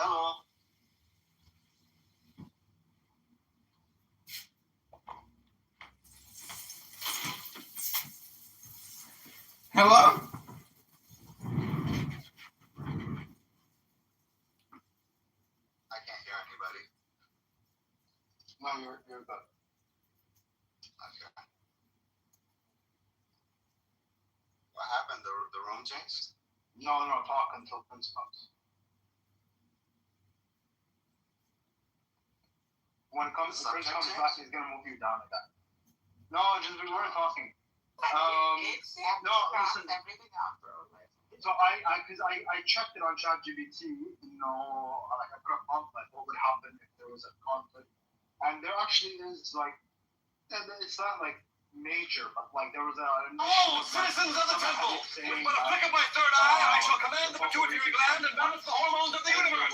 Hello. Hello? I can't hear anybody. No, you're good. Okay. What happened? The room changed? No, talk until Prince comes. When Prince comes back, he's gonna move you down like that. No, just we weren't talking. No, listen. Everything out, bro. So I checked it on ChatGPT. Like I put a prompt like what would happen if there was a conflict, and there actually is like, and it's not like major, but like there was a. Oh, citizens of the temple! With but a flick of my third eye, I shall command the pituitary gland and balance the hormones of the universe.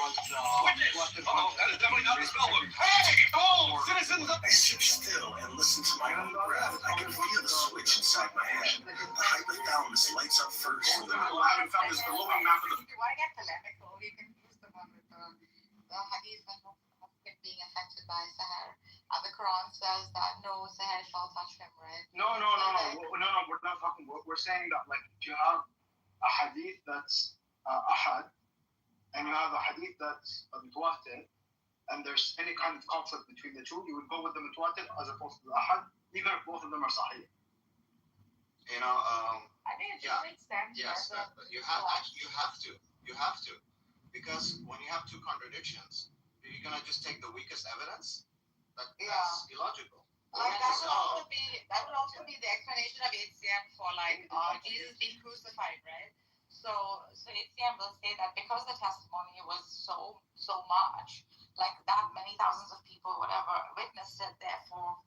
Witness! Oh, that is definitely not the spell book. Hey! Oh, citizens of. I sit still and listen to my own breath. I can feel the switch inside my head. The hypothalamus lights up first. I haven't found this glowing map of the. If you want to get polemical, you can use the one with the hadith of it being affected by Sahar. And the Quran says that no Sahar shall touch him, right? No. We're not talking. We're saying that like if you have a hadith that's ahad, and you have a hadith that's mutawatir, and there's any kind of conflict between the two, you would go with the mutawatir as opposed to the ahad, even if both of them are sahih. I think it just makes sense. Yes, but you have to, because when you have two contradictions, you're gonna just take the weakest evidence. That's illogical. Like that would also be the explanation of HCM for like Jesus being crucified, right? So HCM will say that because the testimony was so much, like that many thousands of people, whatever, witnessed it, therefore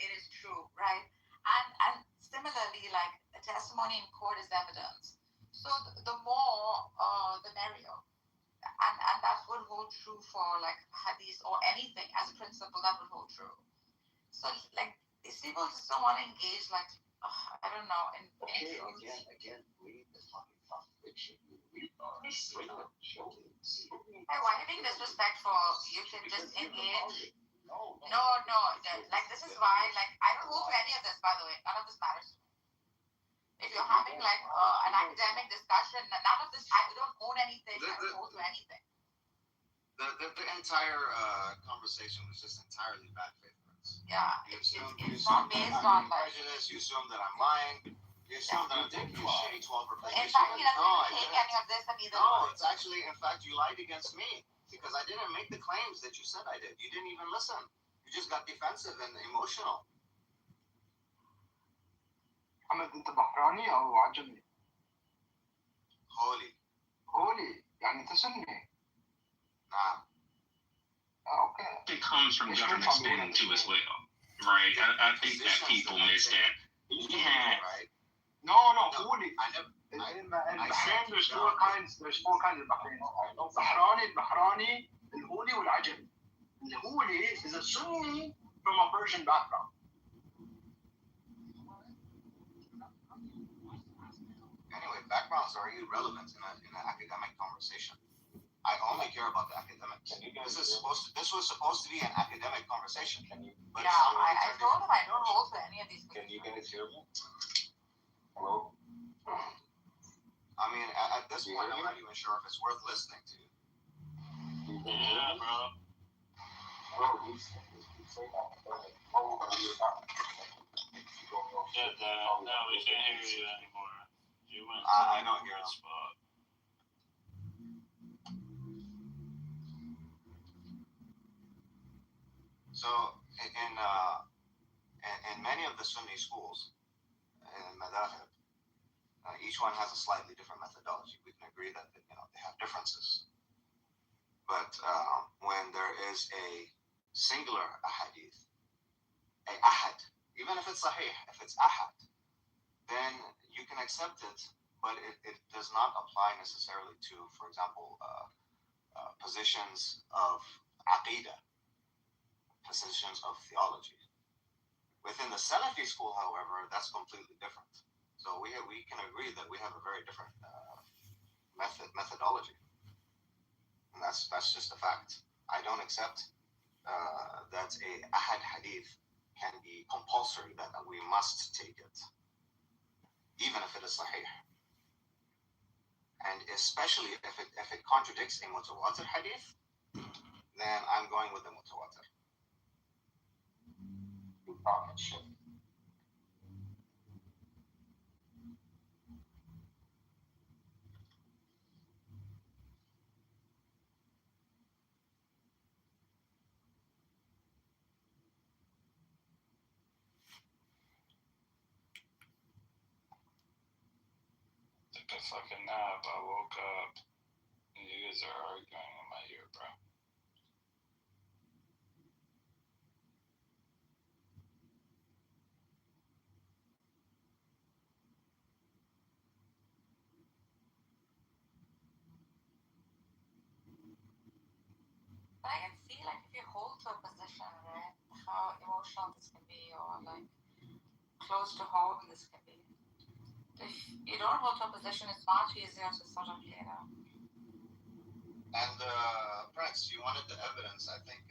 it is true, right? And similarly, like a testimony in court is evidence. So the more, the merrier. And that would hold true for like hadith or anything as a principle that would hold true. So like these people just don't want to engage like I don't know in Okay, again, read the fucking fiction. Read Hey, why are you being disrespectful? You can just engage. No. Like this is why like I don't hold to any of this, by the way. None of this matters to me. If you're having like an academic discussion, none of this, I don't own anything, I don't hold to anything. The entire conversation was just entirely bad faith. Yeah, it's not based on prejudice. You assume that I'm lying. You assume that I'm taking a shitty 12 In fact, he doesn't take any of this either. No, it's actually, in fact, you lied against me because I didn't make the claims that you said I did. You didn't even listen. You just got defensive and emotional. محمد انت بحراني او عجمي؟ هولي يعني انت سني؟ نعم. Okay. It comes from government spin too as well, right? I think that people miss that. Yeah. No, هولي. In Bahrain, there's four kinds. There's four kinds of Bahrain. البحراني, الهولي, والعجمي. الهولي is a Sunni from a Persian background. Anyway, backgrounds are irrelevant in an academic conversation. I only care about the academics. This was supposed to be an academic conversation. But I told him I don't hold to any of these things. Can you guys hear me? Hello? I mean, at this point, I'm not even sure if it's worth listening to. Yeah, bro. No, we can't hear you anymore. You went to I don't hear a spot. So, in many of the Sunni schools, in madhahib, each one has a slightly different methodology. We can agree that they have differences. But when there is a singular ahadith, a ahad, even if it's sahih, if it's ahad, then you can accept it, but it does not apply necessarily to, for example, positions of aqidah, positions of theology. Within the Salafi school, however, that's completely different. So we can agree that we have a very different methodology, and that's just a fact. I don't accept that a ahad hadith can be compulsory, that we must take it, even if it is sahih, and especially if it contradicts a mutawatir hadith, then I'm going with the mutawatir. Took a fucking nap. I woke up and you guys are arguing in my ear, bro. But I can see like if you hold to a position, right, how emotional this can be, or like close to home this can be. If you don't hold to a position, it's much easier to sort of, And Prince, you wanted the evidence. I think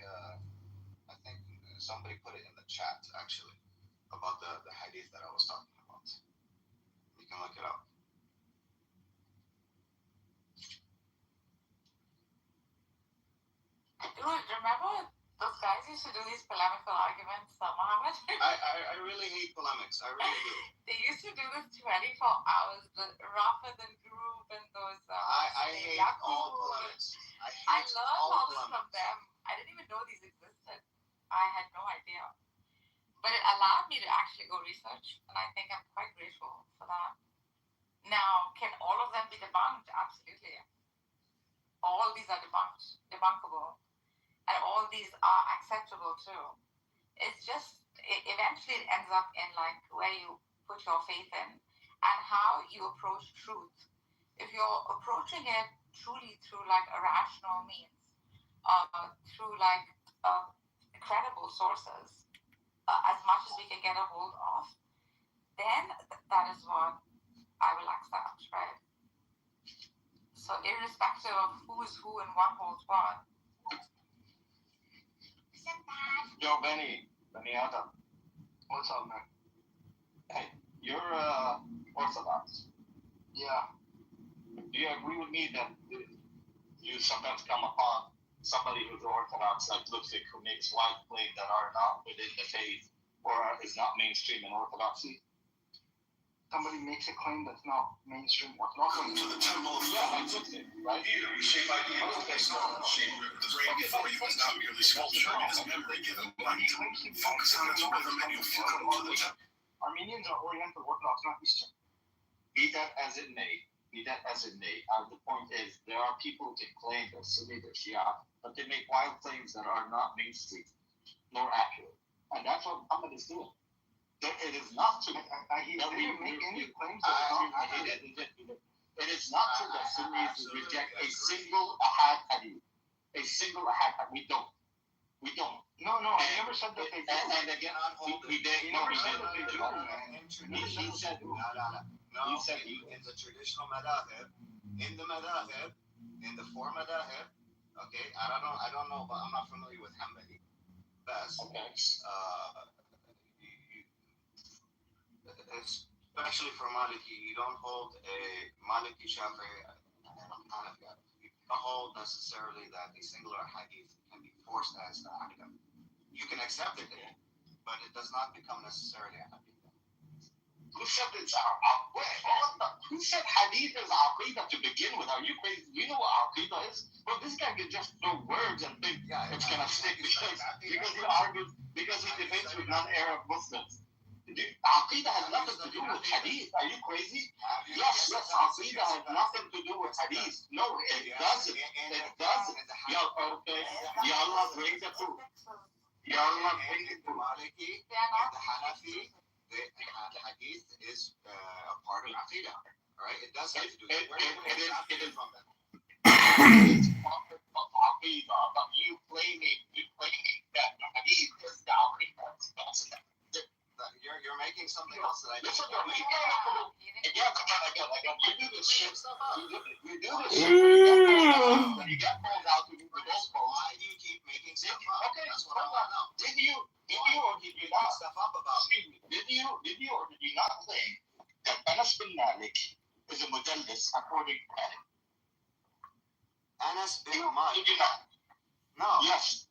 somebody put it in the chat actually about the hadith that I was talking about. You can look it up. Dude, remember those guys used to do these polemical arguments, Muhammad? I really hate polemics. I really do. They used to do this 24 hours, the Rafid and group and those. I hate all polemics. I learned all this from them. I didn't even know these existed. I had no idea. But it allowed me to actually go research, and I think I'm quite grateful for that. Now, can all of them be debunked? Absolutely. All these are debunkable. And all these are acceptable too. It's just eventually it ends up in like where you put your faith in and how you approach truth. If you're approaching it truly through like a rational means, through like credible sources, as much as we can get a hold of, then that is what I will accept, right? So irrespective of who is who and what holds what. Yo, Benny Adam. What's up, man? Hey, you're Orthodox. Yeah. Do you agree with me that you sometimes come upon somebody who's Orthodox, like Lipstick, who makes light claims that are not within the faith or is not mainstream in Orthodoxy? Somebody makes a claim that's not mainstream Orthodox. Welcome to the temple of Yeah, like Lipstick, right? Here, we shape ideas based on shape. The brain before you is not merely sculpture, it is memory given light. Focus on its rhythm and you'll flow to the temple. Armenians are Oriental Orthodox, not Eastern. Be that as it may, the point is there are people who can claim they're Sunni, they're Shia, but they make wild claims that are not mainstream nor accurate. And that's what Muhammad is doing. It is not true. He didn't make any claims that are not accurate. It is not true that Sunnis reject a single ahad hadith. A single ahad hadith. We don't. No, I never said that they do. And again, we did. He never said that they do, man. He said, No, in the traditional madahib, in the four madahib, okay, I don't know, but I'm not familiar with Hanbali. Best. Okay. Especially for Maliki, you don't hold a Maliki Shafi'i, you don't hold necessarily that the singular hadith can be forced as the hadith. You can accept it, but it does not become necessarily a hadith. Who said it's who said hadith is aqidah to begin with? Are you crazy? You know what aqidah is? Well, this guy can just throw words and think it's gonna stick because he debates with non-Arab Muslims. Aqidah has nothing to do with hadith. Are you crazy? Yes, aqidah has nothing to do with hadith. No, it doesn't. It doesn't. Okay. Yallah, bring the proof. Yallah, bring the proof. Maliki, the Hanafi, the hadith is a part of aqidah. All right, it does have to do with it is from that. It's part of aqidah, but you claiming that the hadith is the aqidah. You're making something else that I Listen, don't again, you do this shit. You do this shit. You get called out to the goalpost. Why do you keep making stuff up? Okay, that's what I want to know. Did you or did you not stuff up about me? Did you or did you not claim that Anas bin Malik is a mudallis according to Malik? Anas bin Malik. Did you not? No. Yes.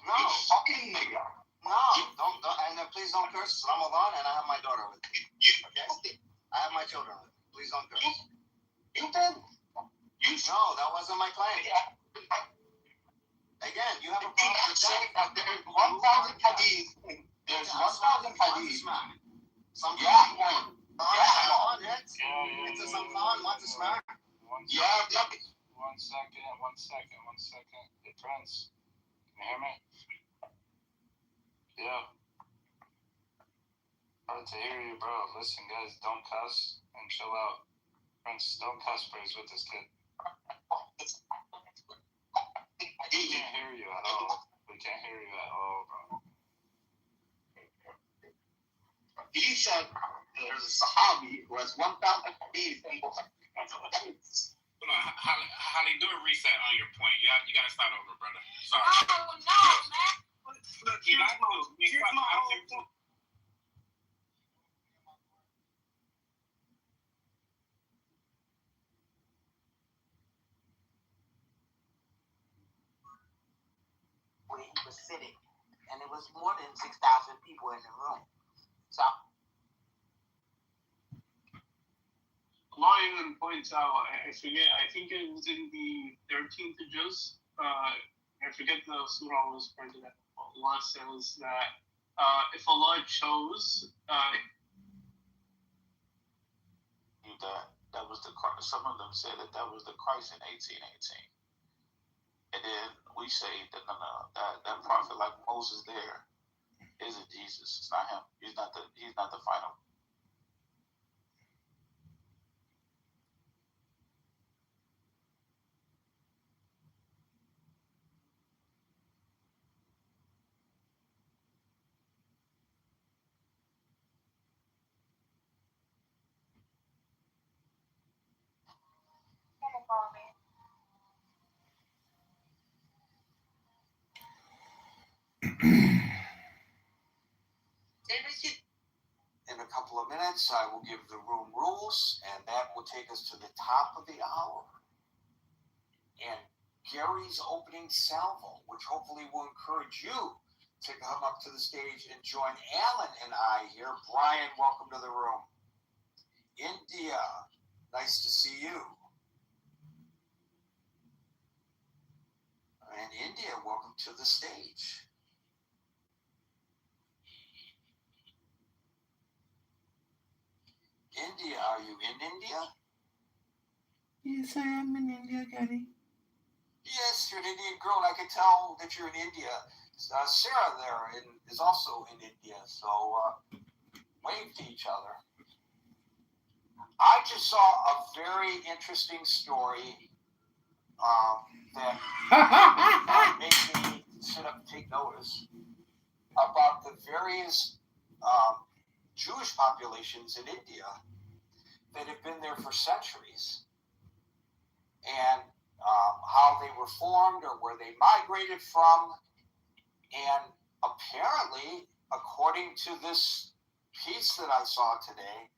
No. You fucking nigga. No, don't, and please don't curse. It's Ramadan, and I have my daughter with me. Okay? I have my children with me. Please don't curse. You did. No, that wasn't my claim. Again, you have a problem with that. There's 1,000 hadith. There's 1,000 hadith. Some Yeah. It's a Samkhan, wants to smack. Yeah, One second. Hey, Prince. Can you hear me? Yeah. Hard to hear you, bro. Listen, guys, don't cuss and chill out. Prince, don't cuss, but he's with this kid. We can't hear you at all. Bro. He said there's a Sahabi who has 1,000 hadith in Bukhari. Hold on, Holly, do a reset on your point. You gotta start over, brother. Sorry. Oh, no, man. Look, here's my whole point. Where he was sitting, and it was more than 6,000 people in the room. So Lion points out, I forget, I think it was in the 13th Juz. I forget the surah was printed at. Allah says that if Allah chose, that was the Christ. Some of them said that was the Christ in 1818, and then we say that no, that prophet like Moses there isn't Jesus. It's not him. He's not the final. In a couple of minutes, I will give the room rules, and that will take us to the top of the hour. And Gary's opening salvo, which hopefully will encourage you to come up to the stage and join Alan and I here. Brian, welcome to the room. India, nice to see you. And India, welcome to the stage. India, are you in India? Yes, I am in India, Gary. Yes, you're an Indian girl, and I can tell that you're in India. Sarah there is also in India, so wave to each other. I just saw a very interesting story that made me sit up and take notice about the various Jewish populations in India that have been there for centuries, and how they were formed or where they migrated from. And apparently, according to this piece that I saw today,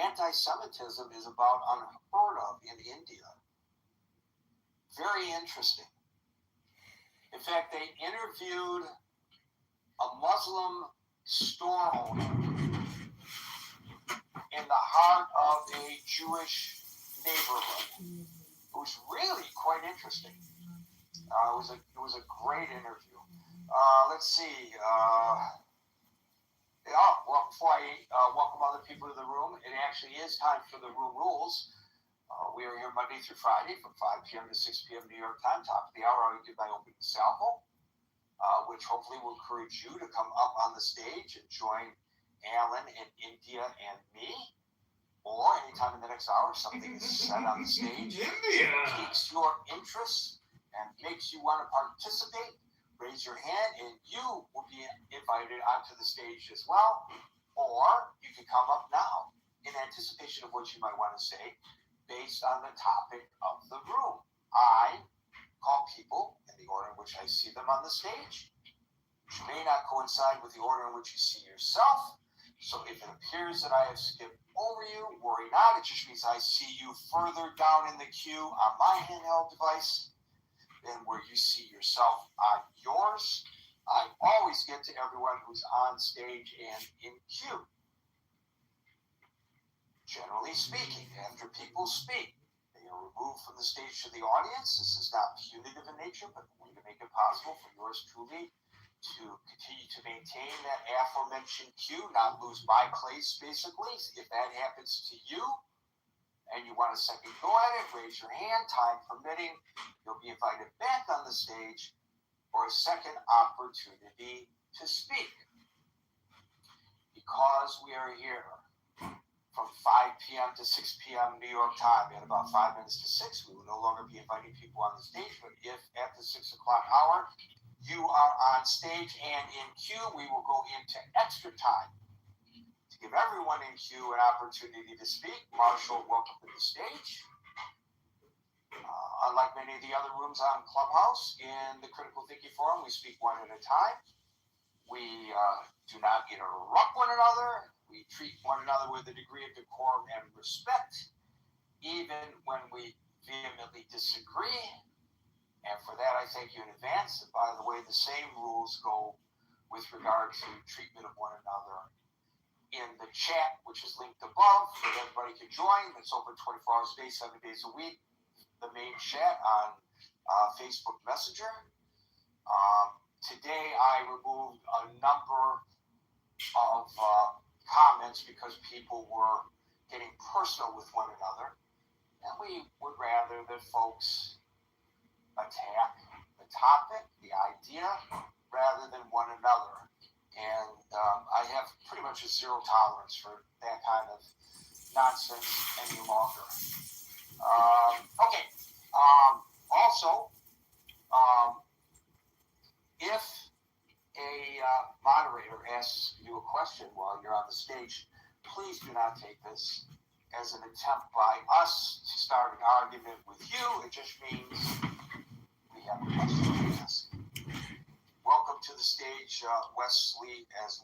anti-Semitism is about unheard of in India. Very interesting. In fact, they interviewed a Muslim store owner in the heart of a Jewish neighborhood. It was really quite interesting. It was a great interview. Let's see. Before I welcome other people to the room, it actually is time for the room rules. We are here Monday through Friday from 5 p.m. to 6 p.m. New York time. Top of the hour, I will give my opening salvo, which hopefully will encourage you to come up on the stage and join Alan and India and me. Or anytime in the next hour, something is said on the stage that piques your interest and makes you want to participate. Raise your hand and you will be invited onto the stage as well. Or you can come up now in anticipation of what you might want to say based on the topic of the room. I call people in the order in which I see them on the stage, which may not coincide with the order in which you see yourself. So if it appears that I have skipped over you, worry not. It just means I see you further down in the queue on my handheld device than where you see yourself on yours. I always get to everyone who's on stage and in queue. Generally speaking, after people speak, they are removed from the stage to the audience. This is not punitive in nature, but only to make it possible for yours truly to continue to maintain that aforementioned queue, not lose my place, basically. If that happens to you and you want a second go at it, raise your hand. Time permitting, you'll be invited back on the stage for a second opportunity to speak. Because we are here from 5 p.m. to 6 p.m. New York time, in about 5 minutes to 6, we will no longer be inviting people on the stage, but if at the 6 o'clock hour, you are on stage and in queue, we will go into extra time to give everyone in queue an opportunity to speak. Marshall, welcome to the stage. Unlike many of the other rooms on Clubhouse, in the Critical Thinking Forum, we speak one at a time. We do not interrupt one another. We treat one another with a degree of decorum and respect, even when we vehemently disagree. And for that, I thank you in advance. And by the way, the same rules go with regard to treatment of one another in the chat, which is linked above, so that everybody can join. It's open 24 hours a day, 7 days a week. The main chat on Facebook Messenger. Today, I removed a number of comments because people were getting personal with one another. And we would rather that folks attack the topic, the idea, rather than one another And I have pretty much a zero tolerance for that kind of nonsense any longer. Okay. Also, if a moderator asks you a question while you're on the stage, please do not take this as an attempt by us to start an argument with you. It just means we have a question to ask. Welcome to the stage, Wesley, as